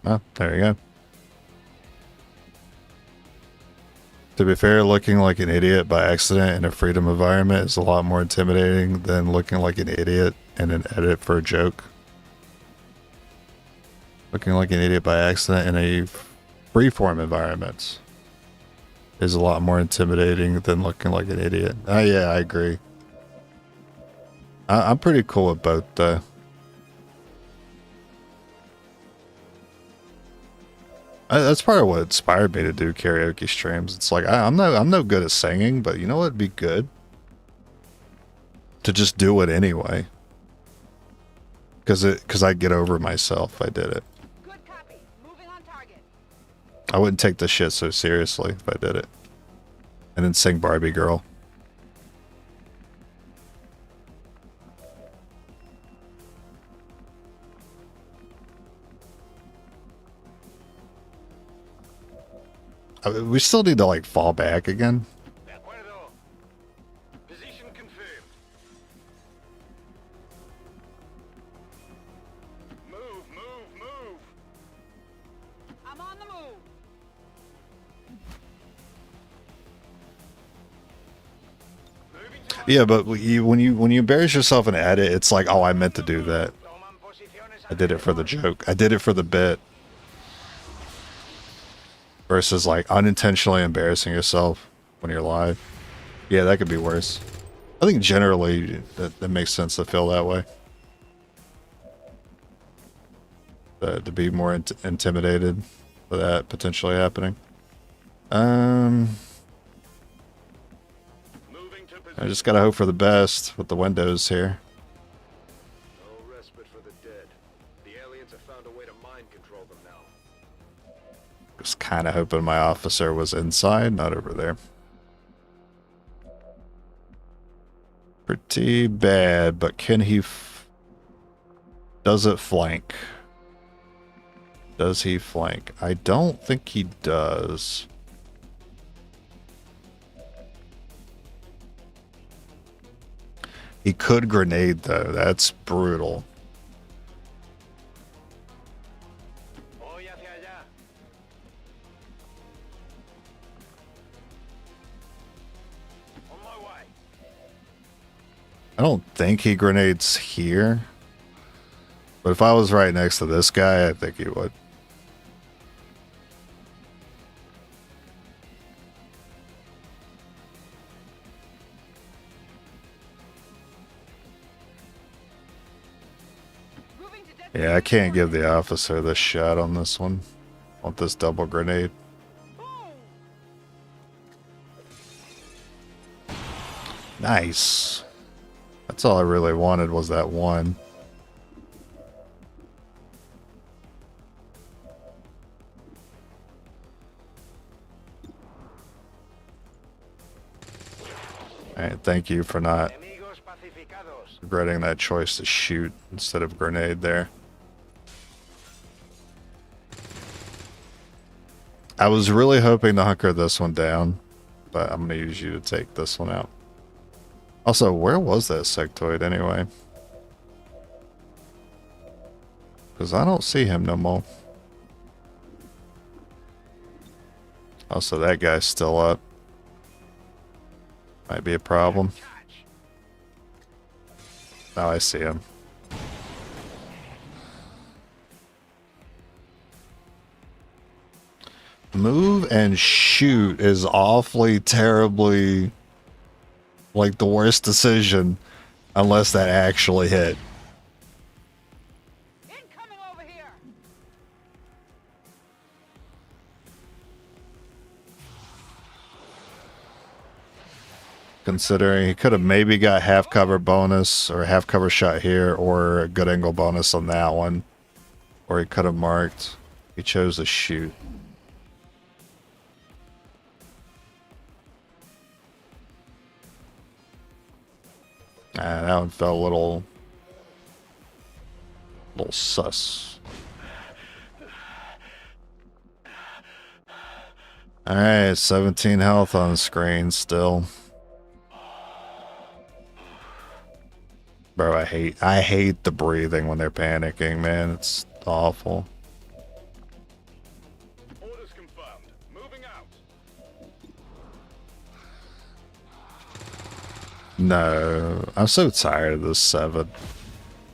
Oh, there you go. To be fair, looking like an idiot by accident in a freedom environment is a lot more intimidating than looking like an idiot in an edit for a joke. Looking like an idiot by accident in a freeform environment is a lot more intimidating than looking like an idiot. Oh yeah, I agree. I'm pretty cool with both though. That's part of what inspired me to do karaoke streams. It's like I'm no good at singing, but you know what'd be good? To just do it anyway. Cause I'd get over myself if I did it. Good copy. Moving on target. I wouldn't take the shit so seriously if I did it. And then sing Barbie Girl. We still need to like fall back again. De acuerdo. Position confirmed. Move, move, move. I'm on the move. Moving to Yeah, but when you embarrass yourself and edit, it's like, oh, I meant to do that. Toman posiciones. I did it for the joke. I did it for the bit. Versus like unintentionally embarrassing yourself when you're live. Yeah, that could be worse. I think generally that makes sense to feel that way. To be more intimidated for that potentially happening. Moving to I position. just gotta hope for the best with the windows here. No respite for the dead. The aliens have found a way to mind control them now. Just kind of hoping my officer was inside, not over there. Pretty bad, but can he... does it flank? Does he flank? I don't think he does. He could grenade, though. That's brutal. Voy hacia allá. On my way. I don't think he grenades here. But if I was right next to this guy, I think he would. Moving to dead. Yeah, I can't give the officer this shot on this one. I want this double grenade. Boom. Nice. That's all I really wanted was that one. Alright, thank you for not Enemigos pacificados. regretting that choice to shoot instead of grenade there. I was really hoping to hunker this one down, but I'm going to use you to take this one out. Also, where was that sectoid anyway? Because I don't see him no more. Also, that guy's still up. Might be a problem. Now I see him. Move and shoot is awfully terribly like the worst decision unless that actually hit. Incoming over here. Considering he could have maybe got half cover bonus or half cover shot here or a good angle bonus on that one. Or he could have marked. He chose to shoot. That one felt a little sus. Alright, 17 health on the screen still. Bro, I hate the breathing when they're panicking, man. It's awful. No, I'm so tired of this 7.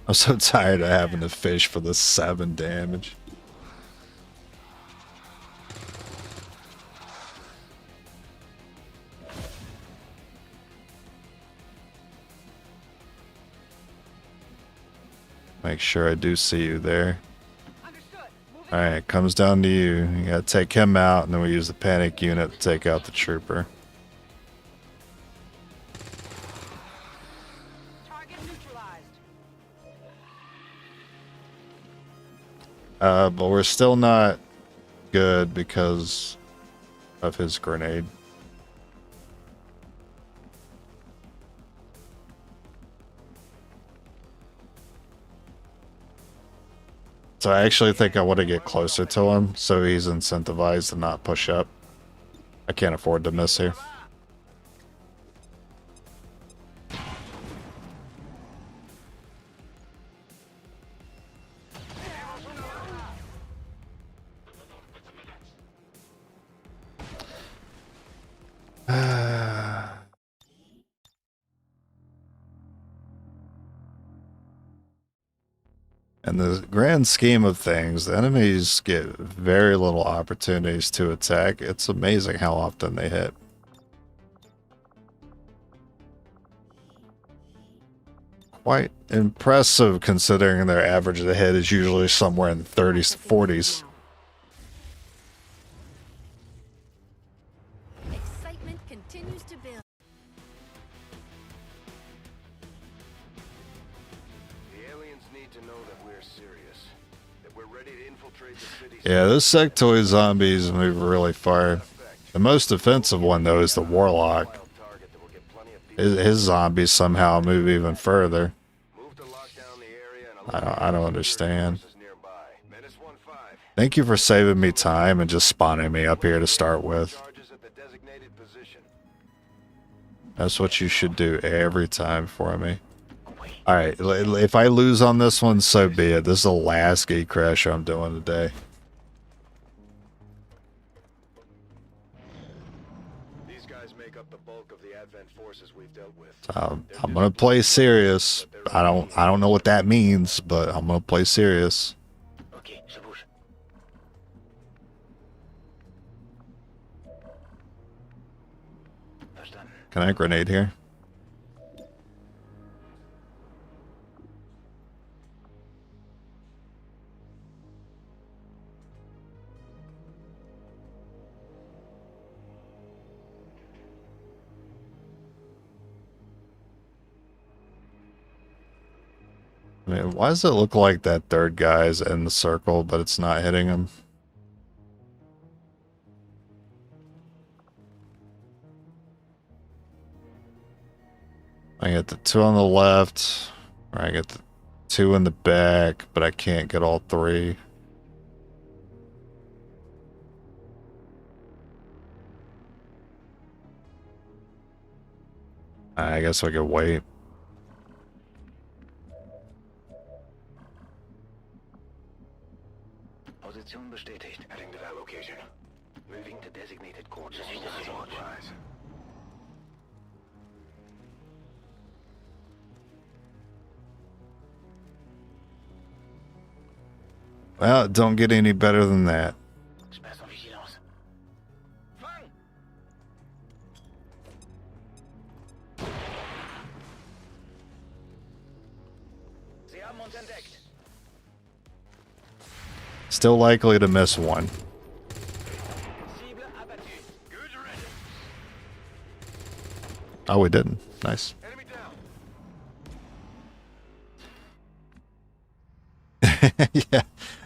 I'm so tired of having to fish for the 7 damage. Make sure I do see you there. Alright, comes down to you. You gotta take him out, and then we use the panic unit to take out the trooper. Target neutralized. But we're still not good because of his grenade. So I actually think I want to get closer to him so he's incentivized to not push up. I can't afford to miss here. In the grand scheme of things, the enemies get very little opportunities to attack. It's amazing how often they hit. Quite impressive considering their average of the hit is usually somewhere in the 30s to 40s. Excitement continues to build. The aliens need to know that we're serious, that we're ready to infiltrate the city. Yeah, those sectoid zombies move really far. The most offensive one, though, is the Warlock. Target that will get plenty of people. His zombies somehow move even further. Move to lock down the area and I don't understand. forces nearby. Menace 1-5. Thank you for saving me time and just spawning me up here to start with. Charges at the designated position. That's what you should do every time for me. Alright, if I lose on this one, so be it. This is the last gate crash I'm doing today. These guys make up the bulk of the Advent forces we've dealt with. I'm gonna play serious. I don't know what that means, but I'm gonna play serious. Okay, ça bouge. Verstanden. Can I grenade here? I mean, why does it look like that third guy's in the circle, but it's not hitting him? I get the 2 on the left, or I get the 2 in the back, but I can't get all 3. I guess I could wait. Position bestätigt. Heading to that location. Moving to designated coordinates. Supplies. Well, it don't get any better than that. Je passe en vigilance. Fang! Sie haben uns entdeckt. Still likely to miss one. Cible abattu. Good ready. Oh, we didn't. Nice. Enemy down.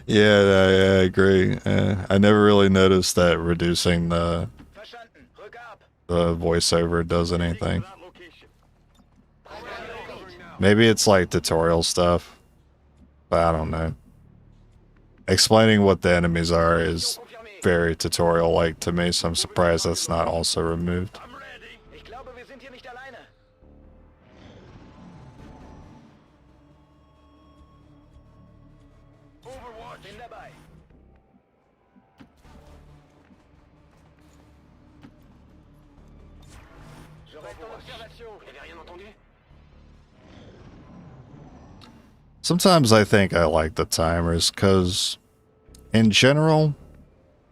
Yeah, I agree. I never really noticed that reducing the Verstanden. Rück ab. voiceover does anything. That location. Maybe it's like tutorial stuff, but I don't know. Explaining what the enemies are is very tutorial-like to me, so I'm surprised that's not also removed. I'm ready. Ich glaube, wir sind hier nicht alleine. Overwatch. Bin dabei. Je Sometimes I think I like the timers because, in general,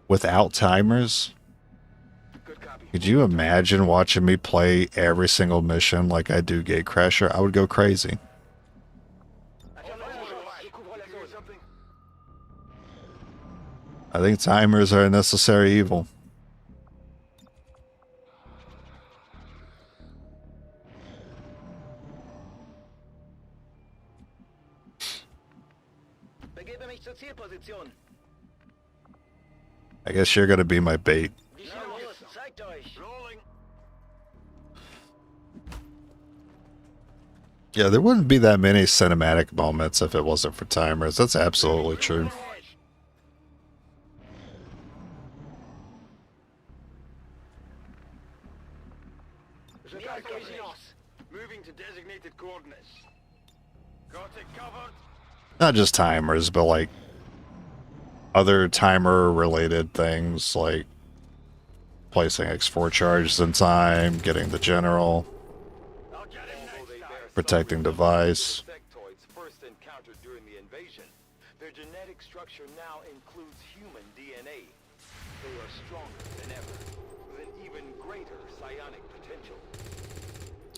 without timers, could you imagine watching me play every single mission like I do Gatecrasher? I would go crazy. I think timers are a necessary evil. I guess you're gonna be my bait. Yeah, there wouldn't be that many cinematic moments if it wasn't for timers. That's absolutely true. Moving to designated coordinates. Got it covered. Not just timers, but like other timer related things like placing X4 charges in time, getting the general, protecting device. Sectoids first encountered during the invasion. Their genetic structure now includes human DNA. They are stronger than ever, with an even greater psionic potential.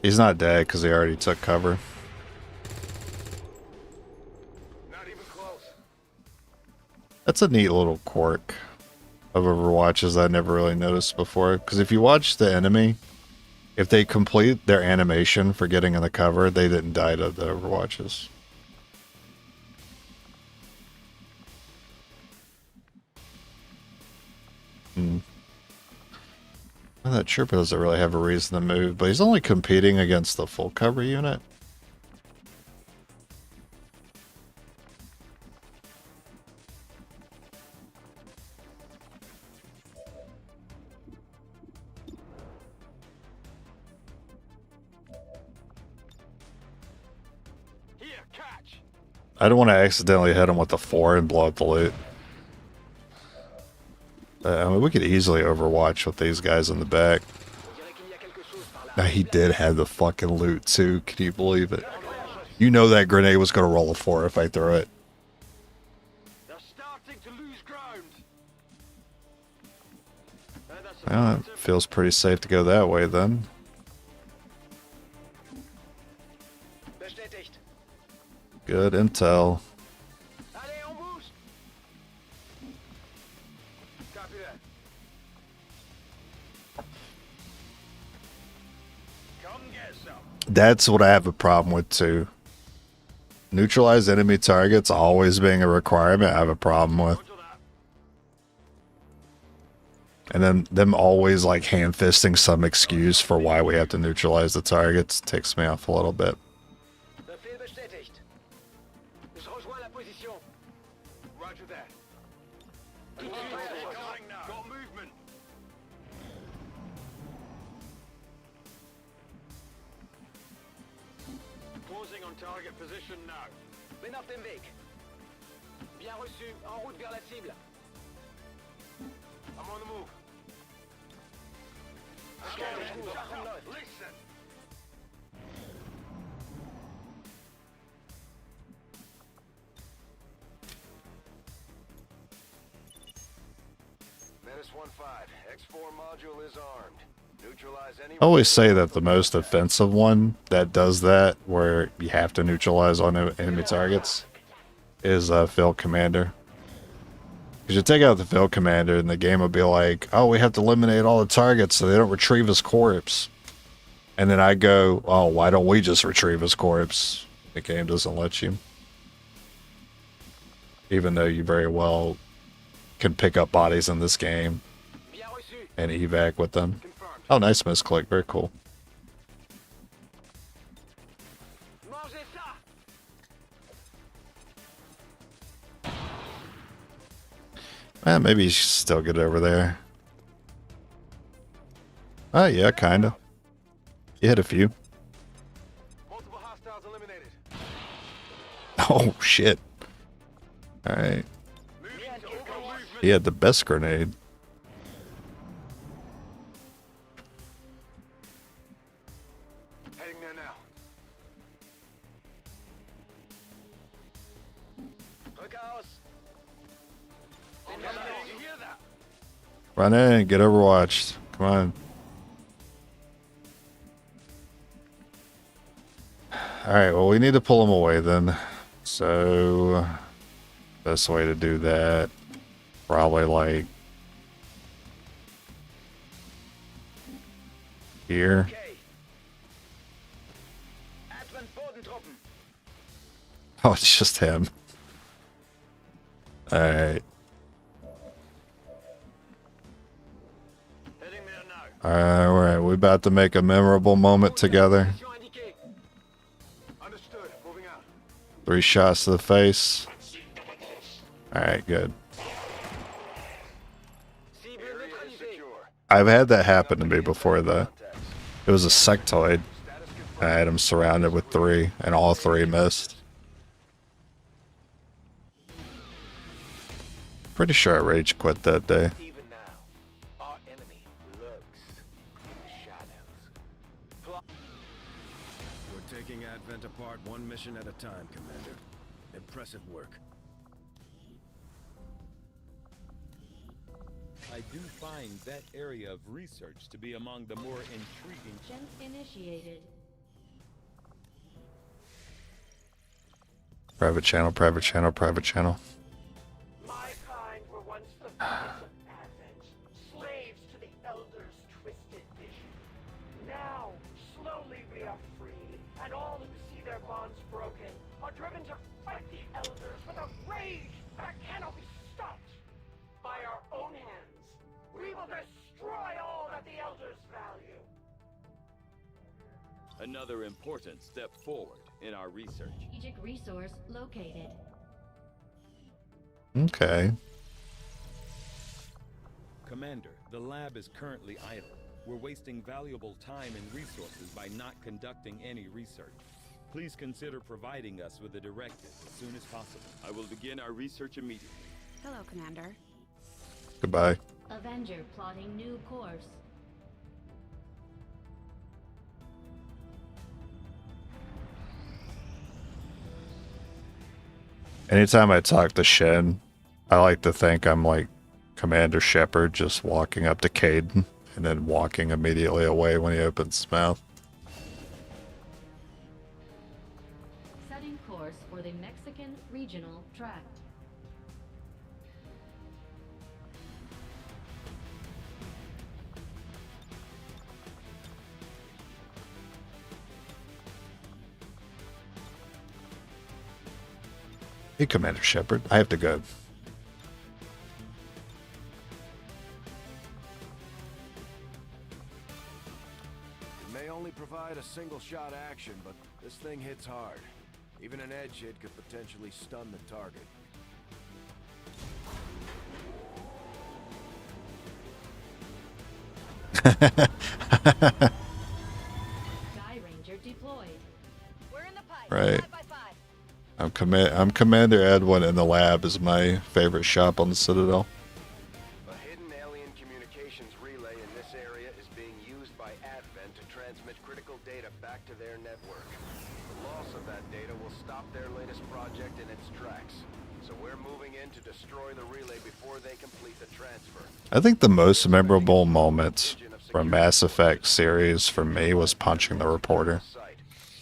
He's not dead because he already took cover. Not even close. That's a neat little quirk of Overwatches that I never really noticed before. Because if you watch the enemy, if they complete their animation for getting in the cover, they didn't die to the Overwatches. Well, that trooper doesn't really have a reason to move, but he's only competing against the full cover unit. Here, catch. I don't want to accidentally hit him with the 4 and blow up the loot. I mean, we could easily Overwatch with these guys in the back. Now, he did have the fucking loot, too. Can you believe it? You know that grenade was going to roll a 4 if I throw it. They're starting to lose ground. Well, it feels pretty safe to go that way, then. Bestätigt. Good intel. Allez, on bouge. Copy that. Come get some. That's what I have a problem with, too. Neutralize enemy targets always being a requirement I have a problem with. Roger that. And then them always like hand-fisting some excuse for why we have to neutralize the targets takes me off a little bit. Befehl bestätigt. Ich rejoins la position. Roger that. Got movement. Closing on target position now. Bin auf dem Weg. Bien reçu. En route vers la cible. I'm on the move. Listen. Menace 1-5. X4 module is armed. Neutralize any... I always say that the most offensive one that does that, where you have to neutralize on enemy targets, is Field Commander. Because you take out the Field Commander and the game will be like, oh, we have to eliminate all the targets so they don't retrieve his corpse. And then I go, oh, why don't we just retrieve his corpse? The game doesn't let you. Even though you very well can pick up bodies in this game Bien reçu. and evac with them. Confirmed. Oh, nice misclick. Very cool. Mangez ça. Maybe you should still get over there. Oh, yeah, kind of. You hit a few. Multiple hostiles eliminated. Oh, shit. Alright. Moving to Overwatch. movement. He had the best grenade. Run in, get Overwatched. Come on. Alright, well, we need to pull them away then. So, best way to do that, probably like here. Oh, it's just him. Alright. Alright, we're about to make a memorable moment together. 3 shots to the face. Alright, good. I've had that happen to me before, though. It was a sectoid. I had him surrounded with 3, and all 3 missed. Pretty sure I rage quit that day. Even now, our enemy lurks in the shadows. We're taking Advent apart one mission at a time, Commander. Impressive work. I do find that area of research to be among the more intriguing. Jump initiated. Private channel, private channel, private channel. My kind were once the voice of Advent, slaves to the Elders' twisted vision. Now, slowly we are free, and all who see their bonds broken are driven to fight the Elders with a rage that cannot be stopped. By our own hands, we will destroy all that the Elders value. Another important step forward in our research. Strategic resource located. Okay. Commander, the lab is currently idle. We're wasting valuable time and resources by not conducting any research. Please consider providing us with a directive as soon as possible. I will begin our research immediately. Hello, Commander. Goodbye. Avenger plotting new course. Anytime I talk to Shen, I like to think I'm like Commander Shepard, just walking up to Caden and then walking immediately away when he opens his mouth. Setting course for the Mexican regional tract. Hey, Commander Shepard, I have to go. It may only provide a single shot action, but this thing hits hard. Even an edge hit could potentially stun the target. Sky Ranger deployed. We're in the pipe. Right. 5 by 5. I'm Commander Edwin, and the lab is my favorite shop on the Citadel. A hidden alien communications relay in this area is being used by Advent to transmit critical data back to their network. The loss of that data will stop their latest project in its tracks. So we're moving in to destroy the relay before they complete the transfer. I think the most memorable moment from Mass Effect series for me was punching the reporter.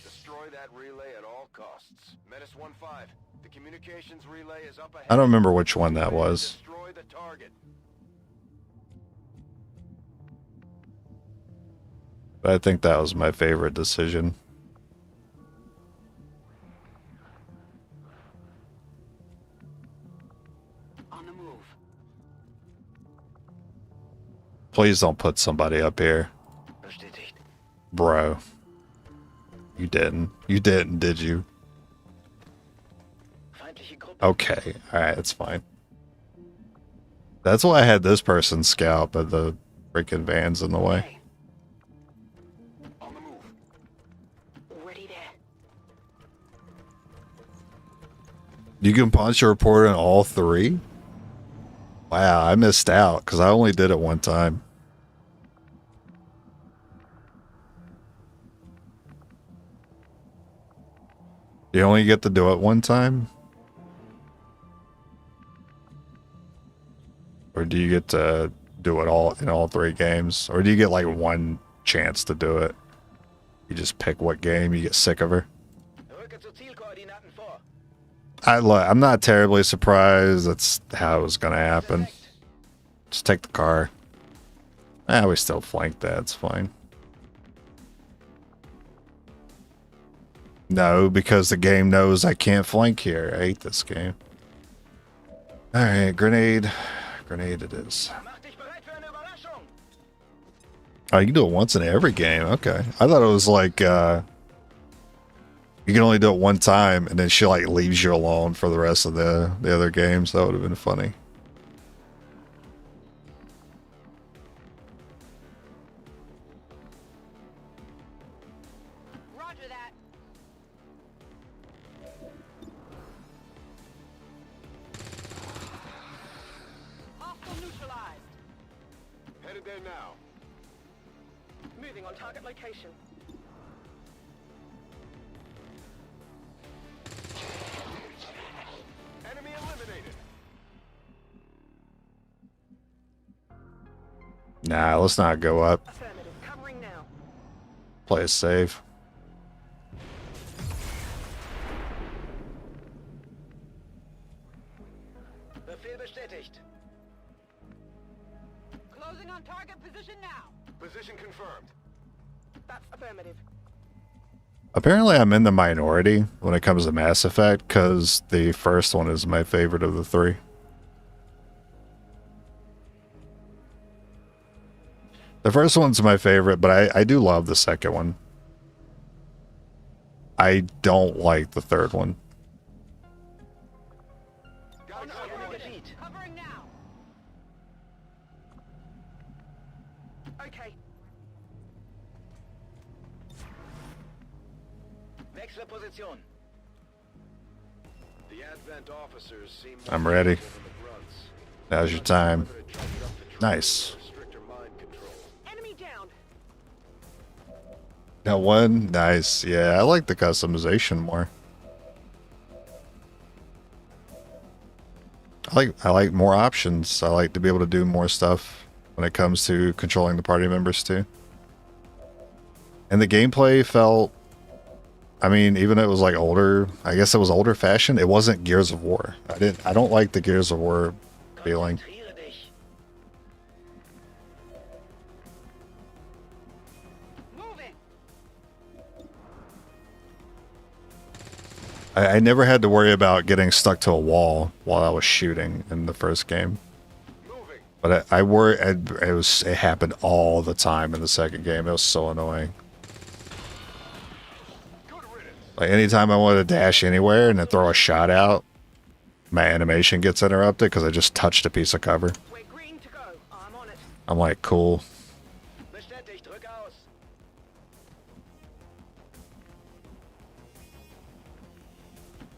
Destroy that relay at all costs. Menace 1-5. The communications relay is up ahead. I don't remember which one that was. Destroy the target. But I think that was my favorite decision. On the move. Please don't put somebody up here. Bro. You didn't. You didn't, did you? Okay. Alright, that's fine. That's why I had this person scout, but the freaking van's in the way. On the move. Ready there. You can punch a reporter in all 3? Wow, I missed out because I only did it one time. You only get to do it one time? Or do you get to do it all in all 3 games? Or do you get like one chance to do it? You just pick what game, you get sick of her. I'm not terribly surprised. That's how it was going to happen. Just take the car. We still flank that. It's fine. No, because the game knows I can't flank here. I hate this game. Alright, grenade. Grenade it is. Oh, you can do it once in every game. Okay. I thought it was like, you can only do it one time, and then she like leaves you alone for the rest of the other games. That would have been funny. Roger that. Hostile neutralized. Headed there now. Moving on target location. Enemy eliminated. Nah, let's not go up. Affirmative. Covering now. Play it safe. Befehl bestätigt. Closing on target position now. Position confirmed. That's affirmative. Apparently I'm in the minority when it comes to Mass Effect, because the first one is my favorite of the 3. The first one's my favorite, but I do love the second one. I don't like the third one. Covering now. Okay. Wechsle Position. The Advent officers seem I'm ready. Now's your time. Nice. Enemy down. Now one, nice. Yeah, I like the customization more. I like more options. I like to be able to do more stuff when it comes to controlling the party members too. And the gameplay felt, I mean, even though it was like older, I guess it was older fashioned. It wasn't Gears of War. I don't like the Gears of War feeling. I never had to worry about getting stuck to a wall while I was shooting in the first game. But I worry, it happened all the time in the second game. It was so annoying. Like anytime I wanted to dash anywhere and then throw a shot out, my animation gets interrupted because I just touched a piece of cover. We're green to go. I'm on it. I'm like, cool. Bestätigt. Drück aus.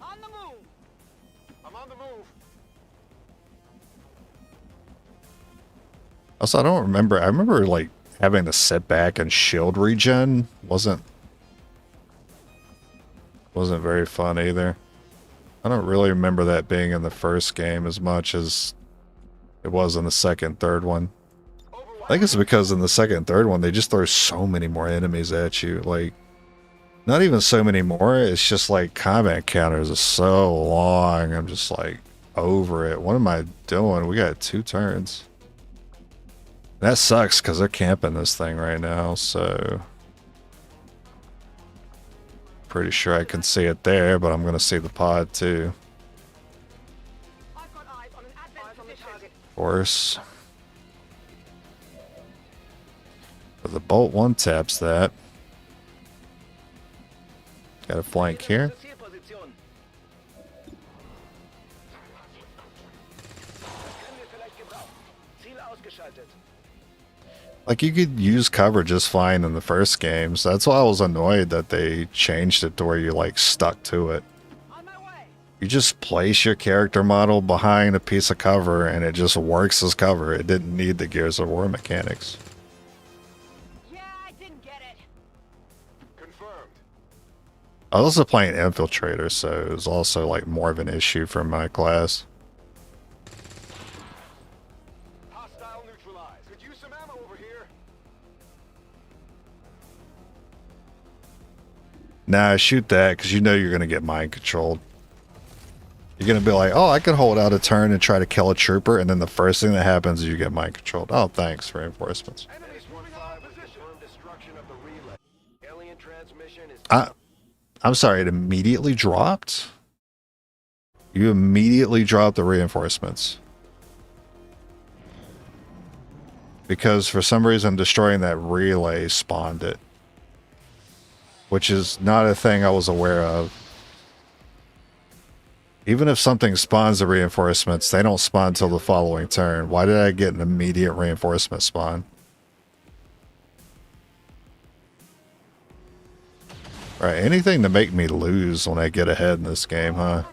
On the move. I'm on the move. Also, I don't remember. I remember like having to sit back and shield regen wasn't very fun either. I don't really remember that being in the first game as much as it was in the second, third one. I think it's because in the second and third one, they just throw so many more enemies at you. Like, not even so many more. It's just like combat counters are so long. I'm just like over it. What am I doing? We got 2 turns. That sucks because they're camping this thing right now, so pretty sure I can see it there, but I'm going to see the pod too. I've got eyes on an Advent position. Of course. But the bolt one taps that. Got a flank here. Like, you could use cover just fine in the first game, so that's why I was annoyed that they changed it to where you're, like, stuck to it. You just place your character model behind a piece of cover, and it just works as cover. It didn't need the Gears of War mechanics. Yeah, I didn't get it. Confirmed. I was also playing Infiltrator, so it was also, like, more of an issue for my class. Nah, shoot that, because you know you're going to get mind controlled. You're going to be like, oh, I could hold out a turn and try to kill a trooper, and then the first thing that happens is you get mind controlled. Oh, thanks, reinforcements. I'm sorry, it immediately dropped? You immediately dropped the reinforcements. Because for some reason destroying that relay spawned it. Which is not a thing I was aware of. Even if something spawns the reinforcements, they don't spawn until the following turn. Why did I get an immediate reinforcement spawn? Right, anything to make me lose when I get ahead in this game, huh?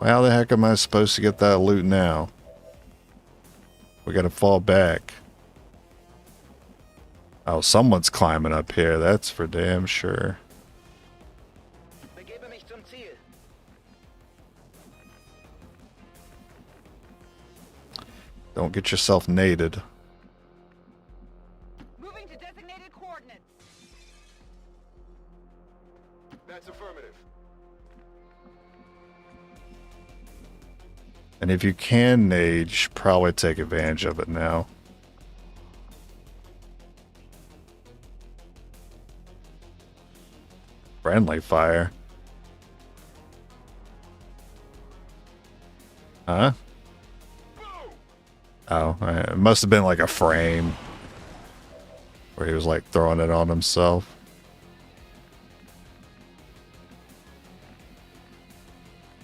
Well, how the heck am I supposed to get that loot now? We gotta fall back. Oh, someone's climbing up here, that's for damn sure. Don't get yourself naded. Moving to designated coordinates. That's affirmative. And if you can nade, you should probably take advantage of it now. Friendly fire. Huh? Oh, it must have been like a frame where he was like throwing it on himself.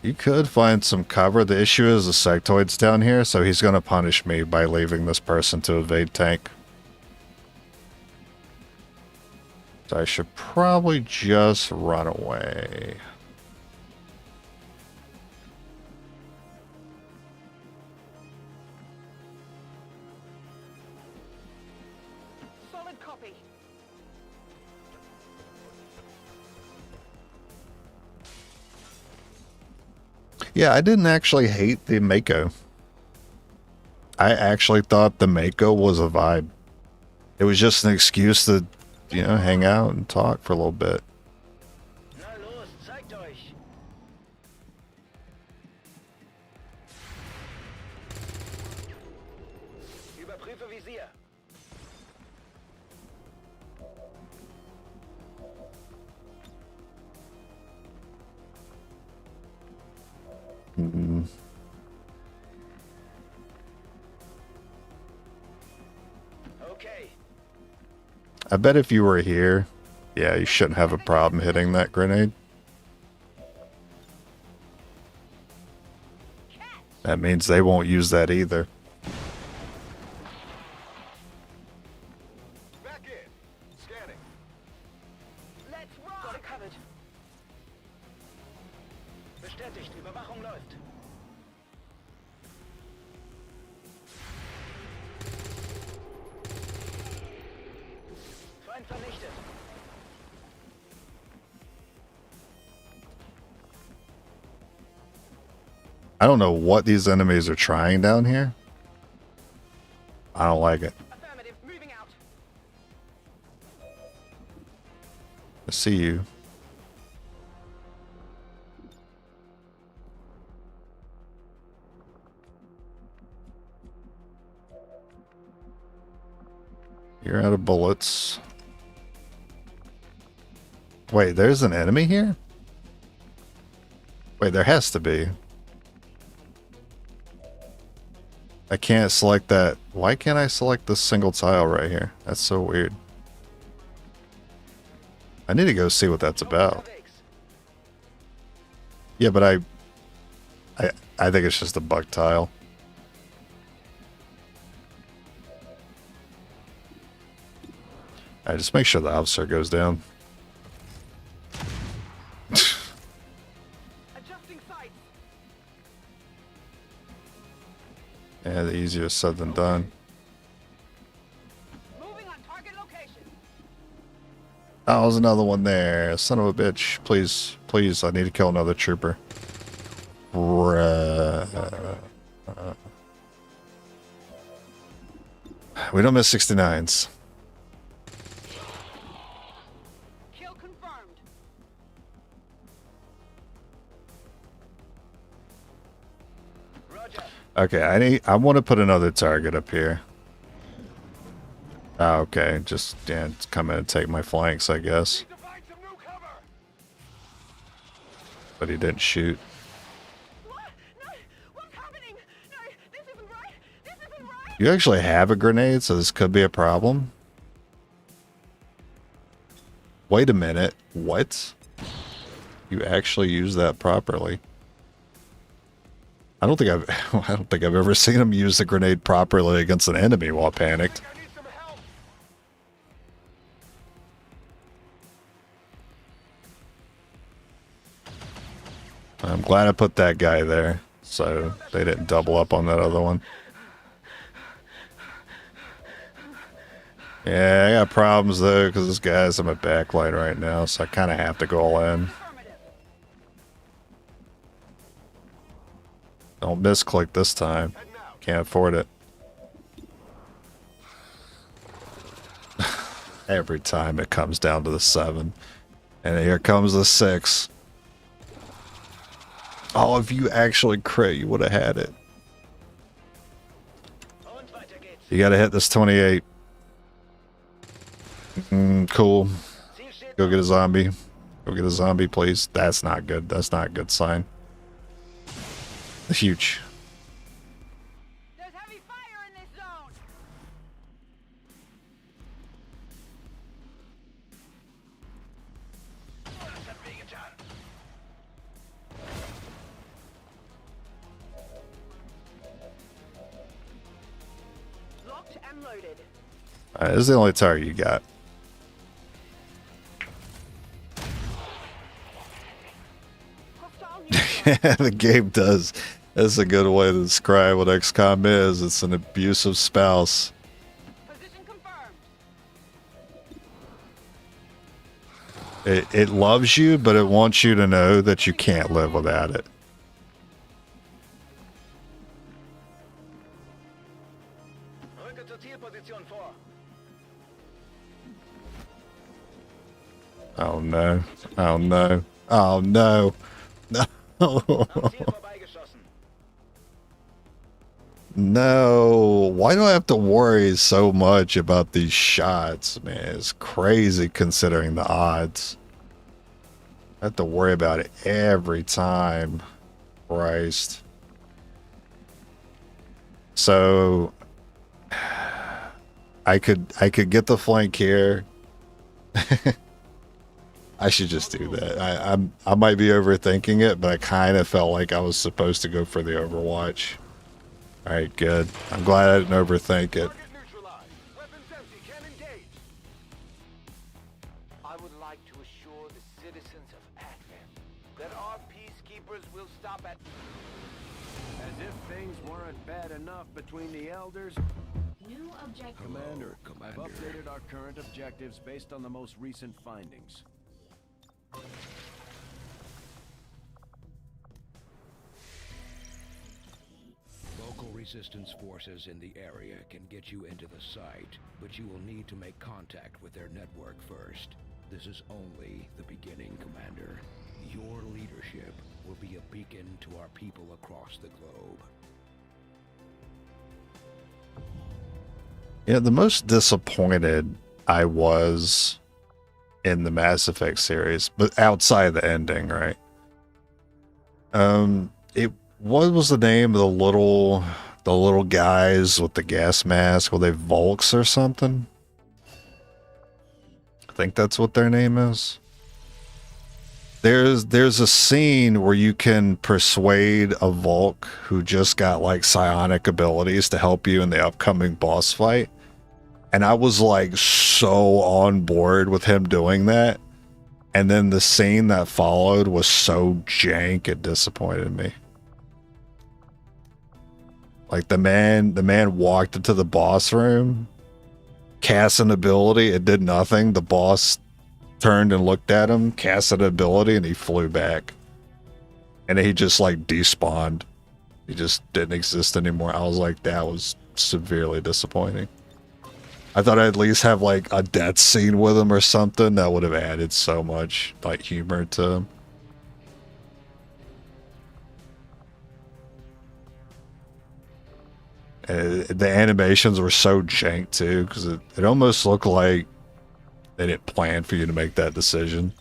You could find some cover. The issue is the sectoid's down here, so he's going to punish me by leaving this person to evade tank. So I should probably just run away. Solid copy. Yeah, I didn't actually hate the Mako. I actually thought the Mako was a vibe. It was just an excuse to, you know, hang out and talk for a little bit. Na los, zeigt euch! Überprüfe Visier. Mm. Okay. I bet if you were here, yeah, you shouldn't have a problem hitting that grenade. That means they won't use that either. Back in. Scanning. Let's rock. Got it covered. Bestätigt, Überwachung läuft. Feind vernichtet. I don't know what these enemies are trying down here. I don't like it. Affirmative. Moving out. I see you. You're out of bullets. Wait, there's an enemy here? Wait, there has to be. I can't select that. Why can't I select this single tile right here? That's so weird. I need to go see what that's about. Yeah, but I think it's just a bug tile. Alright, just make sure the officer goes down. Adjusting sights. Yeah, the easier said than done. Moving on target location. Oh, there's another one there. Son of a bitch. Please, please, I need to kill another trooper. We don't miss 69s. confirmed. Okay, I want to put another target up here. Oh, okay, just yeah, come in and take my flanks, I guess. But he didn't shoot. What? No! What's happening? No, this isn't right! This isn't right! You actually have a grenade, so this could be a problem. Wait a minute. What? You actually use that properly? I don't think I've ever seen him use the grenade properly against an enemy while panicked. I'm glad I put that guy there, so they didn't double up on that other one. Yeah, I got problems though, because this guy's in my backlight right now, so I kind of have to go all in. Don't misclick this time. Can't afford it. Every time it comes down to the 7. And here comes the 6. Oh, if you actually crit, you would have had it. You gotta hit this 28. Cool. Go get a zombie. Go get a zombie, please. That's not good. That's not a good sign. Huge. There's heavy fire in this zone! Locked and loaded. Alright, this is the only target you got. The game does. That's a good way to describe what XCOM is. It's an abusive spouse. Position confirmed. It loves you, but it wants you to know that you can't live without it. Oh no. Oh no. Oh no. No. No. Why do I have to worry so much about these shots, man? It's crazy considering the odds. I have to worry about it every time. Christ. So I could get the flank here. I should just do that. I might be overthinking it, but I kind of felt like I was supposed to go for the Overwatch. All right, good. I'm glad I didn't overthink it. I would like to assure the citizens of Advent that our peacekeepers will stop at... As if things weren't bad enough between the elders. New objective. Commander, I've updated our current objectives based on the most recent findings. Local resistance forces in the area can get you into the site, but you will need to make contact with their network first. This is only the beginning, Commander. Your leadership will be a beacon to our people across the globe. Yeah, the most disappointed I was in the Mass Effect series, but outside the ending, right? What was the name of the little guys with the gas mask? Were they Volks or something? I think that's what their name is. There's a scene where you can persuade a Volk who just got like psionic abilities to help you in the upcoming boss fight. And I was like so on board with him doing that. And then the scene that followed was so jank, it disappointed me. Like the man walked into the boss room, cast an ability, it did nothing. The boss turned and looked at him, cast an ability, and he flew back. And he just like despawned. He just didn't exist anymore. I was like, that was severely disappointing. I thought I'd at least have like a death scene with him or something. That would have added so much like humor to him. The animations were so jank too, because it almost looked like they didn't plan for you to make that decision.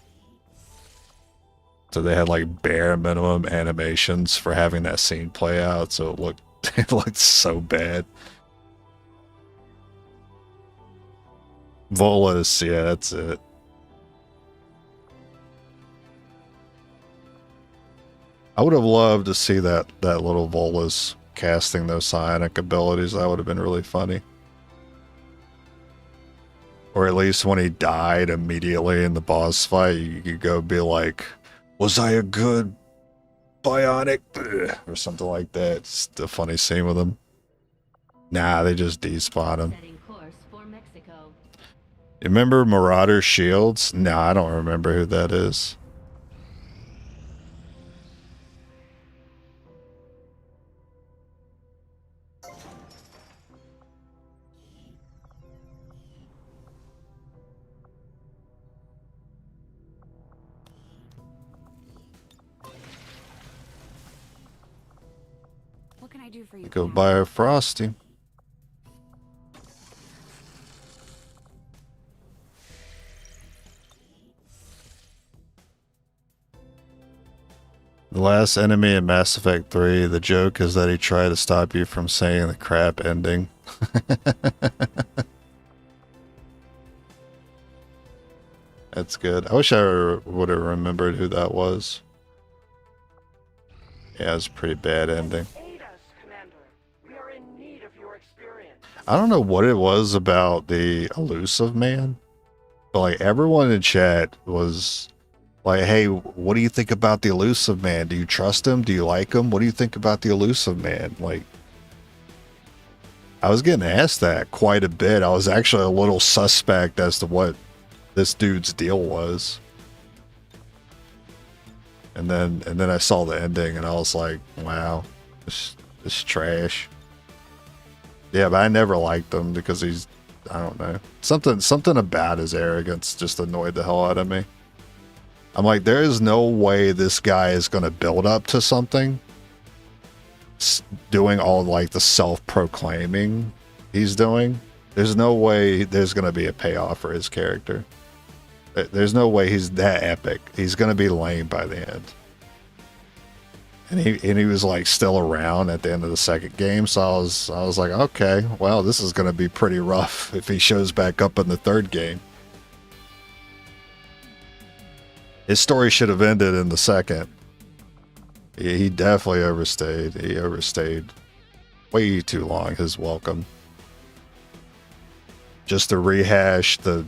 So they had like bare minimum animations for having that scene play out, so it looked so bad. Volus, yeah, that's it. I would have loved to see that little Volus casting those psionic abilities. That would have been really funny. Or at least when he died immediately in the boss fight, you could go be like, was I a good bionic? Or something like that. It's a funny scene with him. Nah, they just despawn him. You remember Marauder Shields? Nah, I don't remember who that is. What can I do for you? Go buy a Frosty. The last enemy in Mass Effect 3, the joke is that he tried to stop you from saying the crap ending. That's good. I wish I would have remembered who that was. Yeah, it's a pretty bad ending. I don't know what it was about the elusive man, but like everyone in chat was like, hey, what do you think about the elusive man? Do you trust him? Do you like him? What do you think about the elusive man? Like, I was getting asked that quite a bit. I was actually a little suspect as to what this dude's deal was. And then I saw the ending and I was like, wow, this trash. Yeah, but I never liked him because he's, I don't know. Something about his arrogance just annoyed the hell out of me. I'm like, there is no way this guy is going to build up to something. Doing all like the self-proclaiming he's doing. There's no way there's going to be a payoff for his character. There's no way he's that epic. He's going to be lame by the end. And he was like still around at the end of the second game. So I was like, okay, well, this is going to be pretty rough if he shows back up in the third game. His story should have ended in the second. He definitely overstayed. He overstayed way too long his welcome. Just to rehash the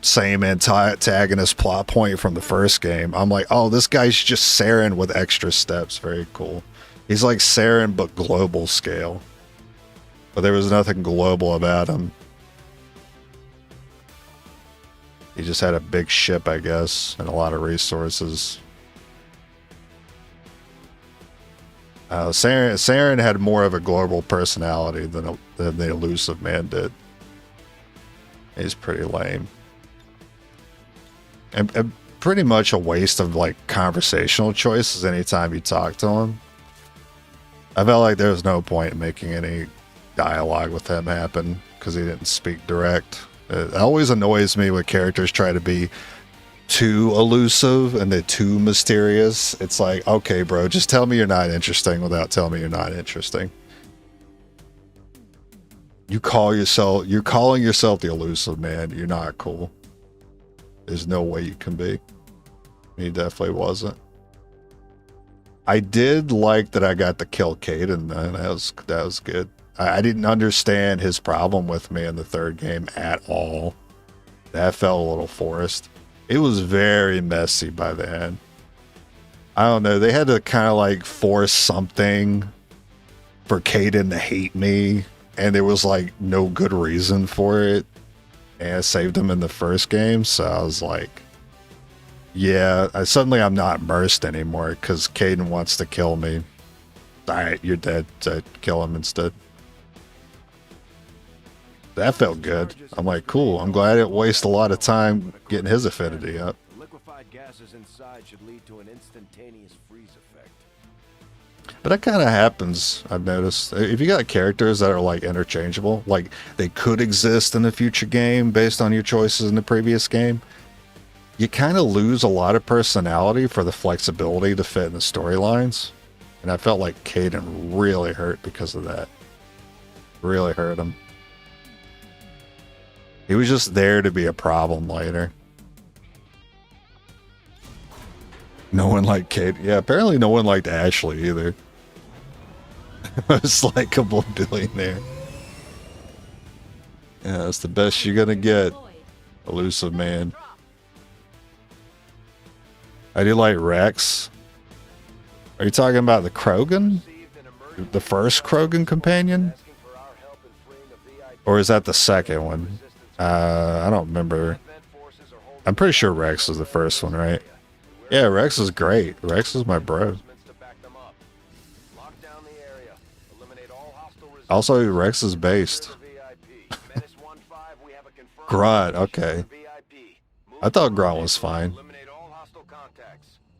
same antagonist plot point from the first game. I'm like, oh, this guy's just Saren with extra steps. Very cool. He's like Saren, but global scale. But there was nothing global about him. He just had a big ship, I guess, and a lot of resources. Saren had more of a global personality than the elusive man did. He's pretty lame. And pretty much a waste of like conversational choices anytime you talk to him. I felt like there was no point in making any dialogue with him happen because he didn't speak direct. It always annoys me when characters try to be too elusive and they're too mysterious. It's like, okay, bro, just tell me you're not interesting without telling me you're not interesting. You're calling yourself the elusive man. You're not cool. There's no way you can be. He definitely wasn't. I did like that I got to kill Caden, man. That was good. I didn't understand his problem with me in the third game at all. That felt a little forced. It was very messy by the end. I don't know. They had to kind of like force something for Caden to hate me. And there was like no good reason for it. And I saved him in the first game. So I was like, yeah, suddenly I'm not immersed anymore because Caden wants to kill me. All right, you're dead. So kill him instead. That felt good. I'm like, cool. I'm glad I didn't waste a lot of time getting his affinity up. Liquefied gases inside should lead to an instantaneous freeze effect. But that kind of happens, I've noticed. If you got characters that are like interchangeable, like they could exist in a future game based on your choices in the previous game, you kind of lose a lot of personality for the flexibility to fit in the storylines. And I felt like Caden really hurt because of that. Really hurt him. He was just there to be a problem later. No one liked Kate. Yeah, apparently no one liked Ashley either. It's like a billionaire. Yeah, that's the best you're gonna get. Elusive man. I do like Rex. Are you talking about the Krogan? The first Krogan companion? Or is that the second one? I don't remember. I'm pretty sure Rex was the first one, right? Yeah, Rex is great. Rex is my bro. Also, Rex is based. Grunt, okay. I thought Grunt was fine.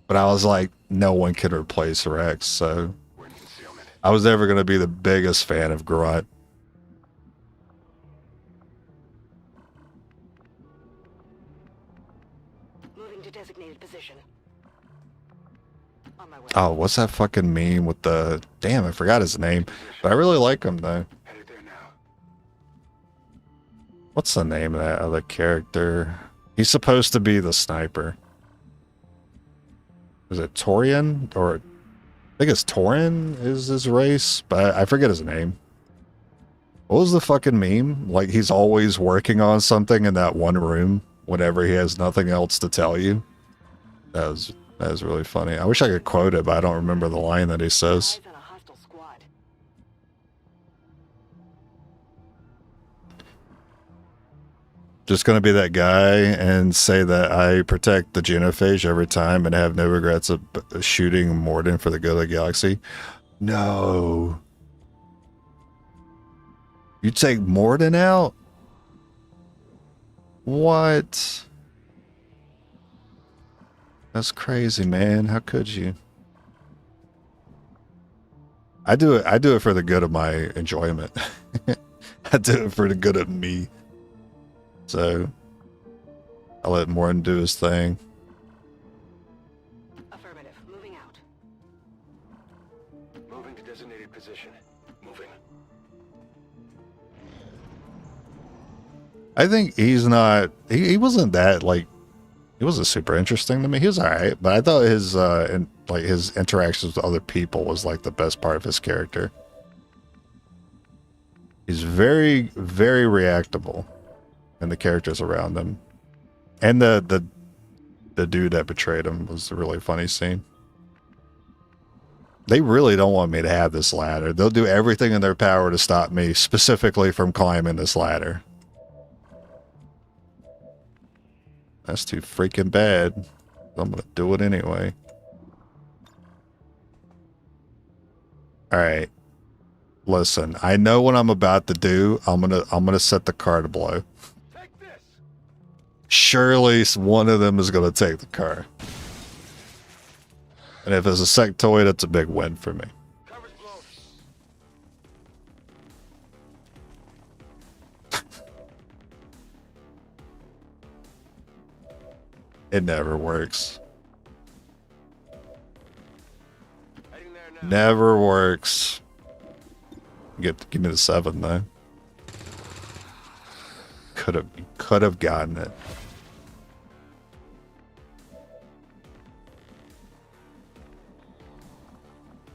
But I was like, no one can replace Rex, so I was never going to be the biggest fan of Grunt. Designated position. On my way. Oh, what's that fucking meme with the... Damn, I forgot his name. But I really like him, though. What's the name of that other character? He's supposed to be the sniper. Is it Torian? Or... I think it's Torin is his race, but I forget his name. What was the fucking meme? Like, he's always working on something in that one room whenever he has nothing else to tell you. That was really funny. I wish I could quote it, but I don't remember the line that he says. Just gonna be that guy and say that I protect the genophage every time and have no regrets of shooting Morden for the good of the galaxy. No. You take Morden out? What? That's crazy, man. How could you? I do it for the good of my enjoyment. I do it for the good of me. So I'll let Morden do his thing. Affirmative. Moving out. Moving to designated position. Moving. I think he's not... He wasn't that, like... He wasn't super interesting to me. He was alright, but I thought his his interactions with other people was like the best part of his character. He's very, very reactable, and the characters around him, and the dude that betrayed him was a really funny scene. They really don't want me to have this ladder. They'll do everything in their power to stop me, specifically from climbing this ladder. That's too freaking bad. I'm gonna do it anyway. Alright. Listen, I know what I'm about to do. I'm gonna set the car to blow. Surely one of them is gonna take the car. And if it's a sectoid, it's a big win for me. It never works. Never works. Give me the 7 though. Could have gotten it.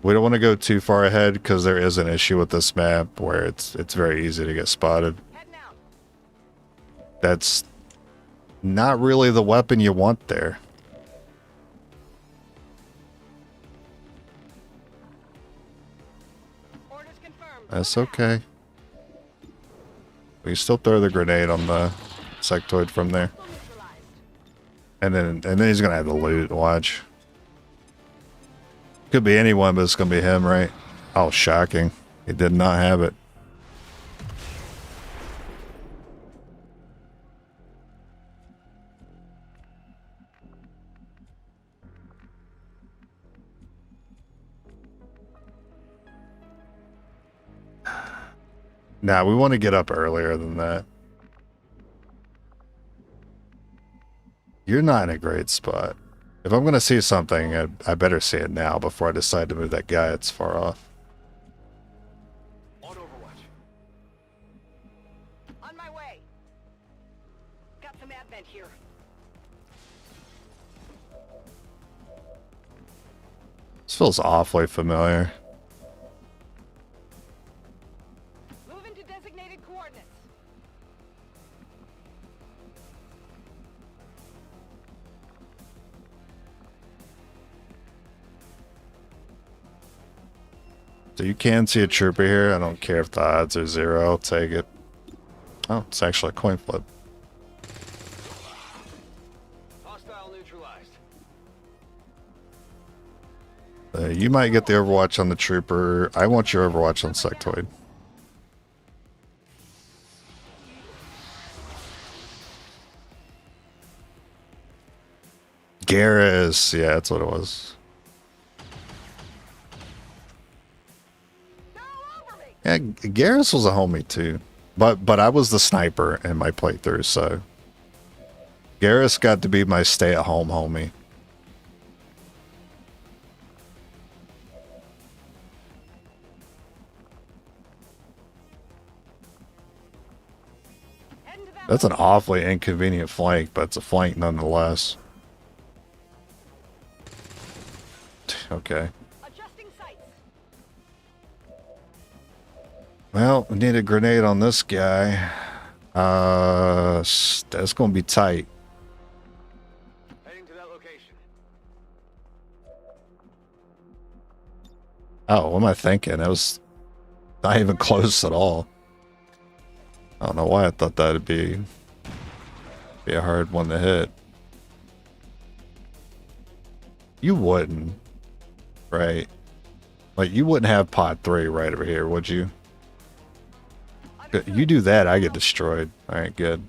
We don't want to go too far ahead because there is an issue with this map where it's very easy to get spotted. That's not really the weapon you want there. That's okay. We can still throw the grenade on the sectoid from there. And then he's gonna have the loot, watch. Could be anyone, but it's gonna be him, right? Oh, shocking. He did not have it. Nah, we want to get up earlier than that. You're not in a great spot. If I'm going to see something, I better see it now before I decide to move that guy that's far off. On Overwatch. On my way. Got some advent here. This feels awfully familiar. Move into designated coordinates. So you can see a trooper here. I don't care if the odds are 0. I'll take it. Oh, it's actually a coin flip. Hostile neutralized. You might get the Overwatch on the trooper. I want your Overwatch on sectoid. Garrus. Yeah, that's what it was. Yeah, Garrus was a homie too. But I was the sniper in my playthrough, so Garrus got to be my stay-at-home homie. That's an awfully inconvenient flank, but it's a flank nonetheless. Okay. Well, we need a grenade on this guy. That's going to be tight. Heading to that location. Oh, what am I thinking? That was not even close at all. I don't know why I thought that'd be a hard one to hit. You wouldn't, right? Like, you wouldn't have pod 3 right over here, would you? You do that, I get destroyed. Alright, good.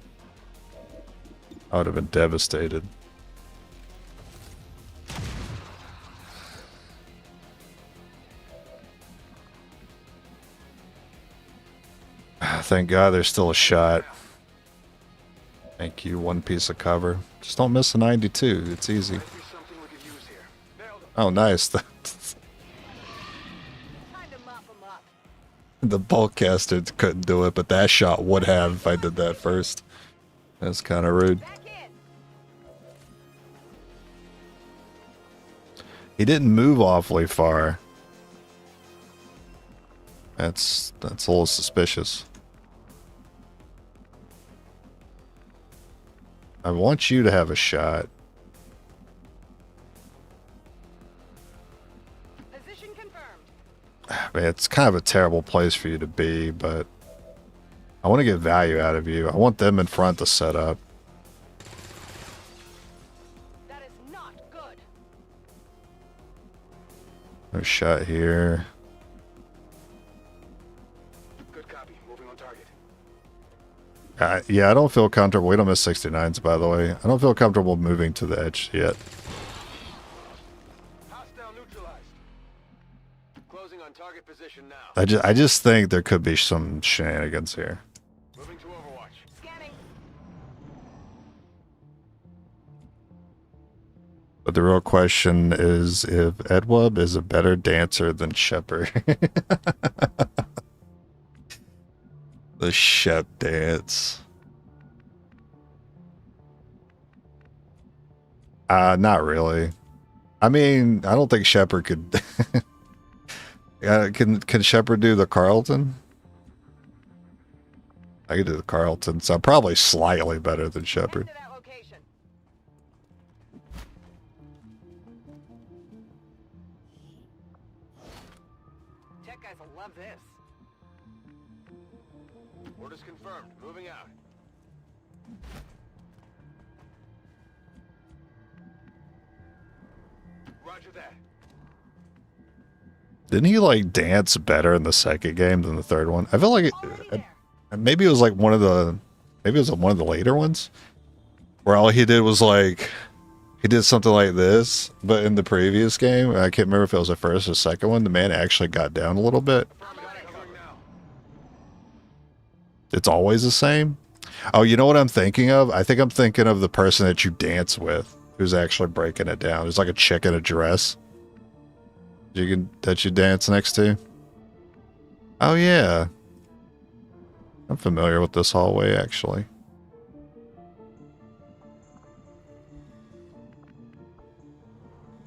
I would have been devastated. Thank God there's still a shot. Thank you, one piece of cover. Just don't miss a 92, it's easy. Oh, nice. The bulkcaster couldn't do it, but that shot would have if I did that first. That's kind of rude. He didn't move awfully far. That's a little suspicious. I want you to have a shot. Position confirmed. Man, it's kind of a terrible place for you to be, but I want to get value out of you. I want them in front to set up. That is not good. No shot here. Good copy. Moving on target. Yeah, I don't feel comfortable. We don't miss 69s, by the way. I don't feel comfortable moving to the edge yet. Hostile neutralized. Closing on target position now. I just think there could be some shenanigans here. Moving to Overwatch. Scanning. But the real question is if Edwub is a better dancer than Shepard. The Shep dance. Not really. I mean, I don't think Shepard could. Can Shepard do the Carlton? I could do the Carlton, so I'm probably slightly better than Shepard. Tech guys will love this. Orders confirmed. Moving out. Roger that. Didn't he like dance better in the second game than the third one? I feel like maybe it was like one of the later ones where all he did was like he did something like this, but in the previous game, I can't remember if it was the first or second one, the man actually got down a little bit. It's always the same? Oh, you know what I'm thinking of? I think I'm thinking of the person that you dance with, who's actually breaking it down. There's like a chick in a dress that you dance next to. Oh yeah, I'm familiar with this hallway actually.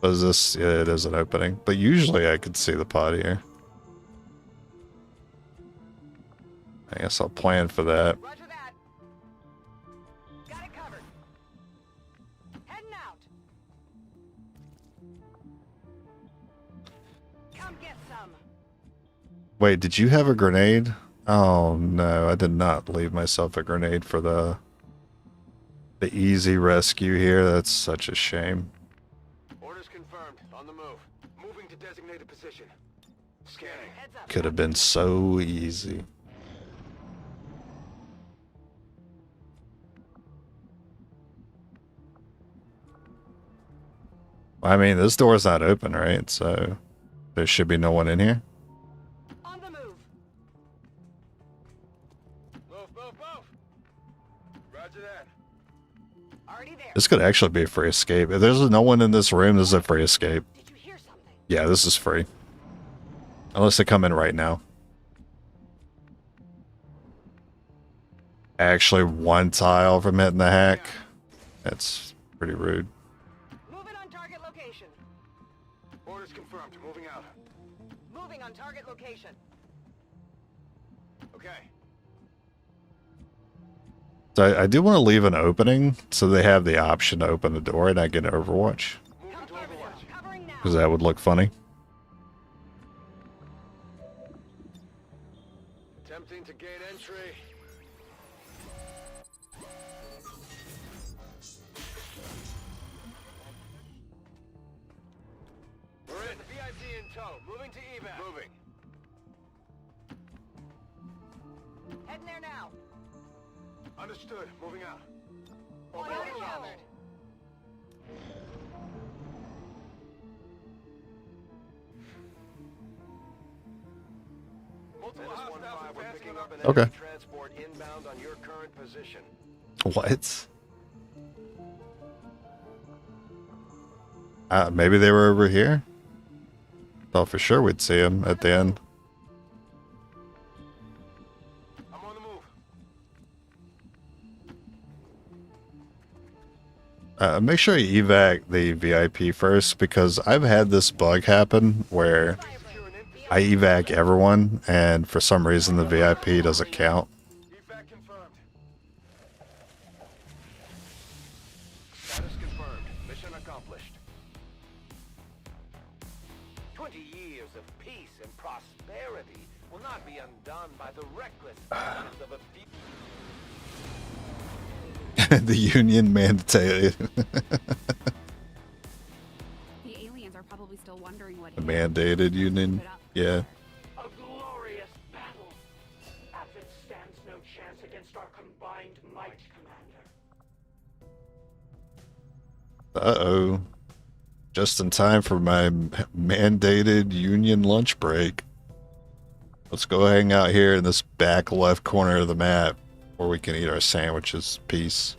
Is this? Yeah, it is an opening, but usually I could see the pod here. I guess I'll plan for that. Roger that. Got it covered. Heading out. Come get some. Wait, did you have a grenade? Oh no, I did not leave myself a grenade for the easy rescue here. That's such a shame. Orders confirmed. On the move. Moving to designated position. Scanning. Heads up. Could have been so easy. I mean, this door's not open, right? So there should be no one in here. On the move. Move, move, move. Roger that. Already there. This could actually be a free escape. If there's no one in this room, this is a free escape. Did you hear something? Yeah, this is free. Unless they come in right now. Actually, one tile from hitting the hack. That's pretty rude. Moving on target location. Orders confirmed. Moving out. Moving on target location. Okay. So I do want to leave an opening so they have the option to open the door and I get an Overwatch. Moving to Overwatch. Covering now. Because that would look funny. Attempting to gain entry. We're in. The VIP in tow. Moving to Evac. Moving. Heading there now. Understood. Moving out. Target covered. Multiple hostiles We're picking up an Okay. enemy transport inbound on your current position. What? Maybe they were over here? Thought for sure we'd see them at the end. I'm on the move. Make sure you evac the VIP first, because I've had this bug happen where I evac everyone and for some reason the VIP doesn't count. Evac confirmed. Status confirmed. Mission accomplished. 20 years of peace and prosperity will not be undone by the reckless actions of a few. The union mandated. The aliens are probably still wondering what The mandated union. Yeah. A glorious battle. Advent stands no chance against our combined might, Commander. Uh-oh. Just in time for my mandated union lunch break. Let's go hang out here in this back left corner of the map where we can eat our sandwiches. Peace.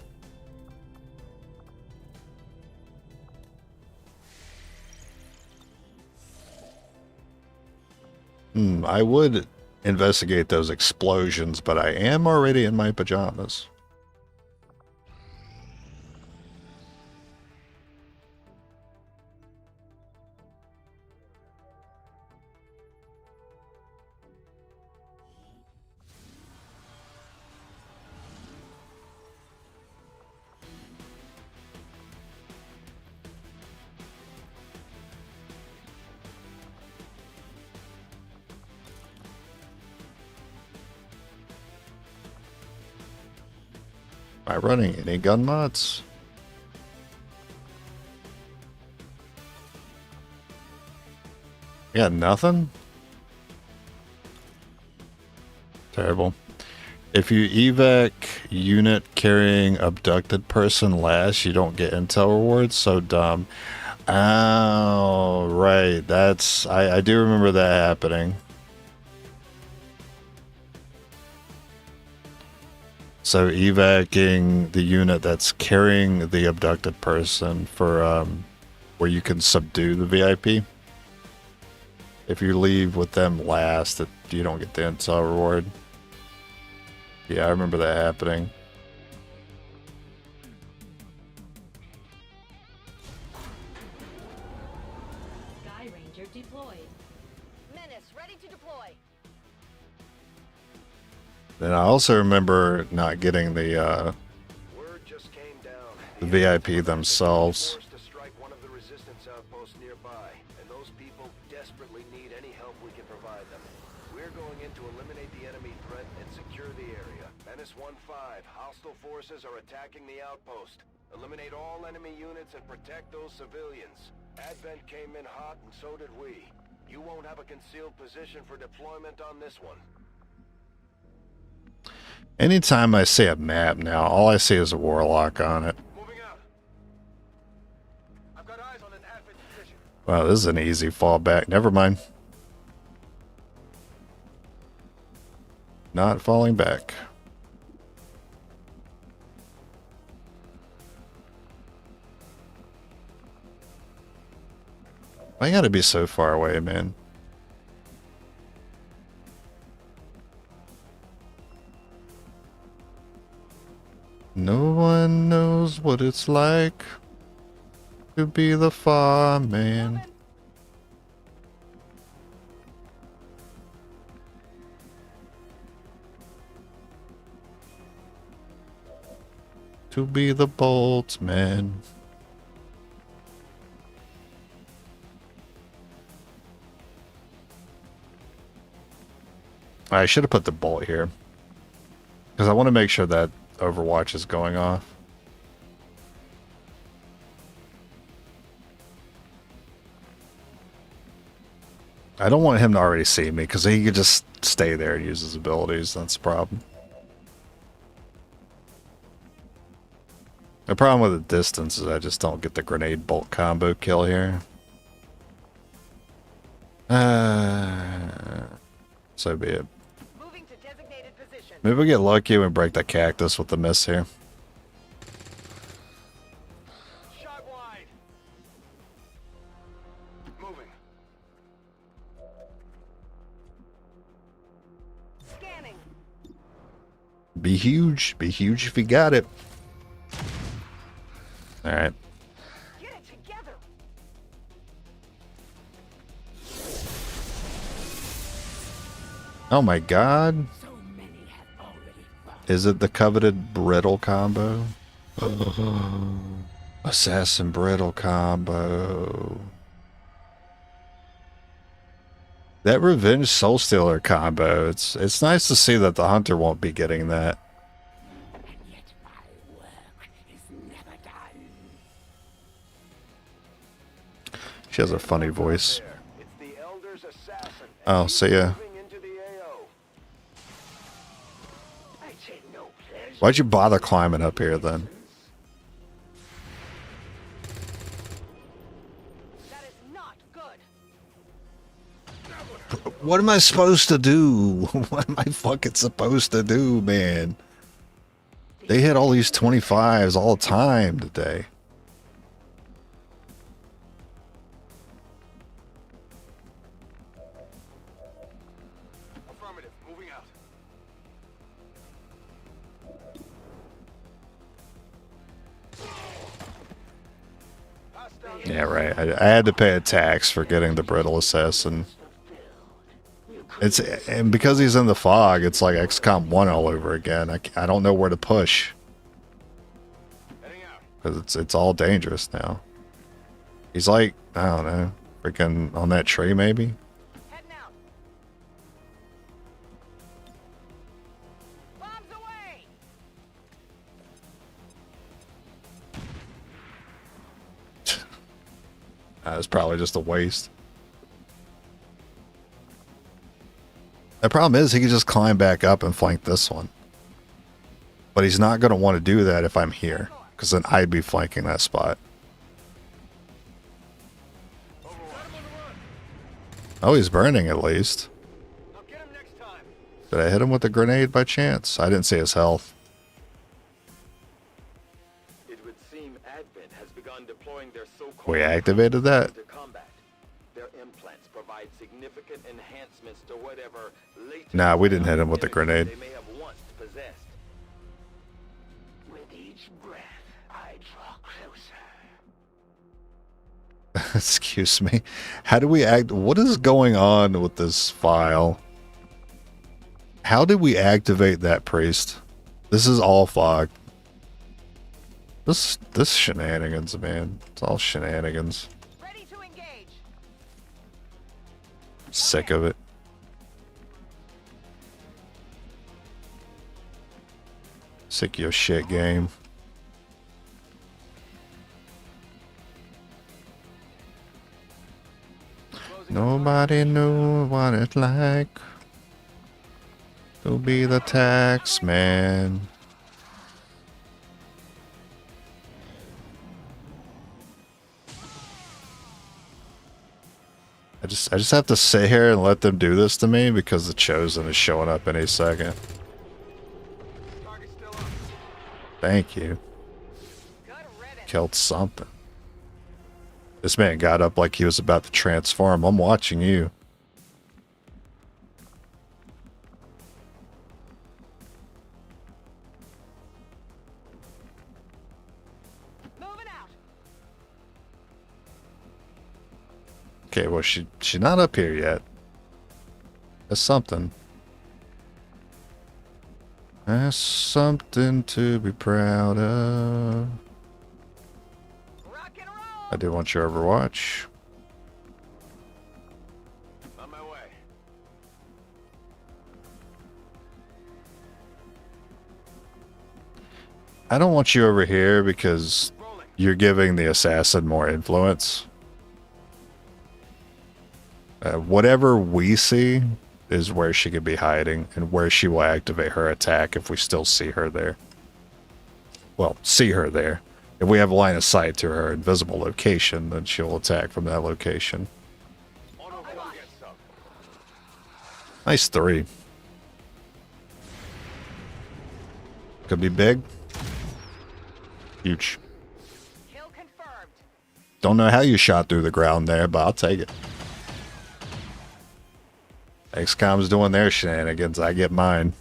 I would investigate those explosions, but I am already in my pajamas. Am I running any gun mods? I got nothing? Terrible. If you evac unit carrying abducted person last, you don't get intel rewards. So dumb. Oh, right. That's... I do remember that happening. So evacing the unit that's carrying the abducted person for where you can subdue the VIP. If you leave with them last, you don't get the intel reward. Yeah, I remember that happening. Sky Ranger deployed. Menace, ready to deploy. Then I also remember not getting the Word just came down. VIP themselves. Forced to strike one of the resistance outposts nearby, and those people desperately need any help we can provide them. We're going in to eliminate the enemy threat and secure the area. Menace 1-5, hostile forces are attacking the outpost. Eliminate all enemy units and protect those civilians. Advent came in hot and so did we. You won't have a concealed position for deployment on this one. Anytime I see a map now, all I see is a warlock on it. Moving out. I've got eyes on an Advent position. Wow, this is an easy fallback. Never mind. Not falling back. I gotta be so far away, man. No one knows what it's like to be the fireman. To be the boltsman. I should have put the bolt here, because I want to make sure that Overwatch is going off. I don't want him to already see me, because he could just stay there and use his abilities. That's the problem. The problem with the distance is I just don't get the grenade bolt combo kill here. So be it. Moving to designated position. Maybe we get lucky and break the cactus with the miss here. Shot wide. Moving. Scanning. Be huge. Be huge if you got it. Alright. Get it together. Oh my god. Is it the coveted brittle combo? Assassin brittle combo. That revenge soul stealer combo. It's nice to see that the hunter won't be getting that. She has a funny voice. It's the Elder's assassin. Oh, see ya. Moving into the AO. I take no pleasure. Why'd you bother climbing up here then? That is not good. What am I supposed to do? What am I fucking supposed to do, man? They hit all these 25s all the time today. Affirmative. Moving out. Yeah, right. I had to pay a tax for getting the brittle assassin. And because he's in the fog, it's like XCOM 1 all over again. I don't know where to push. Because it's all dangerous now. He's like, I don't know, freaking on that tree maybe? Heading out. Bombs away. That was probably just a waste. The problem is he could just climb back up and flank this one. But he's not going to want to do that if I'm here, because then I'd be flanking that spot. Oh, he's burning at least. I'll get him next time. Did I hit him with a grenade by chance? I didn't see his health. Advent has begun deploying their so-called We activated that. into combat. Their implants provide significant enhancements to whatever latent Nah, we didn't hit him with the grenade. they may have once possessed. With each breath, I draw closer. Excuse me. How do we act? What is going on with this file? How did we activate that priest? This is all fog. This shenanigans, man. It's all shenanigans. Ready to engage. Sick of it. Sick of your shit game. Nobody knew what it's like to be the tax man. I just have to sit here and let them do this to me because the Chosen is showing up any second. Thank you. Killed something. This man got up like he was about to transform. I'm watching you. Moving out. Okay, well she's not up here yet. That's something. That's something to be proud of. I do want your Overwatch. On my way. I don't want you over here because you're giving the assassin more influence. Whatever we see is where she could be hiding and where she will activate her attack if we still see her there. Well, see her there. If we have a line of sight to her invisible location, then she'll attack from that location. Nice 3. Could be big. Huge. Kill confirmed. Don't know how you shot through the ground there, but I'll take it. XCOM's doing their shenanigans. I get mine.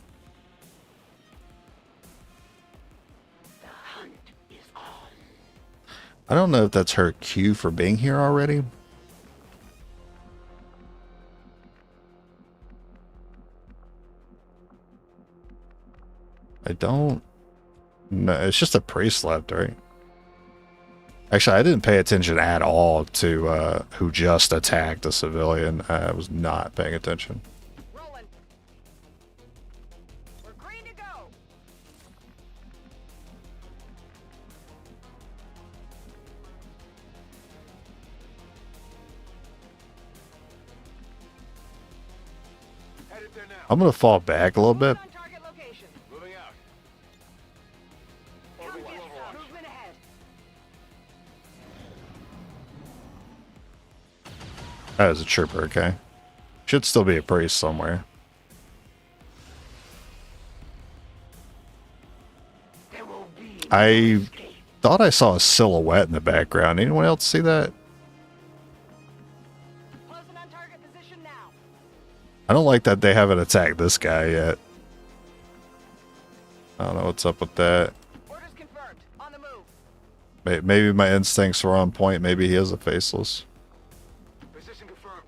I don't know if that's her cue for being here already. I don't know. It's just a priest left, right? Actually, I didn't pay attention at all to who just attacked a civilian. I was not paying attention. Rolling. We're green to go. Headed there now. I'm gonna fall back a little bit. On target location. Moving out. Movement ahead. That was a trooper, okay. Should still be a priest somewhere. I thought I saw a silhouette in the background. Anyone else see that? Closing on target position now. I don't like that they haven't attacked this guy yet. I don't know what's up with that. Orders confirmed. On the move. Maybe my instincts were on point. Maybe he is a faceless. Position confirmed.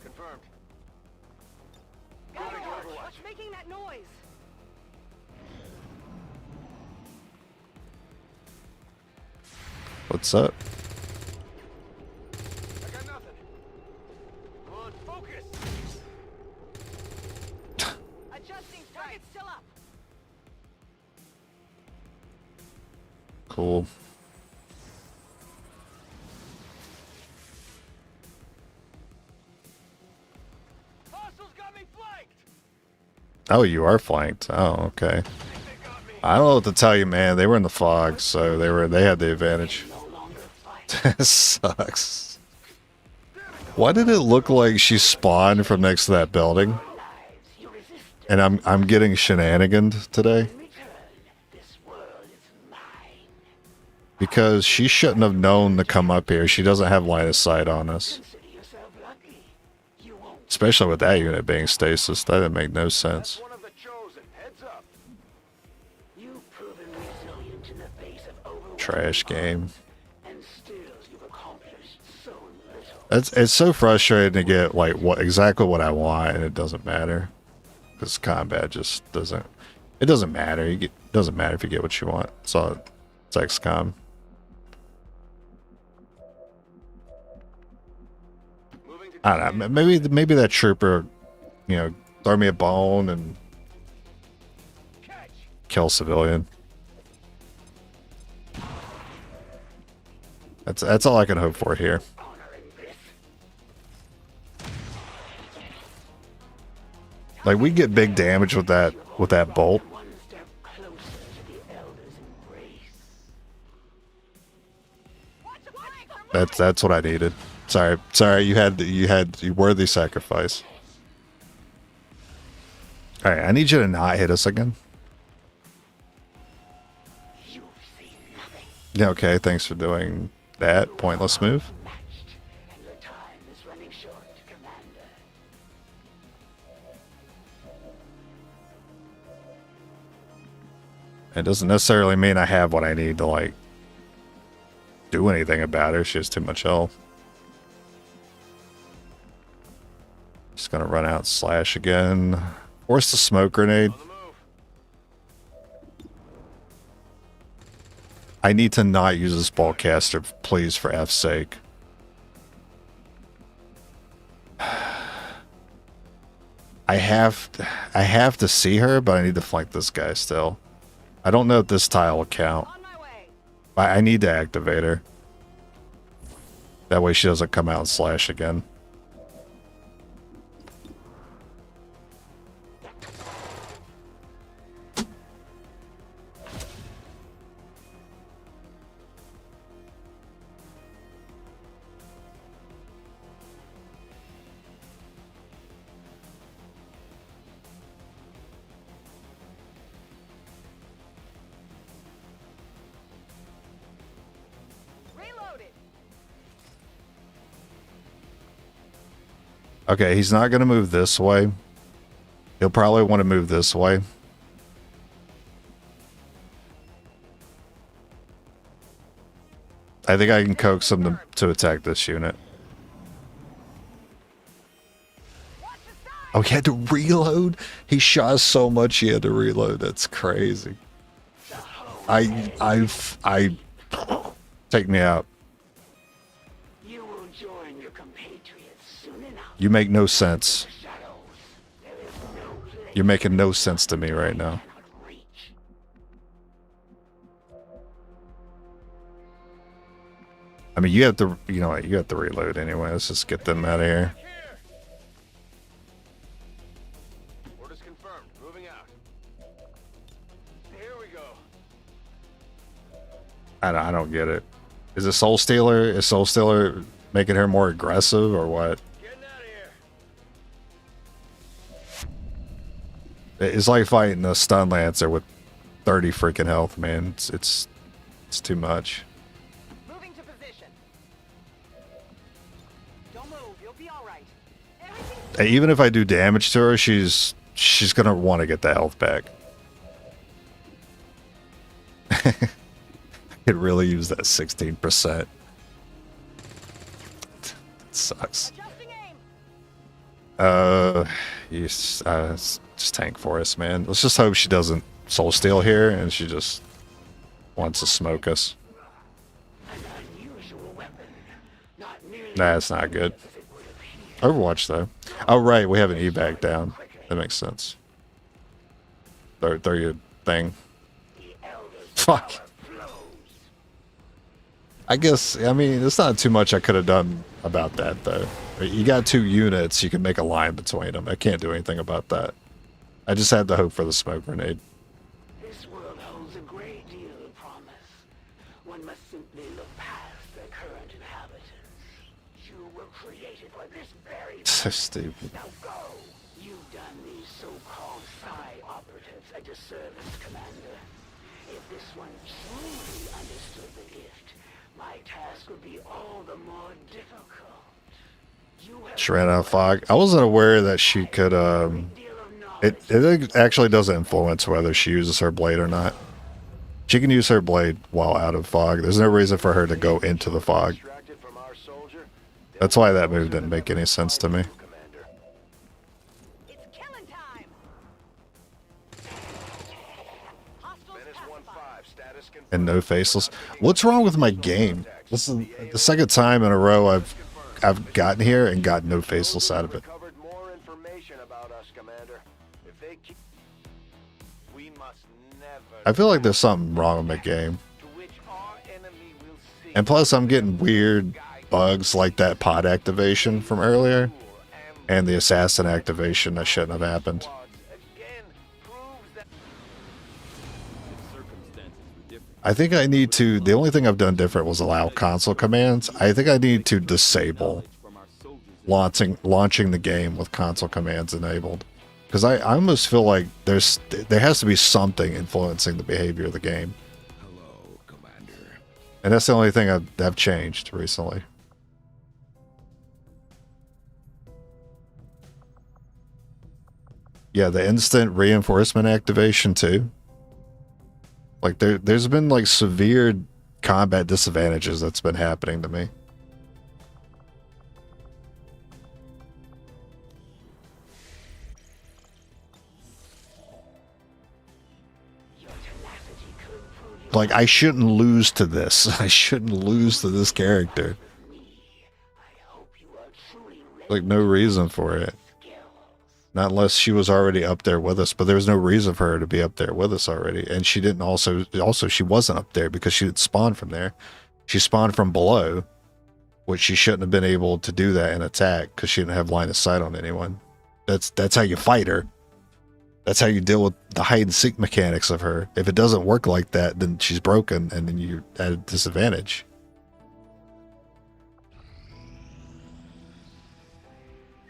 Confirmed. Guys, what's making that noise? What's up? I got nothing. Come on, focus. Adjusting. Target still up. Cool. Hostiles got me flanked. Oh, you are flanked. Oh, okay. I don't know what to tell you, man. They were in the fog, so they had the advantage. This sucks. Why did it look like she spawned from next to that building? And I'm getting shenaniganed today. Because she shouldn't have known to come up here. She doesn't have line of sight on us. Especially with that unit being stasis. That didn't make no sense. One of the chosen. Heads up. You've proven resilient in the face of Overwatch. Trash game. And still you've accomplished so little. It's so frustrating to get like exactly what I want and it doesn't matter. Because combat just doesn't. It doesn't matter. It doesn't matter if you get what you want. So it's XCOM. I don't know. Maybe that trooper, you know, throw me a bone and kill a civilian. That's all I can hope for here. Like we get big damage with that bolt. That's what I needed. Sorry, you worthy sacrifice. All right, I need you to not hit us again. Yeah, okay. Thanks for doing that pointless move. It doesn't necessarily mean I have what I need to like do anything about her. She has too much health. Just gonna run out and slash again. Force the smoke grenade. I need to not use this ballcaster, please, for F's sake. I have to see her, but I need to flank this guy still. I don't know if this tile will count. I need to activate her. That way she doesn't come out and slash again. Okay, he's not going to move this way. He'll probably want to move this way. I think I can coax him to attack this unit. Oh, he had to reload? He shot so much he had to reload. That's crazy. Take me out. You make no sense. You're making no sense to me right now. I mean, you have to, you know what, you have to reload anyway. Let's just get them out of here. Orders confirmed. Moving out. Here we go. I don't get it. Is it Soul Stealer? Is Soul Stealer making her more aggressive or what? It's like fighting a stun lancer with 30 freaking health, man. It's too much. Moving to position. Don't move. You'll be all right. Even if I do damage to her, she's gonna want to get the health back. I could really use that 16%. It sucks. Just tank for us, man. Let's just hope she doesn't soul steal here and she just wants to smoke us. Nah, it's not good. Overwatch though. Oh right, we have an evac down. That makes sense. Throw your thing. Fuck. I guess, I mean, there's not too much I could have done about that though. You got 2 units, you can make a line between them. I can't do anything about that. I just had to hope for the smoke grenade. This world holds a great deal of promise. One must simply look past their current inhabitants. You were created for this very So stupid. Now go. You've done these so-called PSI operatives a disservice, Commander. If this one truly understood the gift, will be all the more difficult. You have She ran out of fog. I wasn't aware that she could, it actually doesn't influence whether she uses her blade or not. She can use her blade while out of fog. There's no reason for her to go into the fog. That's why that move didn't make any sense to me. It's killing time. And no faceless. What's wrong with my game? This is the second time in a row I've gotten here and got no faceless out of it. I feel like there's something wrong with my game. And plus I'm getting weird bugs like that pod activation from earlier and the assassin activation that shouldn't have happened. I think I need to, the only thing I've done different was allow console commands. I think I need to disable launching the game with console commands enabled. Because I almost feel like there has to be something influencing the behavior of the game. Hello, Commander. And that's the only thing I've changed recently. Yeah, the instant reinforcement activation too. Like there's been like severe combat disadvantages that's been happening to me. Like, I shouldn't lose to this. I shouldn't lose to this character. Like, no reason for it. Not unless she was already up there with us, but there was no reason for her to be up there with us already. And she didn't also she wasn't up there because she didn't spawn from there. She spawned from below, which she shouldn't have been able to do that and attack because she didn't have line of sight on anyone. That's how you fight her. That's how you deal with the hide and seek mechanics of her. If it doesn't work like that, then she's broken and then you're at a disadvantage.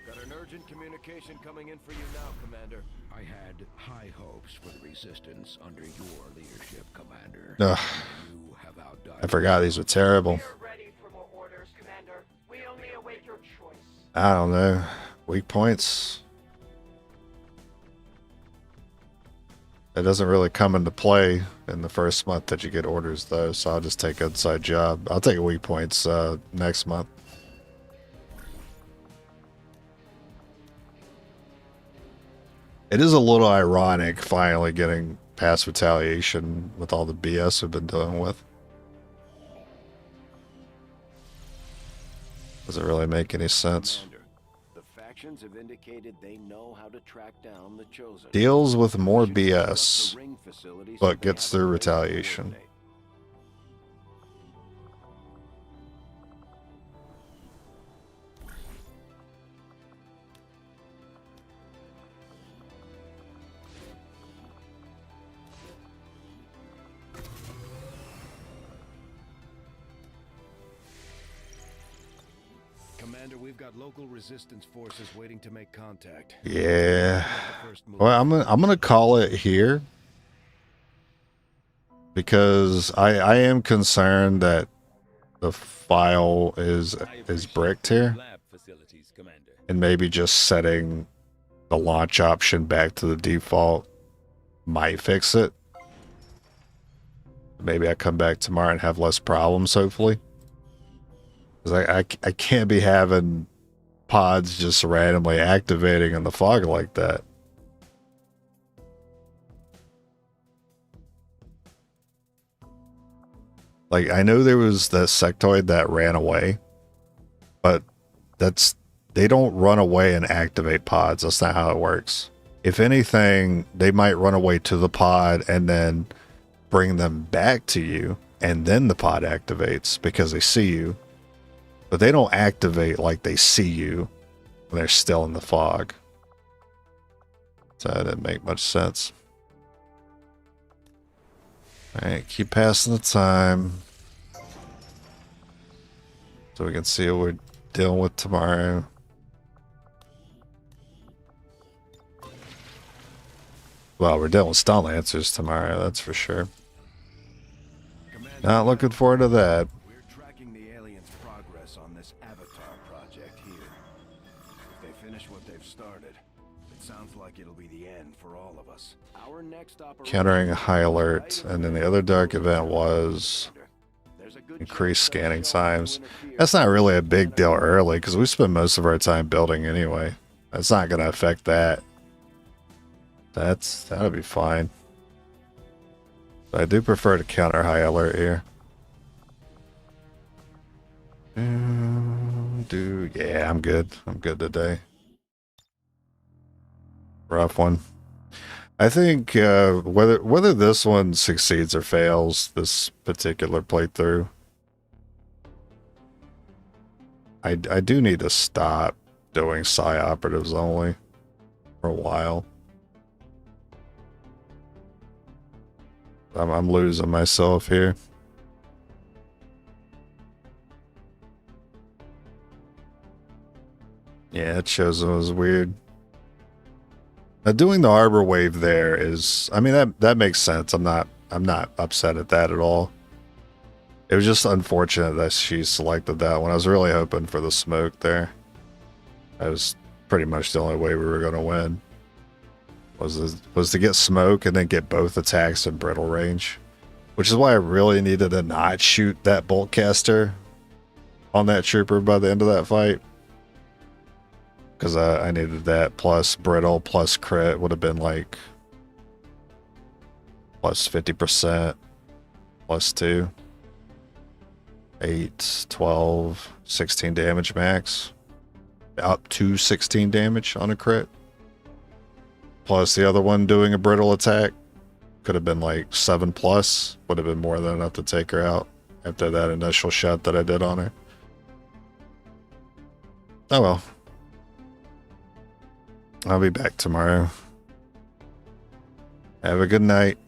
Got an urgent communication coming in for you now, Commander. I had high hopes for the Resistance under your leadership, Commander. Ugh. You have outdone. I forgot these were terrible. We're ready for more orders, Commander. We only await your choice. I don't know. Weak points. It doesn't really come into play in the first month that you get orders, though, so I'll just take inside job. I'll take weak points next month. It is a little ironic finally getting past retaliation with all the BS we've been dealing with. Doesn't really make any sense. The factions have indicated they know how to track down the Chosen. Deals with more BS, but gets through retaliation. Commander, we've got local resistance forces waiting to make contact. Yeah. Well, I'm gonna call it here because I am concerned that the file is bricked here, and maybe just setting the launch option back to the default might fix it. Maybe I come back tomorrow and have less problems, hopefully. I can't be having pods just randomly activating in the fog like that. Like, I know there was the sectoid that ran away, but they don't run away and activate pods. That's not how it works. If anything, they might run away to the pod and then bring them back to you, and then the pod activates because they see you. But they don't activate like they see you when they're still in the fog. So that didn't make much sense. Alright, keep passing the time. So we can see what we're dealing with tomorrow. Well, we're dealing with stun lancers tomorrow, that's for sure. Not looking forward to that. We're tracking the alien countering a high alert, and then the other dark event was increased scanning times. That's not really a big deal early because we spend most of our time building anyway. That's not going to affect that. That'll be fine. But I do prefer to counter high alert here. Yeah, I'm good. I'm good today. Rough one. I think whether this one succeeds or fails, this particular playthrough, I do need to stop doing psi operatives only for a while. I'm losing myself here. Yeah, it shows it was weird. Now doing the arbor wave there is, I mean, that makes sense. I'm not upset at that at all. It was just unfortunate that she selected that one. I was really hoping for the smoke there. That was pretty much the only way we were going to win. Was to get smoke and then get both attacks in brittle range. Which is why I really needed to not shoot that bolt caster on that trooper by the end of that fight. Because I needed that plus brittle plus crit would have been like plus 50%, plus 2. 8, 12, 16 damage max. Up to 16 damage on a crit. Plus the other one doing a brittle attack. Could have been like 7 plus. Would have been more than enough to take her out after that initial shot that I did on her. Oh well. I'll be back tomorrow. Have a good night.